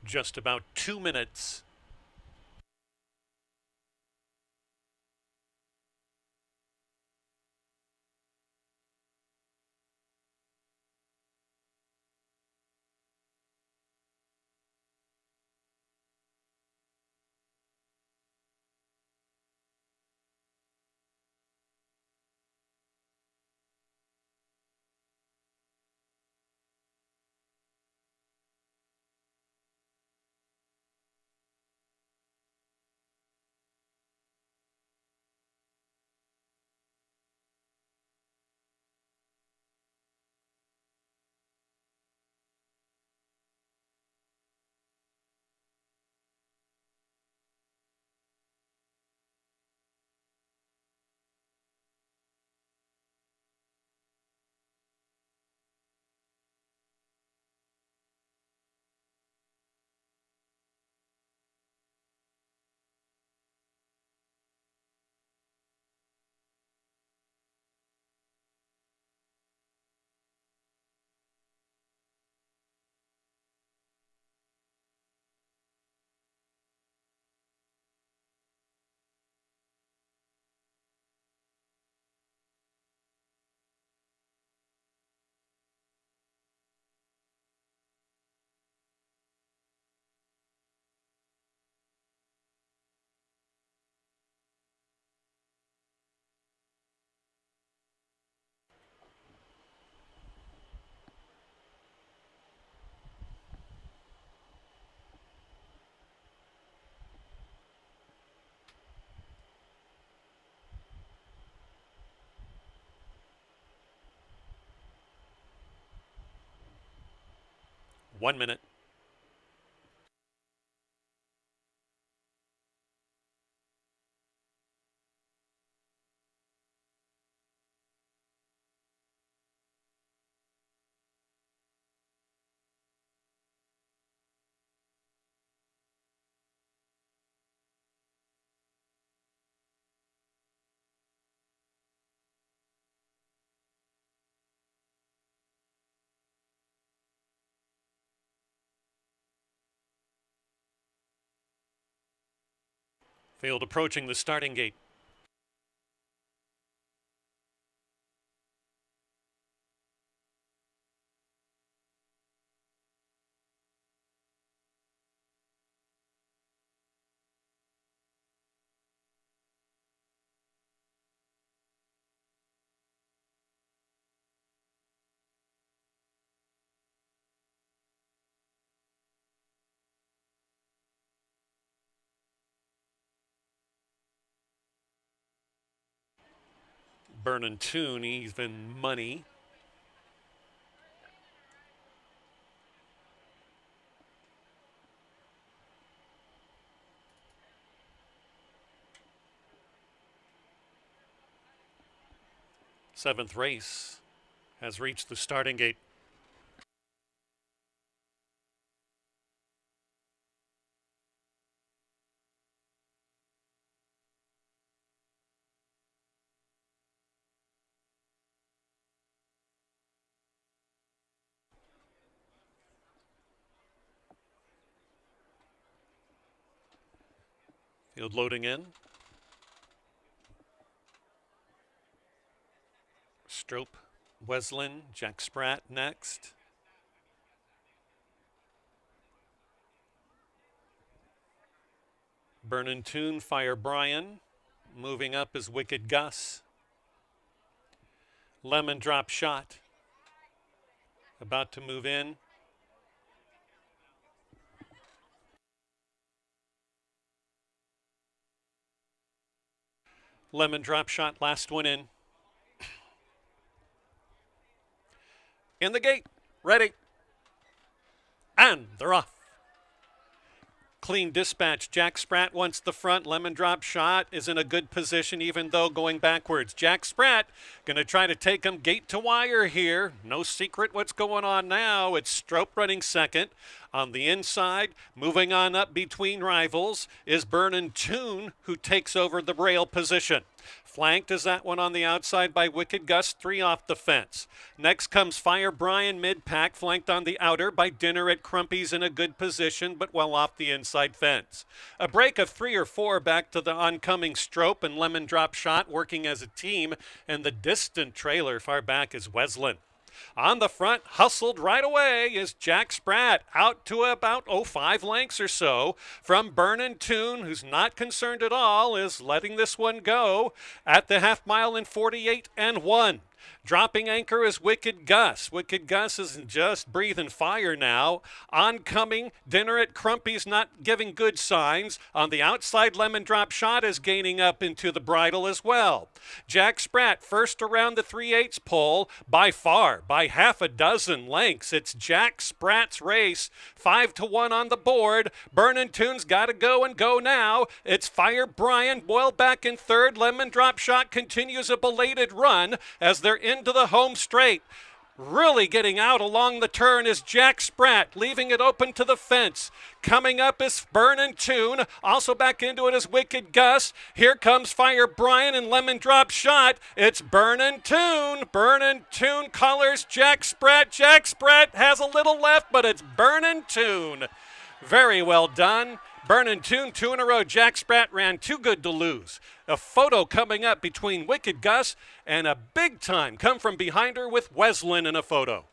Just about 2 minutes 1 minute. Field approaching the starting gate. Burnin' Tune, even money. Seventh race has reached the starting gate. Field loading in. Strope, Weslin, Jack Spratt next. Burnin' Tune, Fire Brian. Moving up is Wicked Gus. Lemon Drop Shot. About to move in. Lemon Drop Shot, last one in. In the gate, ready. And they're off. Clean dispatch. Jack Spratt wants the front. Lemon Drop Shot is in a good position even though going backwards. Jack Spratt going to try to take him gate to wire here. No secret what's going on now. It's Strope running second. On the inside, moving on up between rivals, is Burnin' Tune, who takes over the rail position. Flanked is that one on the outside by Wicked Gus, 3 off the fence. Next comes Fire Brian mid-pack, flanked on the outer by Dinner at Crumpy's in a good position, but well off the inside fence. A break of 3 or 4 back to the oncoming Strope and Lemon Drop Shot working as a team, and the distant trailer far back is Weslin. On the front, hustled right away, is Jack Spratt, out to about 5 lengths or so from Burnin' Tune, who's not concerned at all, is letting this one go at the half mile in 48 and 1. Dropping anchor is Wicked Gus. Wicked Gus is just breathing fire now. Oncoming, Dinner at Crumpy's not giving good signs. On the outside, Lemon Drop Shot is gaining up into the bridle as well. Jack Spratt first around the 3/8 pole by far, by half a dozen lengths. It's Jack Spratt's race, 5-1 on the board. Burnin' Tune's got to go and go now. It's Fire Brian well back in third. Lemon Drop Shot continues a belated run as they're into the home straight. Really getting out along the turn is Jack Spratt, leaving it open to the fence. Coming up is Burnin' Tune. Also back into it is Wicked Gus. Here comes Fire Brian and Lemon Drop Shot. It's Burnin' Tune. Burnin' Tune colors Jack Spratt. Jack Spratt has a little left, but it's Burnin' Tune. Very well done. Burnin' Tune, 2 in a row. Jack Spratt ran too good to lose. A photo coming up between Wicked Gus and a big time come from behind her with Weslin in a photo.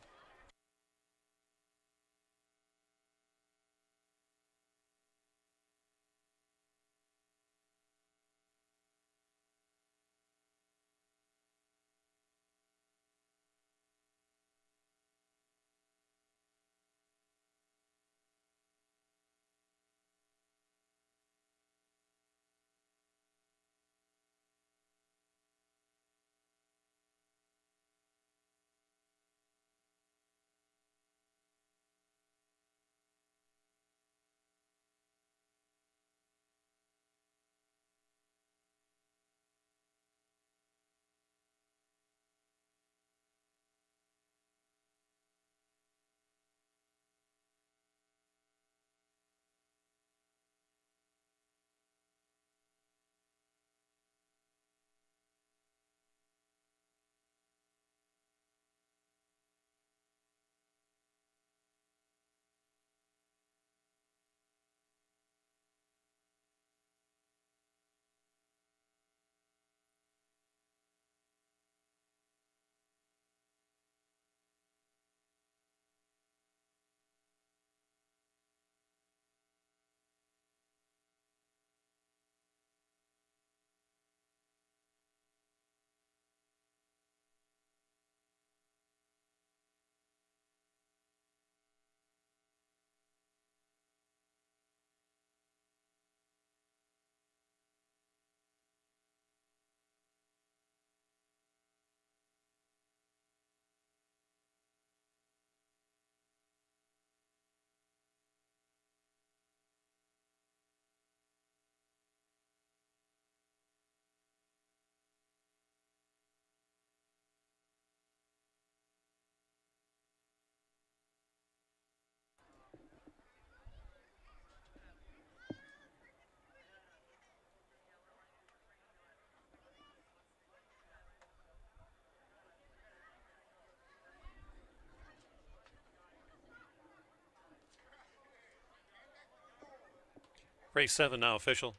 Race 7 now official.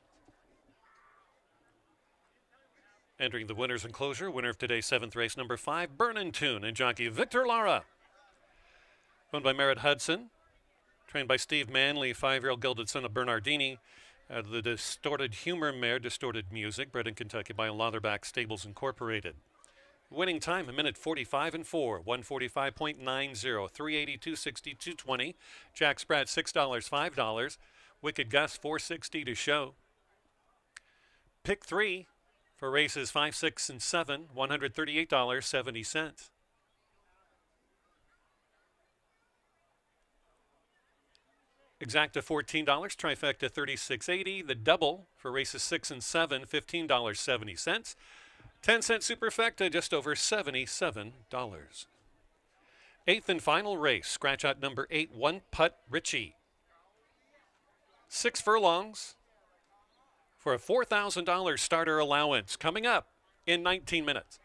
Entering the winner's enclosure, winner of today's 7th race, number 5, Burnin' Tune, and jockey Victor Lara. Owned by Merritt Hudson, trained by Steve Manley, 5-year-old gelded son of Bernardini. The Distorted Humor mare, Distorted Music, bred in Kentucky by Leatherback Stables Incorporated. Winning time, 1 minute 45 and 4, 145.90, 382.60, 220. Jack Sprat, $6, $5. Wicked Gus, $4.60 to show. Pick 3 for races 5, 6, and 7, $138.70. Exacta $14, trifecta $36.80. The double for races 6 and 7, $15.70. 10-cent superfecta, just over $77. Eighth and final race, scratch out number 8, One Putt Richie. 6 furlongs for a $4,000 starter allowance coming up in 19 minutes.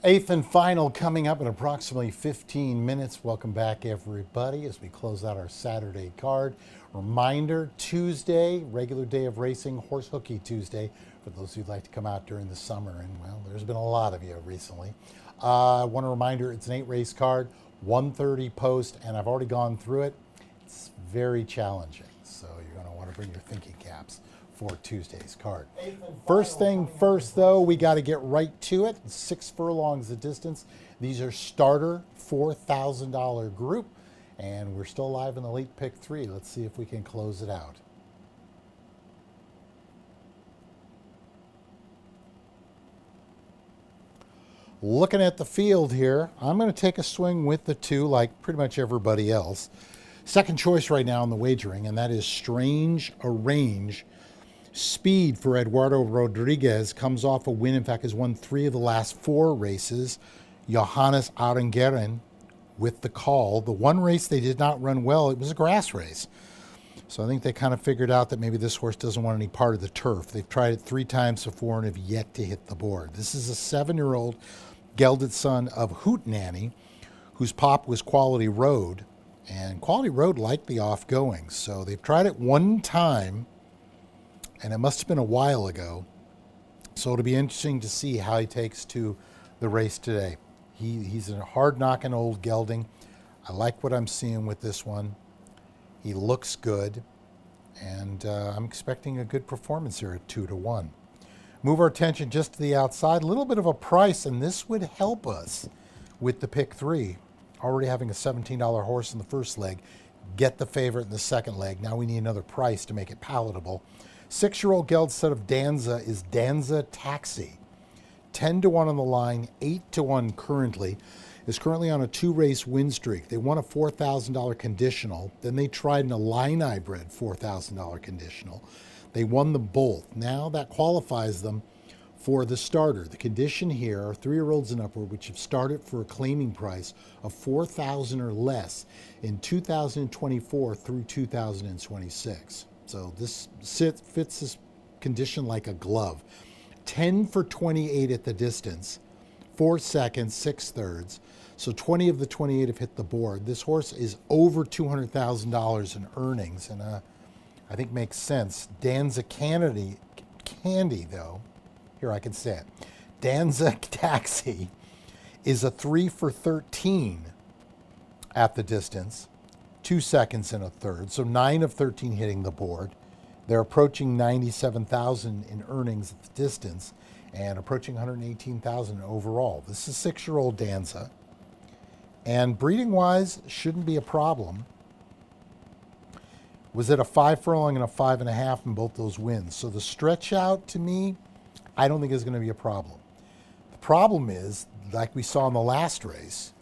Eighth and final coming up in approximately 15 minutes. Welcome back, everybody, as we close out our Saturday card. Reminder, Tuesday, regular day of racing, Horse Hooky Tuesday, for those who'd like to come out during the summer. And, well, there's been a lot of you recently. One reminder, it's an 8-race card, 130 post, and I've already gone through it. It's very challenging, so you're going to want to bring your thinking caps for Tuesday's card. First thing first, though, we got to get right to it. 6 furlongs the distance. These are starter $4,000 group, and we're still alive in the late pick 3. Let's see if we can close it out. Looking at the field here, I'm going to take a swing with the 2 like pretty much everybody else. Second choice right now in the wagering, and that is Strange Arrange. Speed for Eduardo Rodriguez comes off a win. In fact, has won 3 of the last 4 races. Johannes Arengeren with the call. The one race they did not run well, it was a grass race. So I think they kind of figured out that maybe this horse doesn't want any part of the turf. They've tried it 3 times before and have yet to hit the board. This is a 7-year-old gelded son of Hoot Nanny, whose pop was Quality Road. And Quality Road liked the off-going. So they've tried it 1 time, and it must have been a while ago. So it'll be interesting to see how he takes to the race today. He's a hard-knocking old gelding. I like what I'm seeing with this one. He looks good, and I'm expecting a good performance here at 2-1. Move our attention just to the outside. A little bit of a price, and this would help us with the pick 3. Already having a $17 horse in the first leg. Get the favorite in the second leg. Now we need another price to make it palatable. 6-year-old geld set of Danza is Danza Taxi. 10-1 on the line, 8-1 currently. Is currently on a 2-race win streak. They won a $4,000 conditional. Then they tried an Illini bred $4,000 conditional. They won them both. Now that qualifies them for the starter. The condition here are 3-year-olds and upward, which have started for a claiming price of $4,000 or less in 2024 through 2026. So this fits this condition like a glove. 10 for 28 at the distance, 4 seconds, 6 thirds. So 20 of the 28 have hit the board. This horse is over $200,000 in earnings, and I think makes sense. Danza Candy, though, here I can say it. Danza Taxi is a 3 for 13 at the distance, 2 seconds and a third. So 9 of 13 hitting the board. They're approaching 97,000 in earnings at the distance and approaching 118,000 overall. This is 6-year-old Danza. And breeding-wise, shouldn't be a problem. Was it a 5 furlong and a 5.5 in both those wins? So the stretch out, to me, I don't think is going to be a problem. The problem is, like we saw in the last race,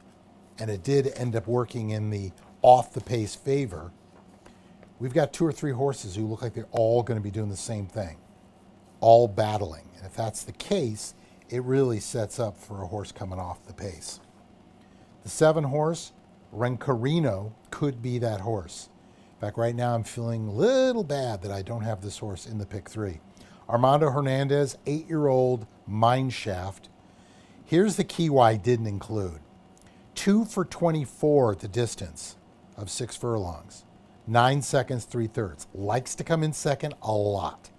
and it did end up working in the off-the-pace favor, we've got 2 or 3 horses who look like they're all going to be doing the same thing, all battling. And if that's the case, it really sets up for a horse coming off the pace. The 7 horse, Rencarino, could be that horse. In fact, right now I'm feeling a little bad that I don't have this horse in the pick 3. Armando Hernandez, 8-year-old Mineshaft. Here's the key why I didn't include. 2 for 24 at the distance of 6 furlongs. 9 seconds, 3 thirds. Likes to come in second a lot.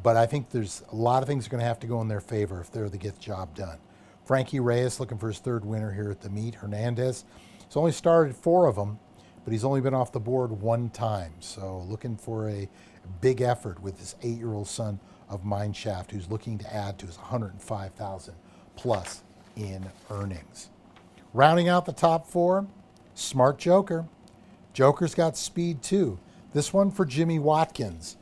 But I think there's a lot of things are going to have to go in their favor if they're to get the job done. Frankie Reyes looking for his 3rd winner here at the meet. Hernandez, he's only started 4 of them, but he's only been off the board 1 time. So looking for a big effort with this 8-year-old son of Mineshaft, who's looking to add to his 105,000 plus in earnings. Rounding out the top 4, Smart Joker. Joker's got speed too. This one for Jimmy Watkins,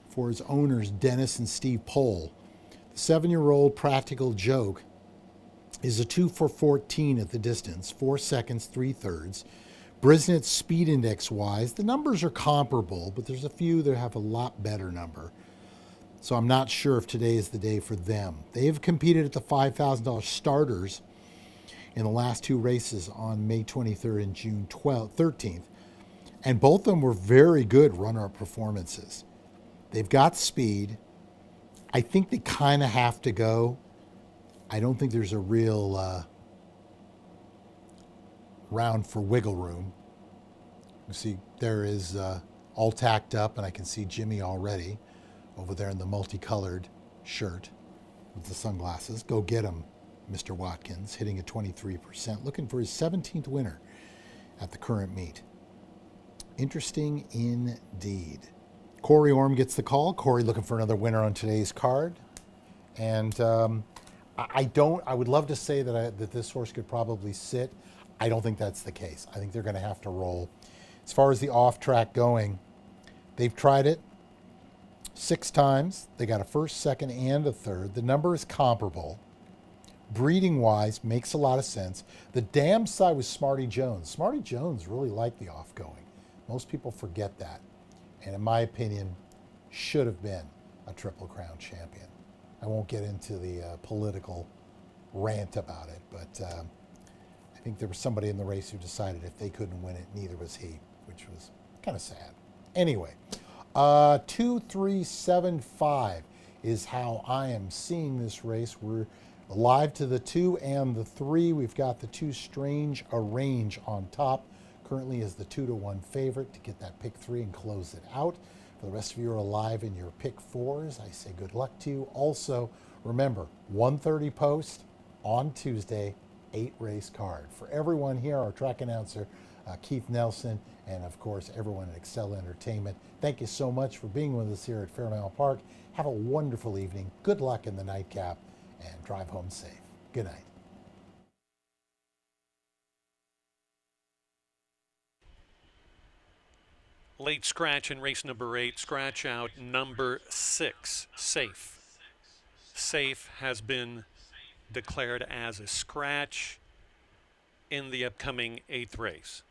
for his owners Dennis and Steve Pohl. The 7-year-old Practical Joke is a 2 for 14 at the distance, 4 seconds, 3 thirds. Brisnet's speed index wise, the numbers are comparable, but there's a few that have a lot better number. So I'm not sure if today is the day for them. They have competed at the $5,000 starters in the last 2 races on May 23rd and June 13th. And both of them were very good runner-up performances. They've got speed. I think they kind of have to go. I don't think there's a real round for wiggle room. You see, there is all tacked up, and I can see Jimmy already over there in the multicolored shirt with the sunglasses. Go get him, Mr. Watkins, hitting at 23%, looking for his 17th winner at the current meet. Interesting indeed. Corey Orm gets the call. Corey looking for another winner on today's card. And I would love to say that this horse could probably sit. I don't think that's the case. I think they're going to have to roll. As far as the off track going, they've tried it 6 times. They got a first, second, and a third. The number is comparable. Breeding wise, makes a lot of sense. The damn side was Smarty Jones. Smarty Jones really liked the off going. Most people forget that. And in my opinion, should have been a Triple Crown champion. I won't get into the political rant about it, but I think there was somebody in the race who decided if they couldn't win it, neither was he, which was kind of sad. Anyway, 2-3-7-5 is how I am seeing this race. We're live to the 2 and the 3. We've got the 2 Strange Arrange on top. Currently is the 2-1 favorite to get that pick 3 and close it out. For the rest of you who are alive in your pick 4s, I say good luck to you. Also, remember, 1:30 post on Tuesday, 8 race card. For everyone here, our track announcer, Keith Nelson, and of course, everyone at Excel Entertainment, thank you so much for being with us here at Fairmount Park. Have a wonderful evening. Good luck in the nightcap, and drive home safe. Good night. Late scratch in race number 8. Scratch out number 6, Safe. Safe has been declared as a scratch in the upcoming 8th race.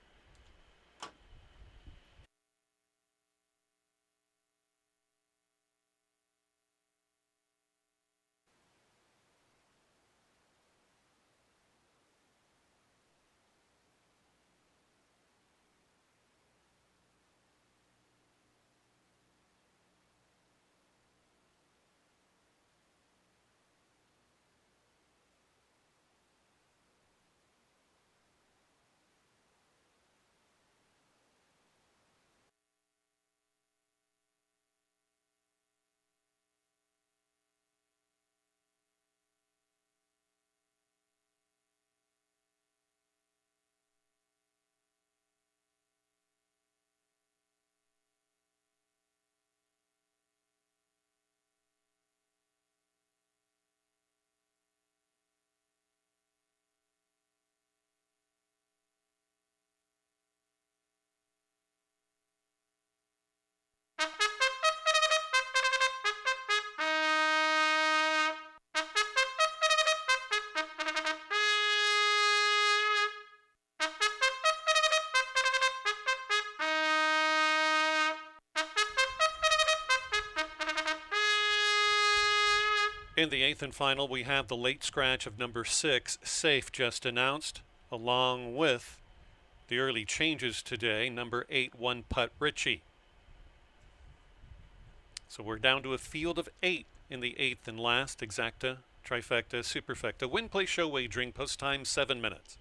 In the 8th and final, we have the late scratch of number 6, Safe, just announced, along with the early changes today, number 8, One Putt Richie. So we're down to a field of 8 in the 8th and last, exacta, trifecta, superfecta. Win, play, show, wagering, post time 7 minutes.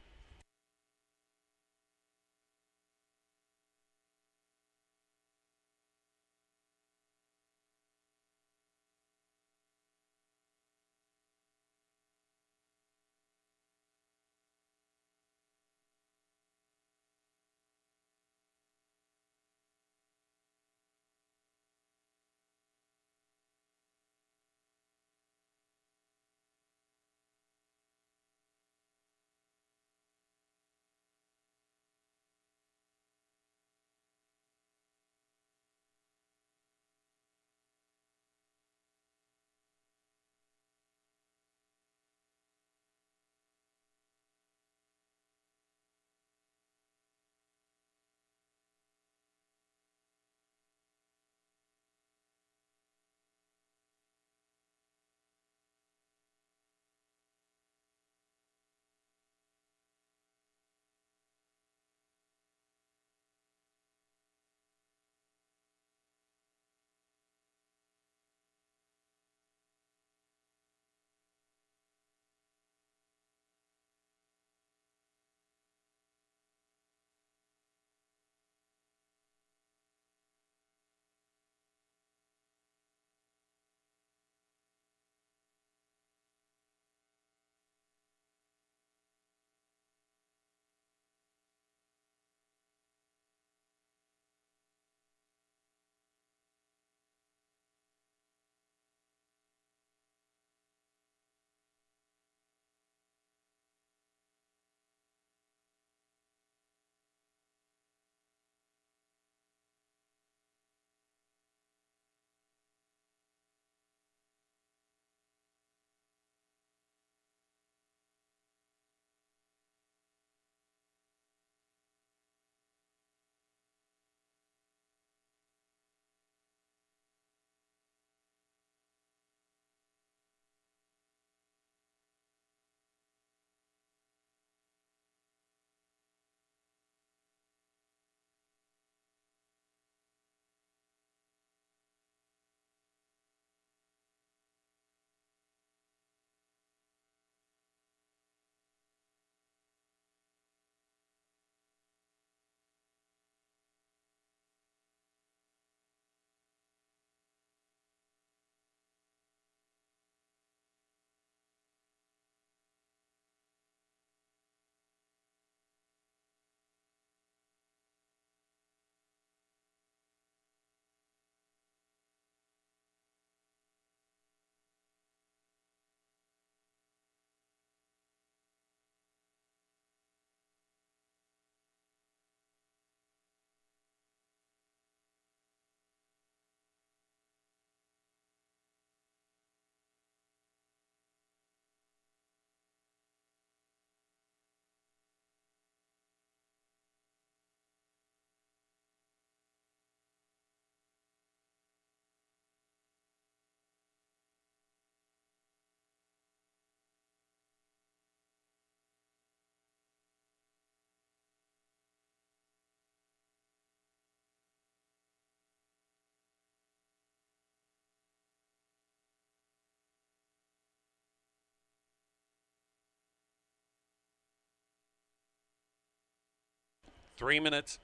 3 minutes.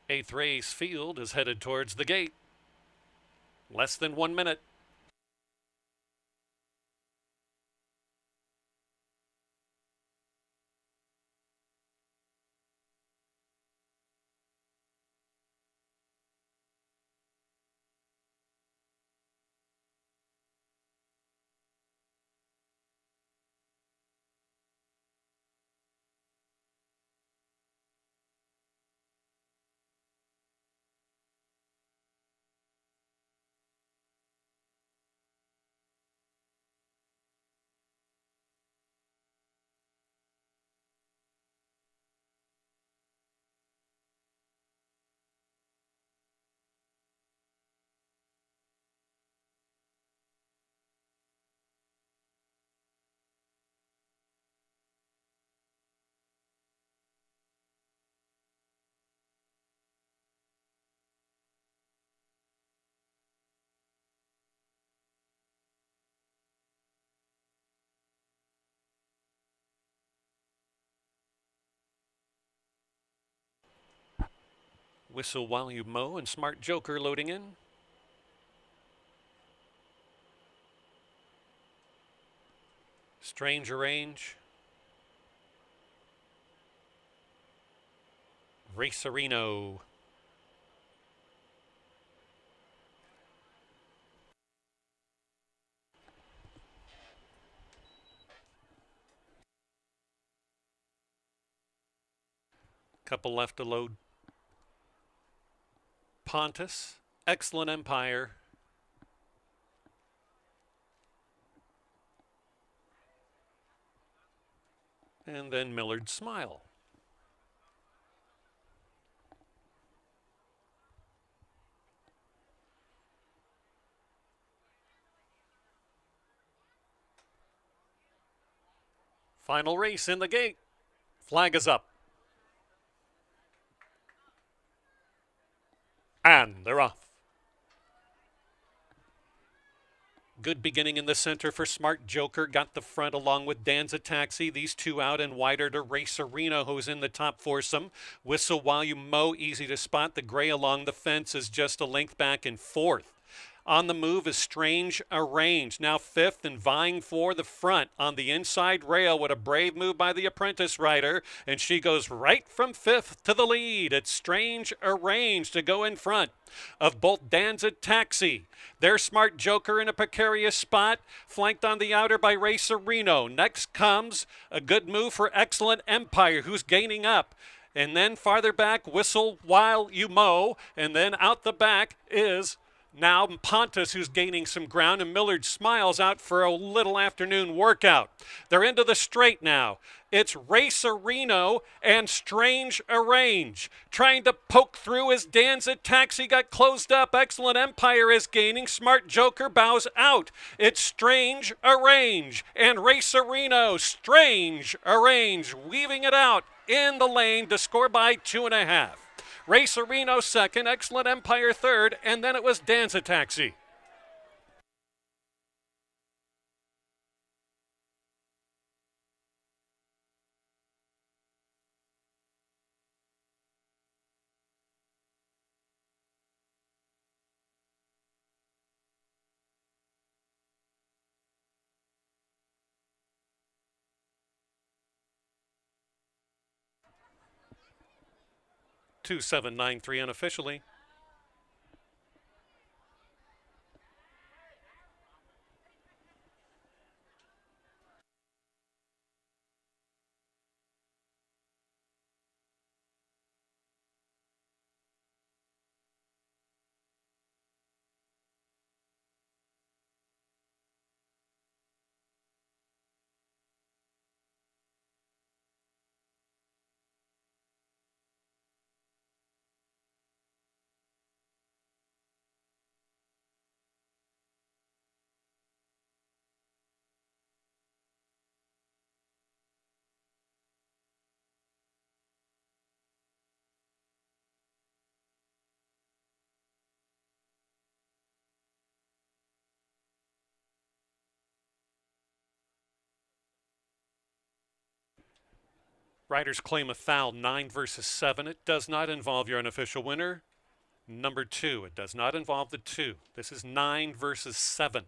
Eighth race field is headed towards the gate. Less than 1 minute. Whistle while you mow and Smart Joker loading in. Strange Range. Racerino. Couple left to load. Pontus. Excellent Empire. And then Millard's Smile. Final race in the gate. Flag is up. And they're off. Good beginning in the center for Smart Joker. Got the front along with Danza Taxi. These two out and wider to Racerino, who's in the top foursome. Whistle While You Mow, easy to spot. The gray along the fence is just a length back in fourth. On the move is Strange Arranged, now fifth and vying for the front on the inside rail. What a brave move by the apprentice rider, and she goes right from fifth to the lead. It's Strange Arranged to go in front of both Danza Taxi. Their Smart Joker in a precarious spot, flanked on the outer by Racerino. Next comes a good move for Excellent Empire, who's gaining up. And then farther back, Whistle While You Mow, and then out the back is now Pontus, who's gaining some ground, and Millard Smiles out for a little afternoon workout. They're into the straight now. It's Racerino and Strange Arrange. Trying to poke through as Danza Taxi got closed up. Excellent Empire is gaining. Smart Joker bows out. It's Strange Arrange and Racerino. Strange Arrange weaving it out in the lane to score by 2.5. Racerino second, Excellent Empire third, and then it was Danza Taxi. Two 793 unofficially. Riders claim a foul, 9 versus 7. It does not involve your unofficial winner, number 2. It does not involve the 2. This is 9 versus 7.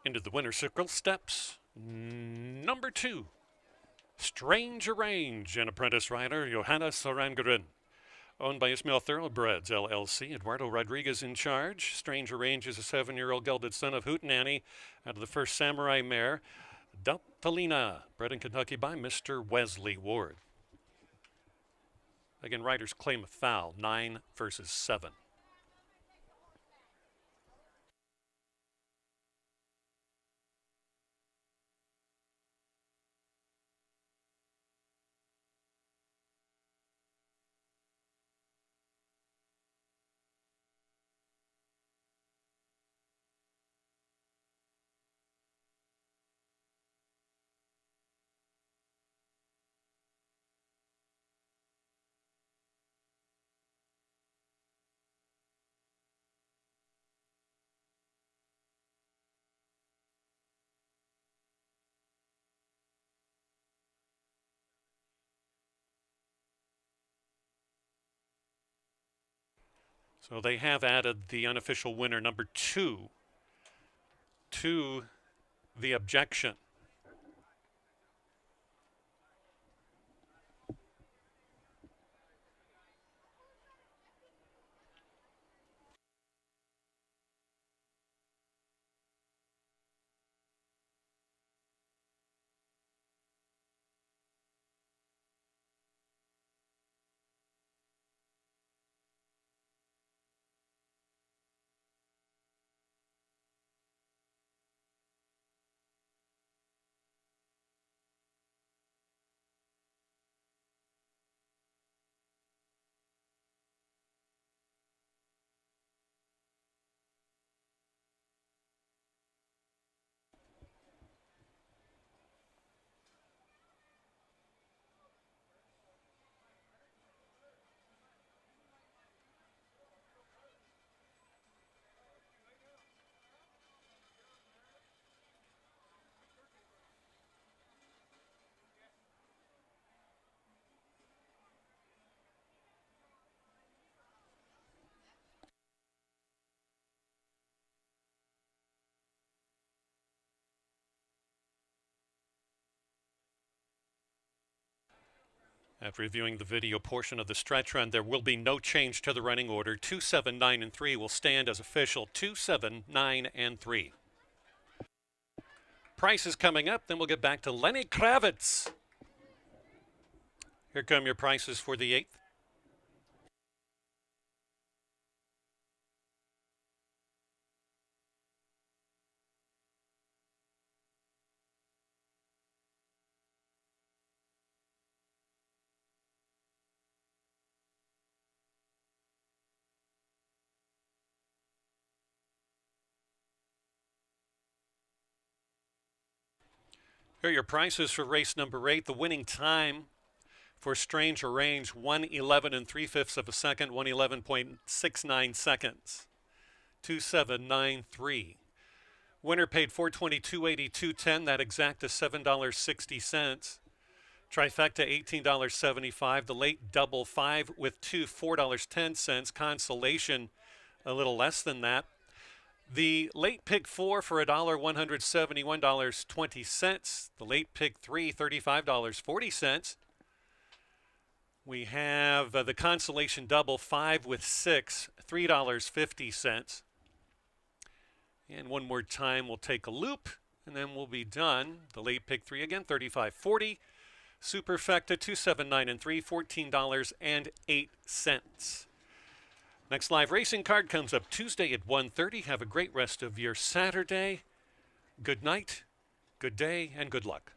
Into the winner's circle steps number 2. Strange Arrange, an apprentice rider, Johannes Sarangren. Owned by Ismail Thoroughbreds, LLC. Eduardo Rodriguez in charge. Strange Arrange is a 7-year-old gelded son of Hootenanny out of the first Samurai mare, Daltalina, bred in Kentucky by Mr. Wesley Ward. Again, riders claim a foul, 9 versus 7. So they have added the unofficial winner, number 2, to the objection. After reviewing the video portion of the stretch run, there will be no change to the running order. 2, 7, 9, and 3 will stand as official. 2, 7, 9, and 3. Prices coming up, then we'll get back to Lenny Kravitz. Here come your prices for the 8th. Here are your prices for race number 8. The winning time for Stranger Range, 1:11 and 3/5 of a second, 1:11.69 seconds. 2793. Winner paid $422.82.10. That exact is $7.60. Trifecta $18.75. The late double 5 with 2, $4.10. Consolation a little less than that. The late pick 4 for $1, $171.20. The late pick 3, $35.40. We have the consolation double 5 with 6, $3.50. And one more time, we'll take a loop, and then we'll be done. The late pick 3 again, $35.40. Superfecta 2, 7, 9, and 3, $14.08. Next live racing card comes up Tuesday at 1:30. Have a great rest of your Saturday. Good night, good day, and good luck.